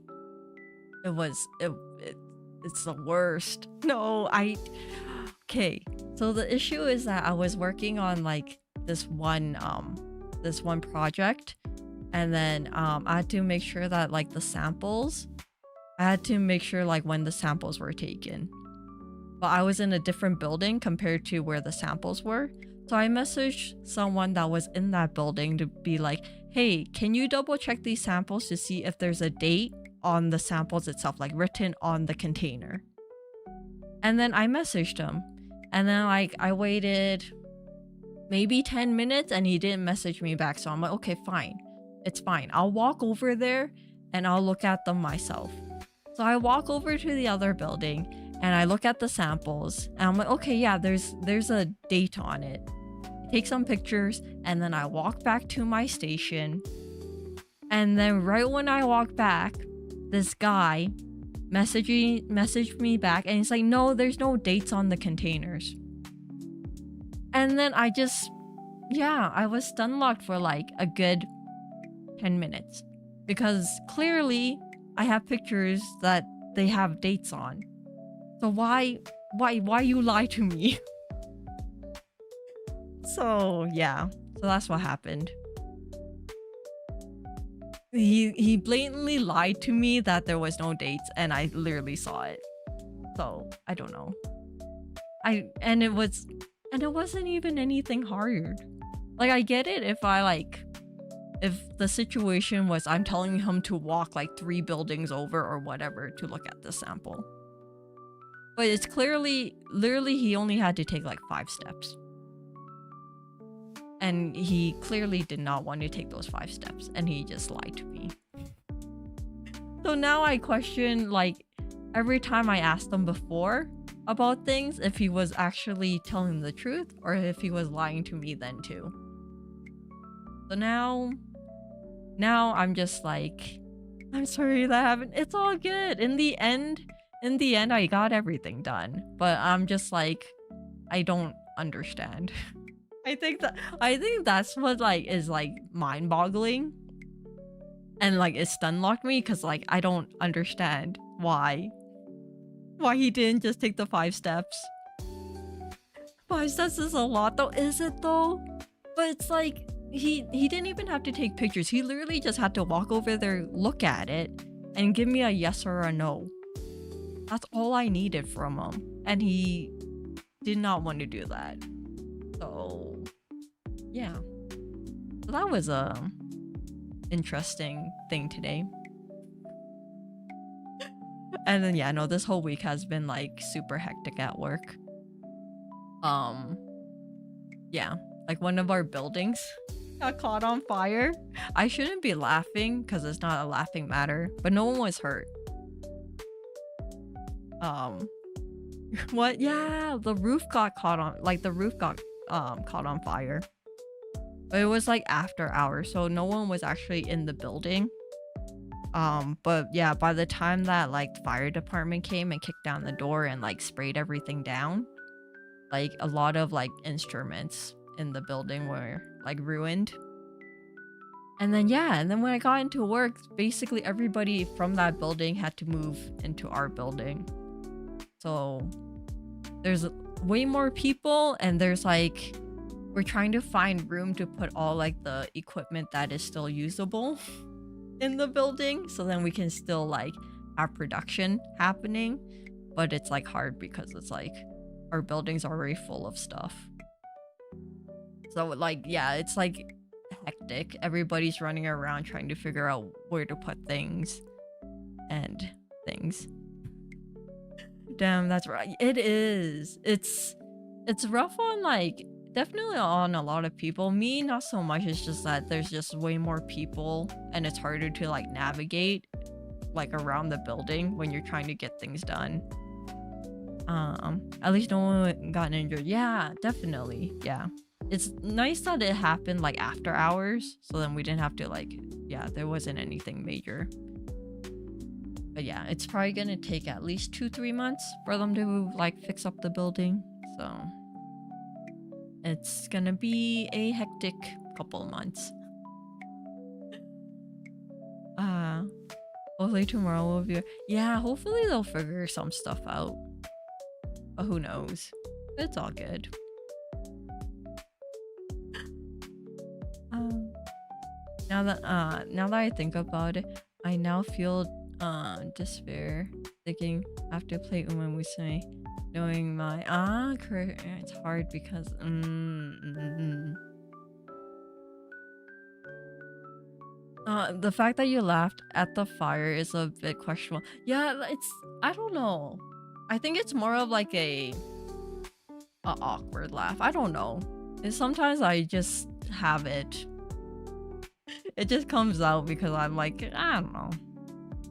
It's the worst. No, okay. So the issue is that I was working on like this one project, and then I had to make sure that like the samples, I had to make sure like when the samples were taken. But I was in a different building compared to where the samples were. So I messaged someone that was in that building to be like, hey, can you double check these samples to see if there's a date on the samples itself, like written on the container? And then I messaged him. And then like I waited maybe 10 minutes and he didn't message me back. So I'm like, okay, fine. It's fine. I'll walk over there and I'll look at them myself. So I walk over to the other building and I look at the samples and I'm like, okay, yeah, there's a date on it. I take some pictures and then I walk back to my station. And then right when I walk back, this guy messaged me back and he's like, no, there's no dates on the containers. And then I was stun locked for like a good 10 minutes because clearly I have pictures that they have dates on. So why you lie to me? So yeah, so that's what happened. He blatantly lied to me that there was no dates and I literally saw it. So I don't know. And it wasn't even anything hard. Like I get it if the situation was I'm telling him to walk like 3 buildings over or whatever to look at the sample. But it's literally he only had to take like 5 steps. And he clearly did not want to take those 5 steps and he just lied to me. So now I question like every time I asked him before about things if he was actually telling the truth or if he was lying to me then too. So now I'm just like, I'm sorry that happened. It's all good. In the end, I got everything done. But I'm just like, I don't understand. I think that's what like is like mind-boggling. And like it stun locked me because like I don't understand why he didn't just take the 5 steps. 5 steps is a lot though, is it though? But it's like he didn't even have to take pictures. He literally just had to walk over there, look at it, and give me a yes or a no. That's all I needed from him. And he did not want to do that. So yeah. So that was a interesting thing today. And then yeah, no, this whole week has been like super hectic at work. Yeah, like one of our buildings got caught on fire. I shouldn't be laughing because it's not a laughing matter, but no one was hurt. What? Yeah, the roof got caught on, like the roof got caught on fire. But it was like after hours, so no one was actually in the building. But yeah, by the time that like the fire department came and kicked down the door and like sprayed everything down, like a lot of like instruments in the building were like ruined. And then yeah, and then when I got into work, basically everybody from that building had to move into our building. So there's way more people, and there's like, we're trying to find room to put all like the equipment that is still usable in the building, so then we can still like have production happening. But it's like hard because it's like our building's already full of stuff. So like yeah, it's like hectic. Everybody's running around trying to figure out where to put things and things. Damn, that's right. It is. It's rough on like, definitely on a lot of people. Me, not so much. It's just that there's just way more people and it's harder to like navigate like around the building when you're trying to get things done. At least no one got injured. Yeah, definitely. Yeah. It's nice that it happened like after hours, so then we didn't have to like, yeah, there wasn't anything major. But yeah, it's probably gonna take at least 2-3 months for them to like fix up the building. So it's gonna be a hectic couple months. Hopefully tomorrow will be, yeah, hopefully they'll figure some stuff out. But who knows? It's all good. Now that I think about it, I now feel despair thinking I have to play Uma Musume, knowing my career. It's hard because the fact that you laughed at the fire is a bit questionable. Yeah, it's, I don't know. I think it's more of like a awkward laugh. I don't know. And sometimes I just have it. It just comes out because I'm like, I don't know.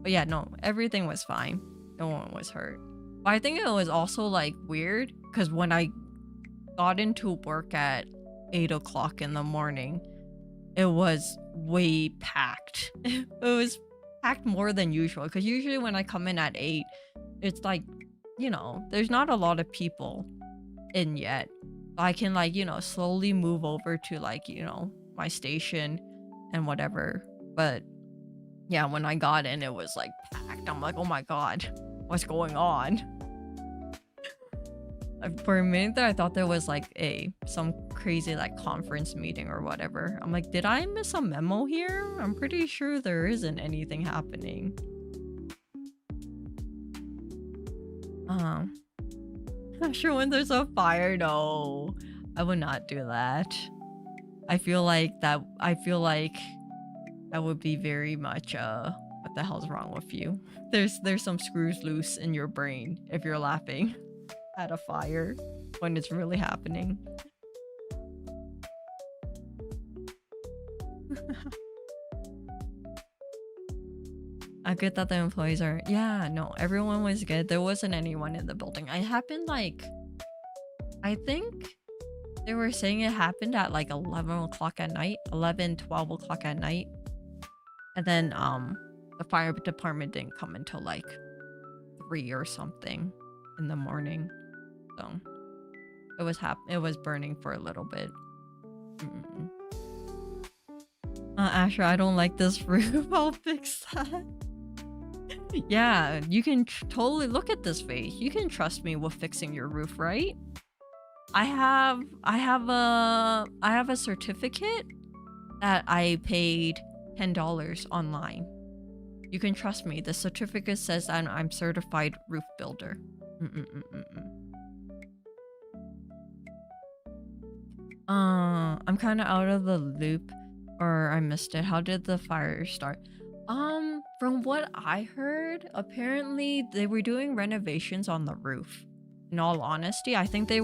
But yeah, no, everything was fine. No one was hurt. But I think it was also like weird because when I got into work at 8 o'clock in the morning, it was way packed. It was packed more than usual because usually when I come in at 8, it's like, you know, there's not a lot of people in yet. I can like, you know, slowly move over to like, you know, my station and whatever. But yeah, when I got in, it was like packed. I'm like, oh my god, what's going on? For a minute there, I thought there was like some crazy like conference meeting or whatever. I'm like, did I miss a memo here? I'm pretty sure there isn't anything happening. I'm sure when there's a fire, no, I would not do that. I feel like that would be very much what the hell's wrong with you? There's some screws loose in your brain if you're laughing at a fire when it's really happening. Good that the employees are, yeah, no, everyone was good. There wasn't anyone in the building. It happened like, I think they were saying it happened at like 11 o'clock at night, 11, 12 o'clock at night. And then the fire department didn't come until like 3 or something in the morning. So it was burning for a little bit. Astra, I don't like this roof. I'll fix that. Yeah, you can totally look at this face. You can trust me with fixing your roof, right? I have a certificate that I paid $10 online. You can trust me. The certificate says that I'm certified roof builder. I'm kind of out of the loop, or I missed it. How did the fire start? From what I heard, apparently they were doing renovations on the roof. In all honesty, I think they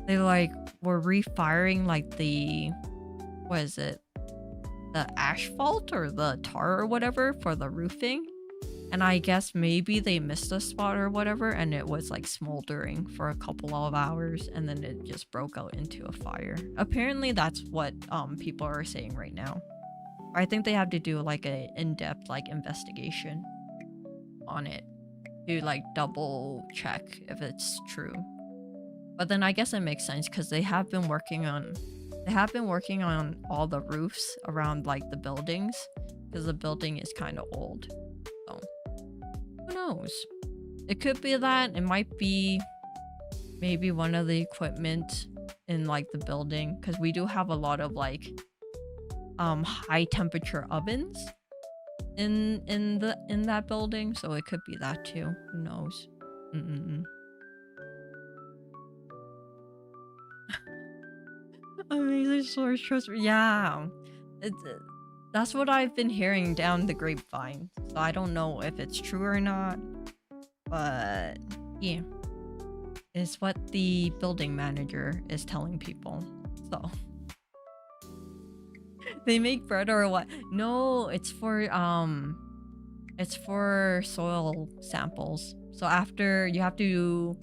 like were refiring like the, what is it? The asphalt or the tar or whatever for the roofing. And I guess maybe they missed a spot or whatever, and it was like smoldering for a couple of hours, and then it just broke out into a fire. Apparently, that's what people are saying right now. I think they have to do like a in-depth like investigation on it to like double check if it's true. But then I guess it makes sense because they have been working on all the roofs around like the buildings because the building is kind of old. So who knows? It could be that. It might be maybe one of the equipment in like the building because we do have a lot of like high temperature ovens in that building, so it could be that too. Who knows? Amazing source, trust me. Yeah, it's that's what I've been hearing down the grapevine. So I don't know if it's true or not, but yeah, it's what the building manager is telling people. So they make bread or what? No, it's for soil samples. So after you have to,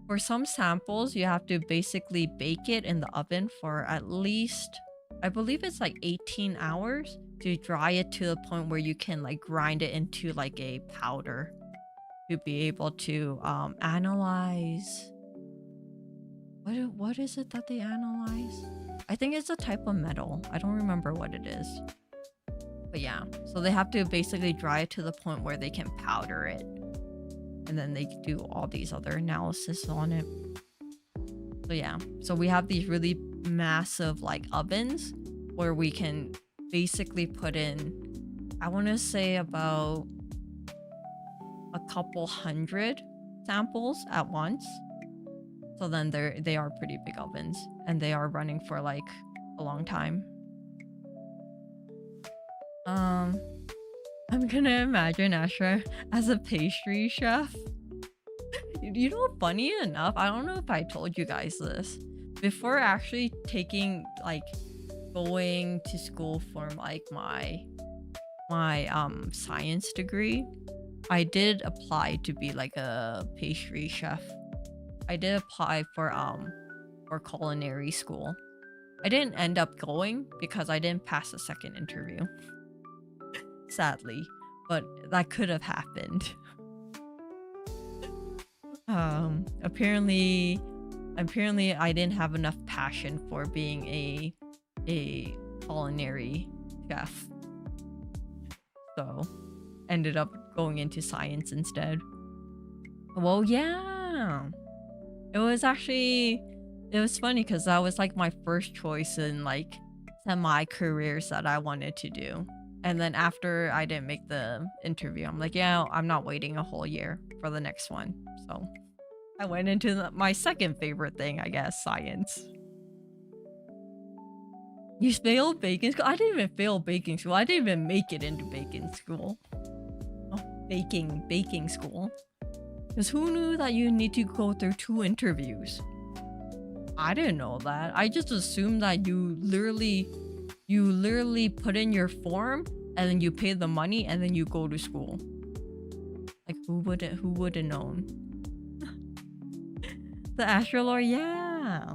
for some samples, you have to basically bake it in the oven for at least, I believe it's like 18 hours to dry it to the point where you can like grind it into like a powder to be able to analyze. What is it that they analyze? I think it's a type of metal. I don't remember what it is. But yeah, so they have to basically dry it to the point where they can powder it. And then they do all these other analysis on it. So yeah, so we have these really massive like ovens where we can basically put in, I want to say about a couple hundred samples at once. So then they are pretty big ovens and they are running for like a long time. I'm gonna imagine Astra as a pastry chef. You know, funny enough, I don't know if I told you guys this. Before actually going to school for like my science degree, I did apply to be like a pastry chef. I did apply for culinary school. I didn't end up going because I didn't pass the second interview. Sadly, but that could have happened. Apparently I didn't have enough passion for being a culinary chef. So, ended up going into science instead. Well, yeah. It was funny because that was like my first choice in like semi-careers that I wanted to do. And then after I didn't make the interview, I'm like, yeah, I'm not waiting a whole year for the next one. So I went into my second favorite thing, I guess, science. You failed baking school? I didn't even fail baking school. I didn't even make it into baking school. Oh, baking school. Because who knew that you need to go through 2 interviews? I didn't know that. I just assumed that you literally put in your form and then you pay the money and then you go to school. Like who would have known? The Astra lore, yeah.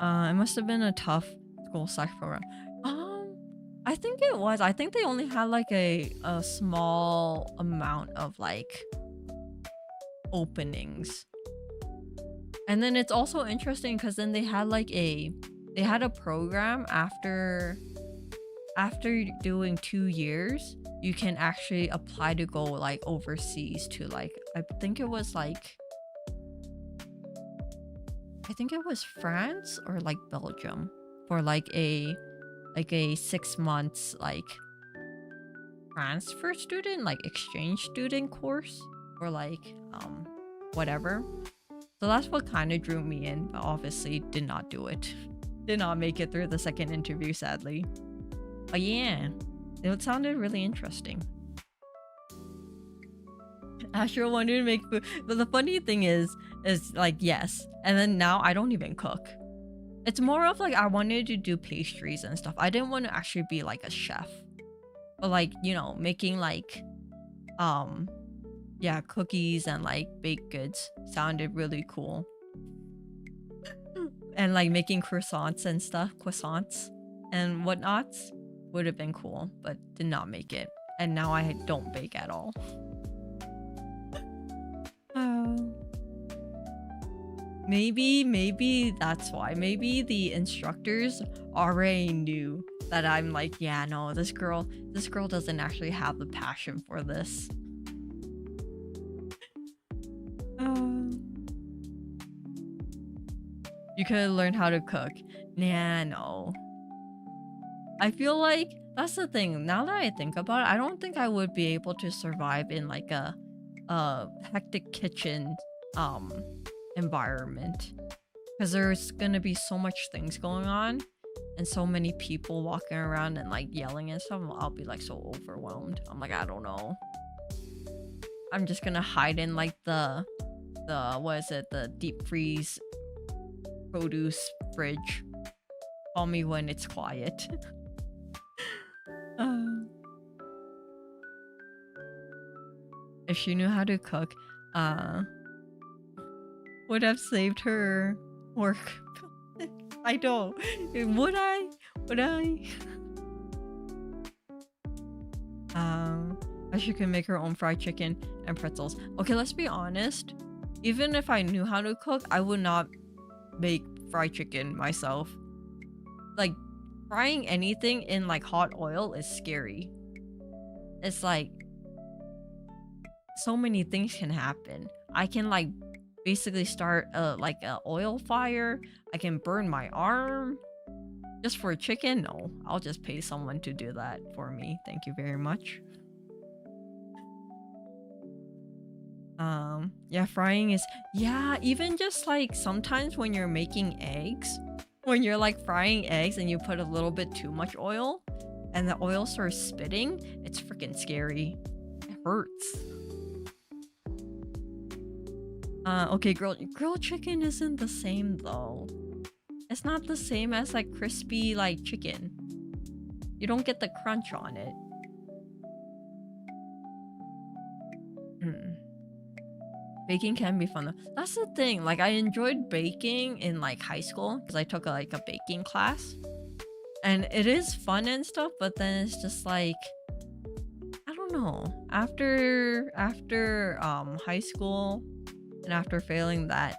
It must have been a tough school psych program. I think it was. I think they only had like a small amount of like openings. And then it's also interesting because then they had a program after doing 2 years, you can actually apply to go like overseas to like, I think it was France or like Belgium for like a 6 months like transfer student, like exchange student course. or like whatever. So that's what kind of drew me in, but obviously did not do it. Did not make it through the second interview, sadly. But yeah, it sounded really interesting. Astra wanted to make food, but the funny thing is like yes, and then now I don't even cook. It's more of like I wanted to do pastries and stuff. I didn't want to actually be like a chef, but like, you know, making like yeah, cookies and like baked goods sounded really cool. And like making croissants and stuff, croissants and whatnots would have been cool, but did not make it. And now I don't bake at all. Maybe that's why. Maybe the instructors already knew that I'm like, yeah, no, this girl doesn't actually have the passion for this. You could learn how to cook. Nah, no. I feel like that's the thing. Now that I think about it, I don't think I would be able to survive in like a hectic kitchen environment, because there's gonna be so much things going on and so many people walking around and like yelling and stuff. I'll be like so overwhelmed. I'm like, I don't know. I'm just gonna hide in like the what is it, the deep freeze produce fridge. Call me when it's quiet. If she knew how to cook, would have saved her work. I don't. Would I? She can make her own fried chicken and pretzels. Okay, let's be honest. Even if I knew how to cook, I would not make fried chicken myself. Like, frying anything in like hot oil is scary. It's like so many things can happen. I can like basically start like a oil fire. I can burn my arm. Just for chicken? No, I'll just pay someone to do that for me. Thank you very much. Yeah, frying is, yeah, even just like sometimes when you're making eggs, when you're like frying eggs and you put a little bit too much oil and the oil starts spitting, it's freaking scary. It hurts. Okay, grilled chicken isn't the same though. It's not the same as like crispy like chicken. You don't get the crunch on it. Baking can be fun though. That's the thing. Like I enjoyed baking in like high school because I took like a baking class. And it is fun and stuff, but then it's just like, I don't know. After high school and after failing that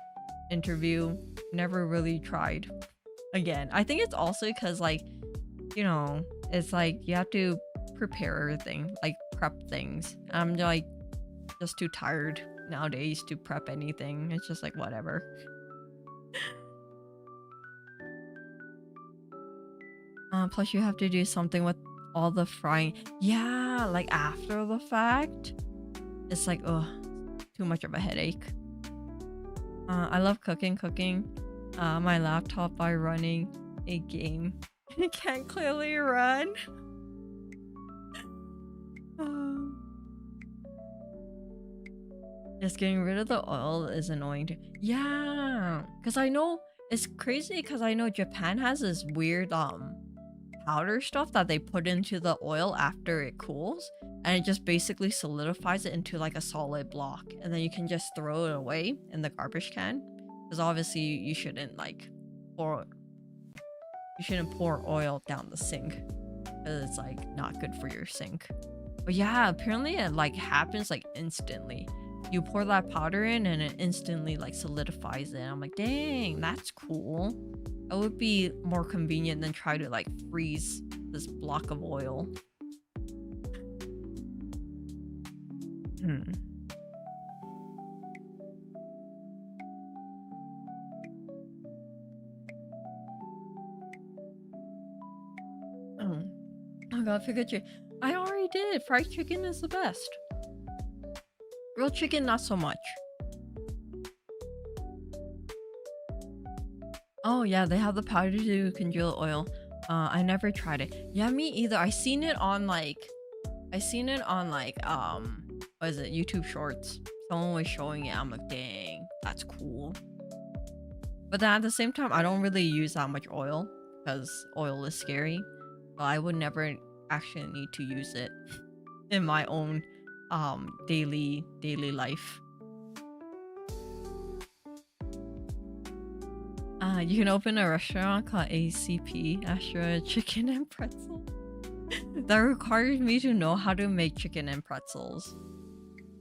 interview, never really tried again. I think it's also because like, you know, it's like you have to prepare everything, like prep things. I'm like just too tired nowadays to prep anything. It's just like whatever. Plus you have to do something with all the frying. Yeah, like after the fact, it's like, oh, too much of a headache. I love cooking my laptop by running a game. It can't clearly run. Just getting rid of the oil is annoying too. Yeah, because I know it's crazy because I know Japan has this weird powder stuff that they put into the oil after it cools, and it just basically solidifies it into like a solid block, and then you can just throw it away in the garbage can, because obviously you shouldn't like pour oil down the sink because it's like not good for your sink. But yeah, apparently it like happens like instantly. You pour that powder in and it instantly like solidifies it. I'm like, dang, that's cool. It would be more convenient than try to like freeze this block of oil. Oh god, Pikachu. I already did. Fried chicken is the best. Grilled chicken, not so much. Oh yeah, they have the powder to congeal oil. I never tried it. Yeah, me either. I seen it on like what is it, YouTube Shorts. Someone was showing it. I'm like, dang, that's cool. But then at the same time, I don't really use that much oil because oil is scary. So I would never actually need to use it in my own daily life. You can open a restaurant called ACP, Astra Chicken and Pretzel. That requires me to know how to make chicken and pretzels.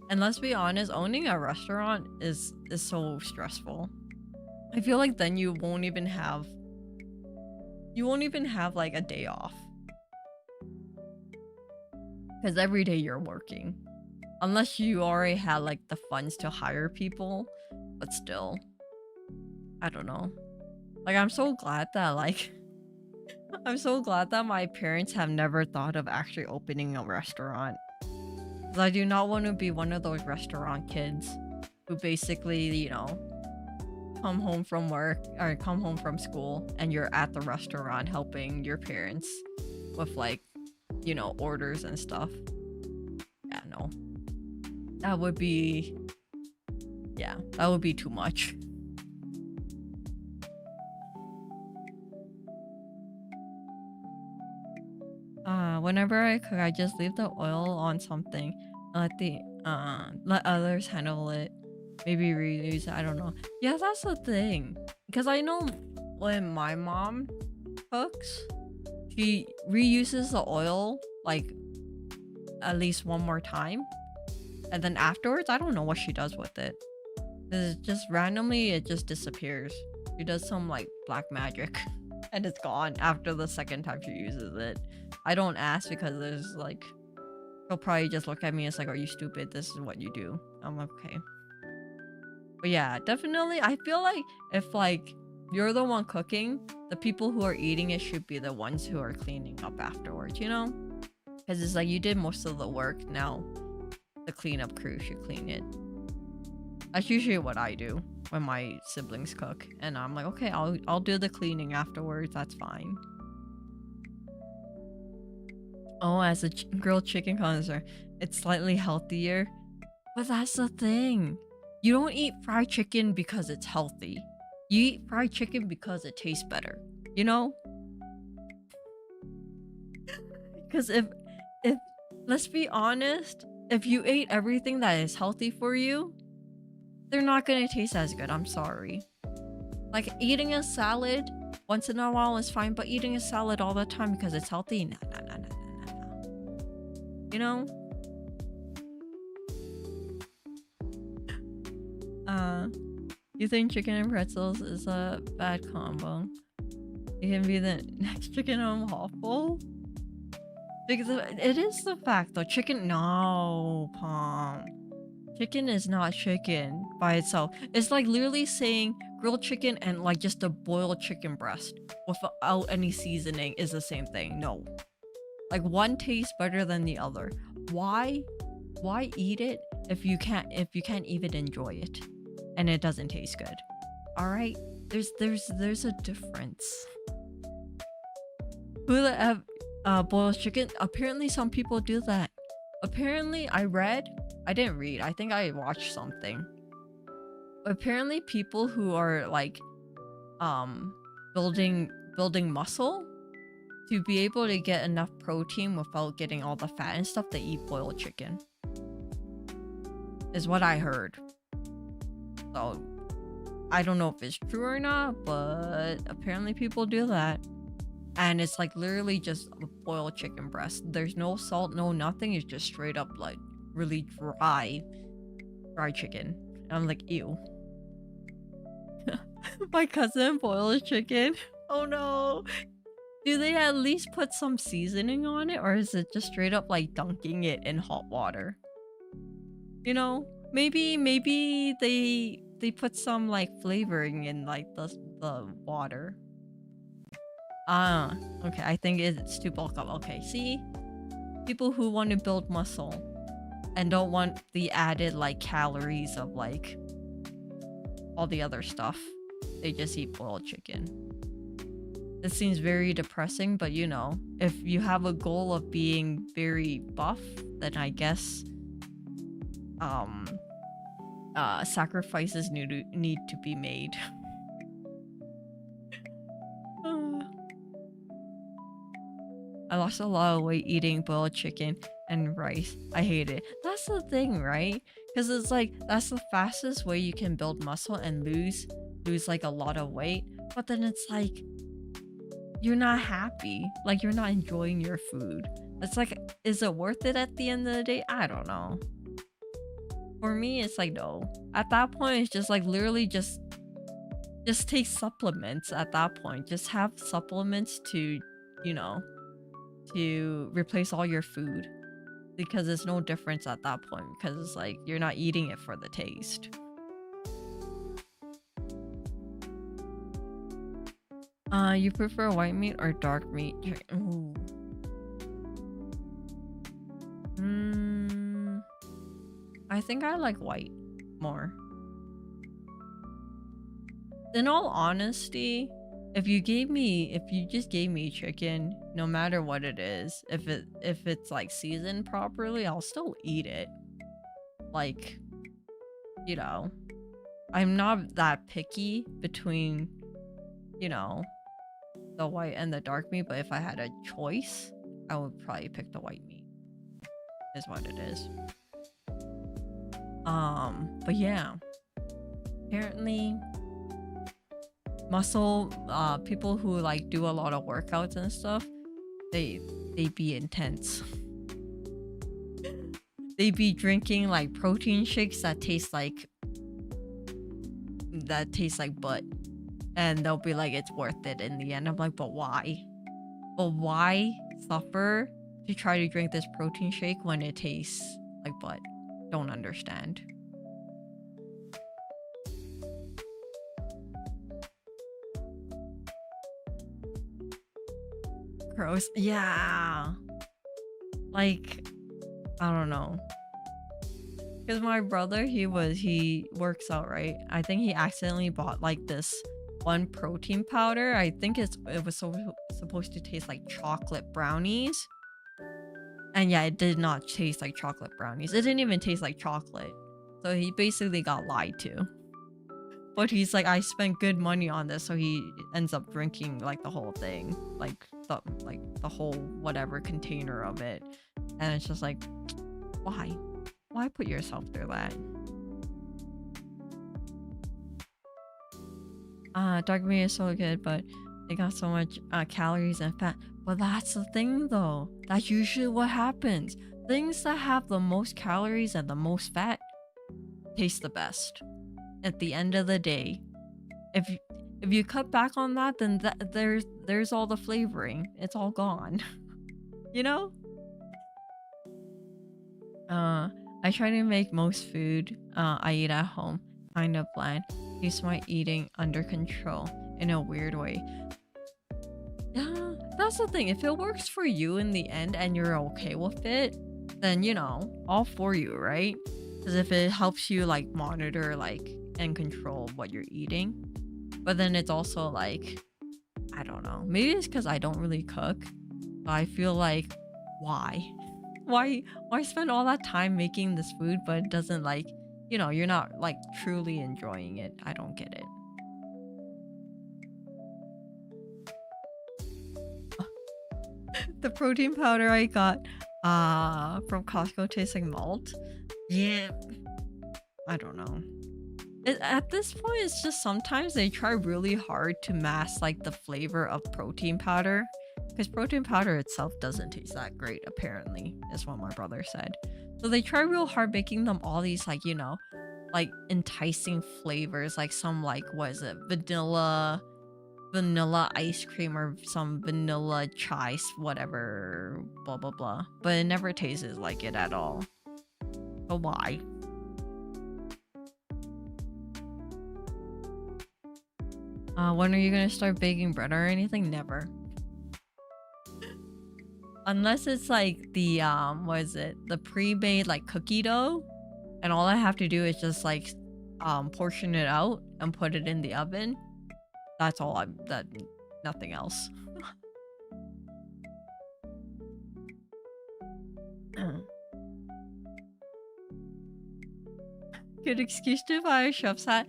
And let's be honest, owning a restaurant is so stressful. I feel like then you won't even have like a day off. Because every day you're working. Unless you already had like the funds to hire people. But still, I don't know. Like I'm so glad that my parents have never thought of actually opening a restaurant. Because I do not want to be one of those restaurant kids who basically, you know, come home from work or come home from school and you're at the restaurant helping your parents with like, you know, orders and stuff. Yeah, no. That would be too much. Whenever I cook, I just leave the oil on something and let others handle it. Maybe reuse it, I don't know. Yeah, that's the thing. Because I know when my mom cooks, she reuses the oil like at least one more time. And then afterwards, I don't know what she does with it. It's just randomly, it just disappears. She does some like black magic and it's gone after the second time she uses it. I don't ask because there's like, she'll probably just look at me and it's like, are you stupid? This is what you do. I'm like, okay. But yeah, definitely. I feel like if like you're the one cooking, the people who are eating it should be the ones who are cleaning up afterwards, you know? Because it's like you did most of the work. Now the cleanup crew should clean it. That's usually what I do when my siblings cook. And I'm like, okay, I'll do the cleaning afterwards. That's fine. Oh, as a grilled chicken connoisseur, it's slightly healthier. But that's the thing. You don't eat fried chicken because it's healthy. You eat fried chicken because it tastes better. You know? Because if let's be honest, if you ate everything that is healthy for you, they're not gonna taste as good. I'm sorry. Like eating a salad once in a while is fine, but eating a salad all the time because it's healthy, nah. You know? You think chicken and pretzels is a bad combo? It can be the next chicken and waffle? Because it is the fact though. Chicken, no, Palm. Chicken is not chicken by itself. It's like literally saying grilled chicken and like just a boiled chicken breast without any seasoning is the same thing. No. Like one tastes better than the other. Why eat it if you can't even enjoy it and it doesn't taste good? All right? There's a difference. Who the boils chicken? Apparently some people do that. Apparently I didn't read. I think I watched something. Apparently people who are like building muscle to be able to get enough protein without getting all the fat and stuff, they eat boiled chicken. Is what I heard. So I don't know if it's true or not, but apparently people do that. And it's like literally just a boiled chicken breast. There's no salt, no nothing. It's just straight up like really dry chicken. And I'm like, ew. My cousin boils chicken. Oh no. Do they at least put some seasoning on it, or is it just straight up like dunking it in hot water? You know, maybe they put some like flavoring in like the water. Okay, I think it's to bulk up. Okay, see? People who want to build muscle. and don't want the added like calories of like all the other stuff. They just eat boiled chicken. It seems very depressing, but you know, if you have a goal of being very buff, then I guess sacrifices need to be made. I lost a lot of weight eating boiled chicken and rice. I hate it. That's the thing, right? Because it's like that's the fastest way you can build muscle and lose like a lot of weight. But then it's like you're not happy. Like you're not enjoying your food. It's like, is it worth it at the end of the day? I don't know. For me, it's like no. At that point, it's just like literally just take supplements at that point. Just have supplements to, you know, to replace all your food. Because there's no difference at that point. Because it's like you're not eating it for the taste. You prefer white meat or dark meat? Ooh. I think I like white more. In all honesty, if you just gave me chicken, no matter what it is, if it's like seasoned properly, I'll still eat it. Like, you know, I'm not that picky between, you know, the white and the dark meat, but if I had a choice, I would probably pick the white meat. Is what it is. But yeah. Apparently muscle people who like do a lot of workouts and stuff, they be intense. They be drinking like protein shakes that taste like butt, and they'll be like it's worth it in the end. I'm like, but why? But why suffer to try to drink this protein shake when it tastes like butt? Don't understand. Gross. Yeah. Like, I don't know. Because my brother, he works out, right? I think he accidentally bought like this one protein powder. I think it was supposed to taste like chocolate brownies. And yeah, it did not taste like chocolate brownies. It didn't even taste like chocolate. So he basically got lied to. But he's like, I spent good money on this, so he ends up drinking like the whole thing, like the whole whatever container of it, and it's just like, why put yourself through that? Dark meat is so good, but it got so much calories and fat. But that's the thing, though. That's usually what happens. Things that have the most calories and the most fat taste the best. At the end of the day, if you cut back on that, then there's all the flavoring. It's all gone. You know? I try to make most food I eat at home kind of bland. Keeps my eating under control in a weird way. Yeah, that's the thing. If it works for you in the end and you're okay with it, then you know, all for you, right? Because if it helps you like monitor like and control what you're eating. But then it's also like, I don't know, maybe it's because I don't really cook, but I feel like why spend all that time making this food but it doesn't, like, you know, you're not like truly enjoying it. I don't get it. The protein powder I got from Costco tastes like malt. Yeah, I don't know. At this point, it's just sometimes they try really hard to mask like the flavor of protein powder, because protein powder itself doesn't taste that great, apparently, is what my brother said. So they try real hard making them all these like, you know, like enticing flavors, like some like, what is it, vanilla ice cream or some vanilla chai, whatever, blah blah blah. But it never tastes like it at all. So why? When are you gonna start baking bread or anything? Never. Unless it's like the what is it? The pre-made like cookie dough, and all I have to do is just like portion it out and put it in the oven. That's all I'm that nothing else. Good excuse to buy a chef's hat?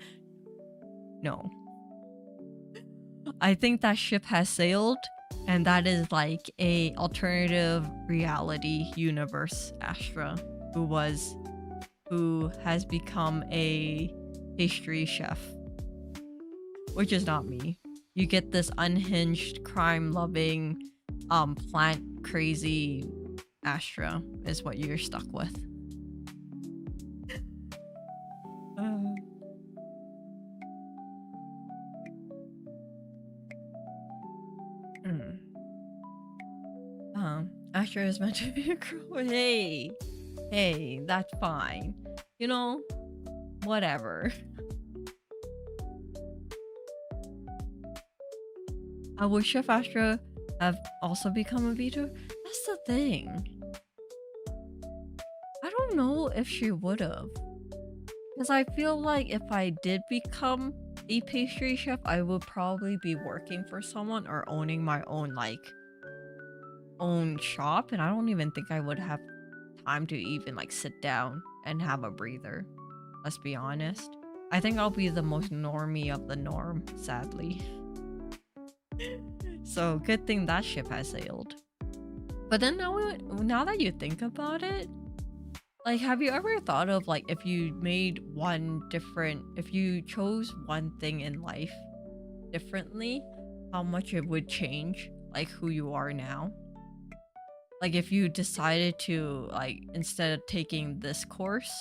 No. I think that ship has sailed, and that is like a alternative reality universe Astra, who has become a pastry chef, which is not me. You get this unhinged, crime-loving, plant crazy Astra is what you're stuck with. Astra is meant to be a girl. Hey, that's fine. You know, whatever. Would Chef Astra have also become a VTuber? That's the thing. I don't know if she would have. Because I feel like if I did become a pastry chef, I would probably be working for someone or owning my own own shop, and I don't even think I would have time to even like sit down and have a breather. Let's be honest. I think I'll be the most normie of the norm, sadly. So good thing that ship has sailed. But then now that you think about it, like, have you ever thought of like if you chose one thing in life differently, how much it would change like who you are now? Like if you decided to like instead of taking this course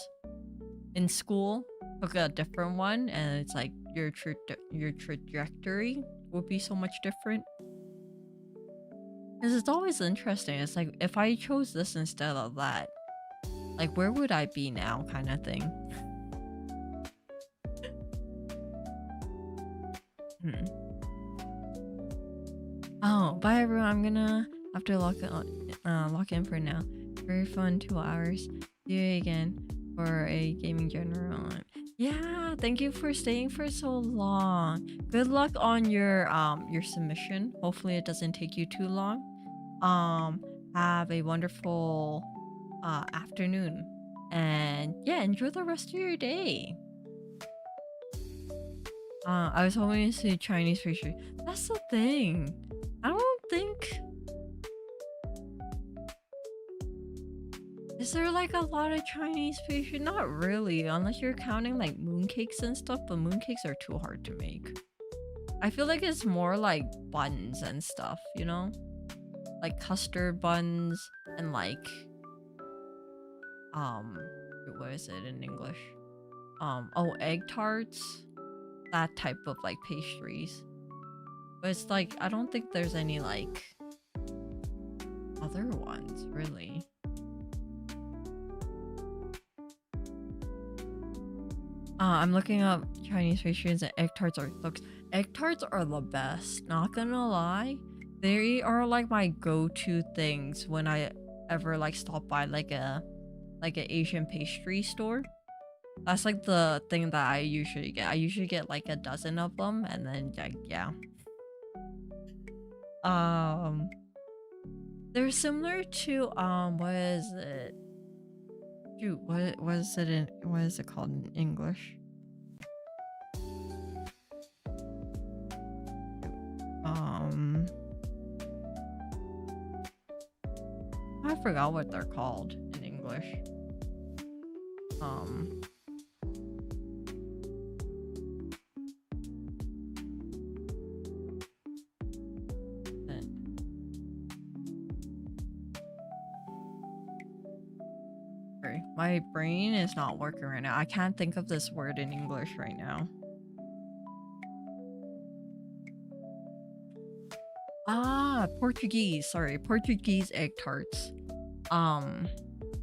in school, took a different one, and it's like your trajectory would be so much different. Because it's always interesting. It's like if I chose this instead of that, like where would I be now, kind of thing. Oh, bye everyone. I'm gonna have to lock in for now. Very fun 2 hours. See you again for a gaming general. Yeah, thank you for staying for so long. Good luck on your submission. Hopefully it doesn't take you too long. Have a wonderful afternoon, and yeah, enjoy the rest of your day. I was hoping to see Chinese pastry. That's the thing. I don't think. Is there like a lot of Chinese pastry? Not really, unless you're counting like mooncakes and stuff, but mooncakes are too hard to make. I feel like it's more like buns and stuff, you know? Like custard buns and like what is it in English? Egg tarts. That type of like pastries. But it's like I don't think there's any like other ones really. I'm looking up Chinese pastries, and egg tarts are the best. Not gonna lie, they are like my go-to things when I ever like stop by like an Asian pastry store. That's like the thing that I usually get. I usually get like a dozen of them, and then like, yeah. They're similar to what is it? Shoot, what is it called in English? I forgot what they're called in English. Sorry, my brain is not working right now. I can't think of this word in English right now. Portuguese. Sorry, Portuguese egg tarts.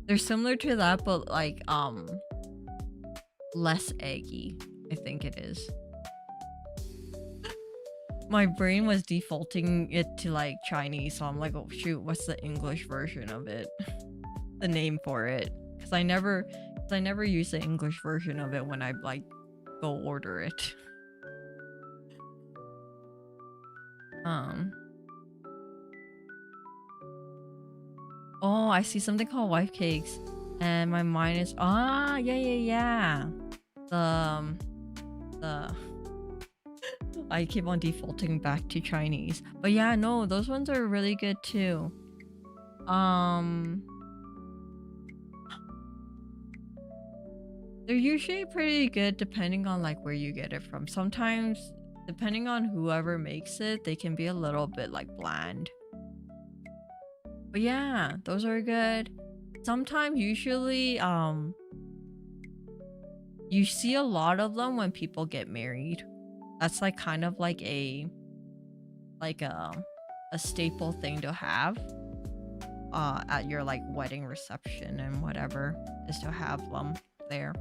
They're similar to that, but like less eggy. I think it is. my brain was defaulting it to like Chinese, so I'm like, oh shoot, what's the English version of it? The name for it, because I never use the English version of it when I like go order it. Oh, I see something called wife cakes, and my mind is yeah. The I keep on defaulting back to Chinese, but yeah, no, those ones are really good too. They're usually pretty good depending on like where you get it from. Sometimes, depending on whoever makes it, they can be a little bit like bland. But yeah, those are good. Sometimes, usually, you see a lot of them when people get married. That's like kind of like a staple thing to have at your like wedding reception and whatever, is to have them there.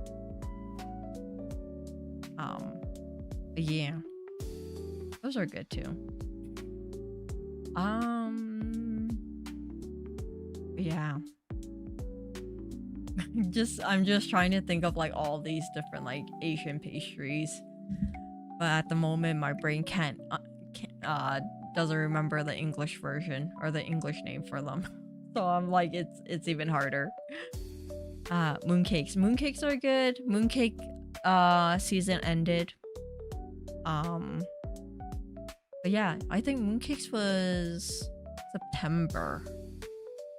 But yeah, those are good too. Yeah. I'm just trying to think of like all these different like Asian pastries, but at the moment my brain doesn't remember the English version or the English name for them. So I'm like, it's even harder. Mooncakes. Mooncakes are good. Mooncake season ended. But yeah, I think mooncakes was September,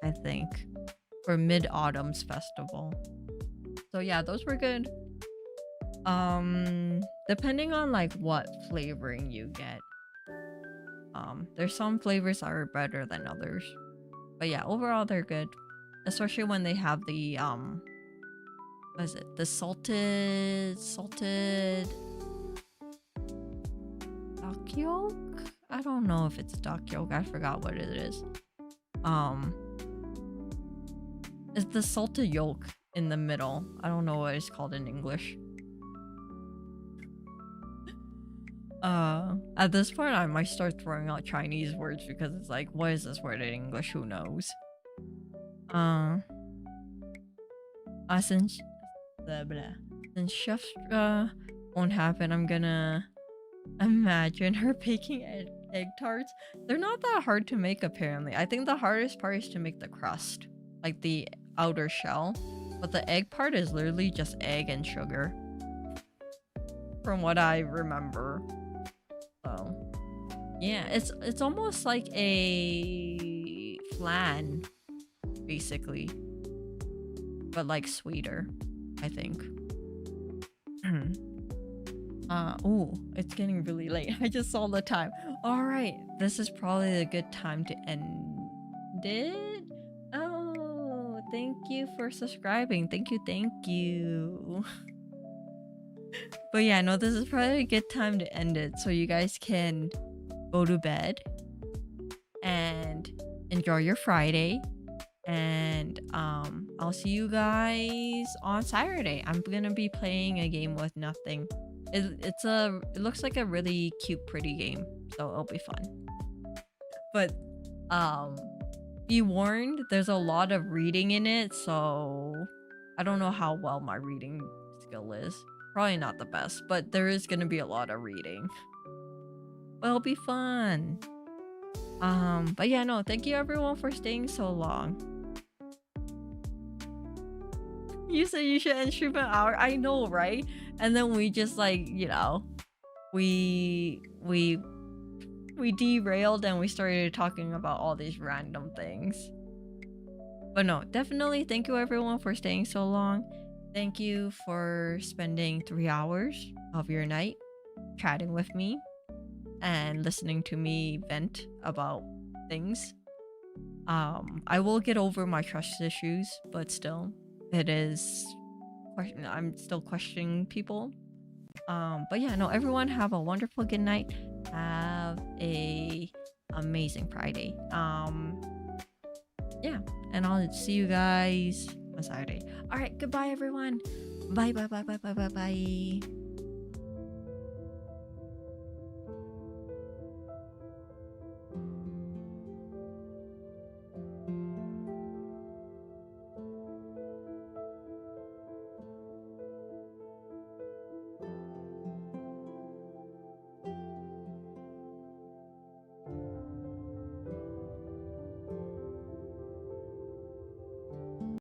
I think, for Mid-Autumn's festival. So yeah, those were good. Depending on like what flavoring you get. There's some flavors that are better than others. But yeah, overall they're good. Especially when they have the what is it? The salted duck yolk? I don't know if it's duck yolk. I forgot what it is. It's the salted yolk in the middle. I don't know what it's called in English. At this point I might start throwing out Chinese words because it's like, what is this word in English? Who knows? Since chef won't happen, I'm gonna imagine her baking egg tarts. They're not that hard to make apparently. I think the hardest part is to make the crust, like the outer shell, but the egg part is literally just egg and sugar, from what I remember. So yeah, it's almost like a flan basically, but like sweeter, I think. Oh, it's getting really late. I just saw the time. All right, this is probably a good time to end it. Oh, thank you for subscribing. Thank you. But yeah, no, this is probably a good time to end it, so you guys can go to bed and enjoy your Friday. And I'll see you guys on Saturday. I'm gonna be playing a game with nothing. It looks like a really cute, pretty game, so it'll be fun. But be warned, there's a lot of reading in it, so I don't know how well my reading skill is. Probably not the best, but there is gonna be a lot of reading. But it'll be fun. But yeah, no, thank you everyone for staying so long. You said you should end stream an hour. I know, right? And then we just like, you know, we derailed and we started talking about all these random things. But no, definitely thank you everyone for staying so long. Thank you for spending 3 hours of your night chatting with me and listening to me vent about things. I will get over my trust issues, but still, I'm still questioning people. But yeah, no, everyone have a wonderful good night. Have a amazing Friday. Yeah, and I'll see you guys on Saturday. All right, goodbye everyone. Bye.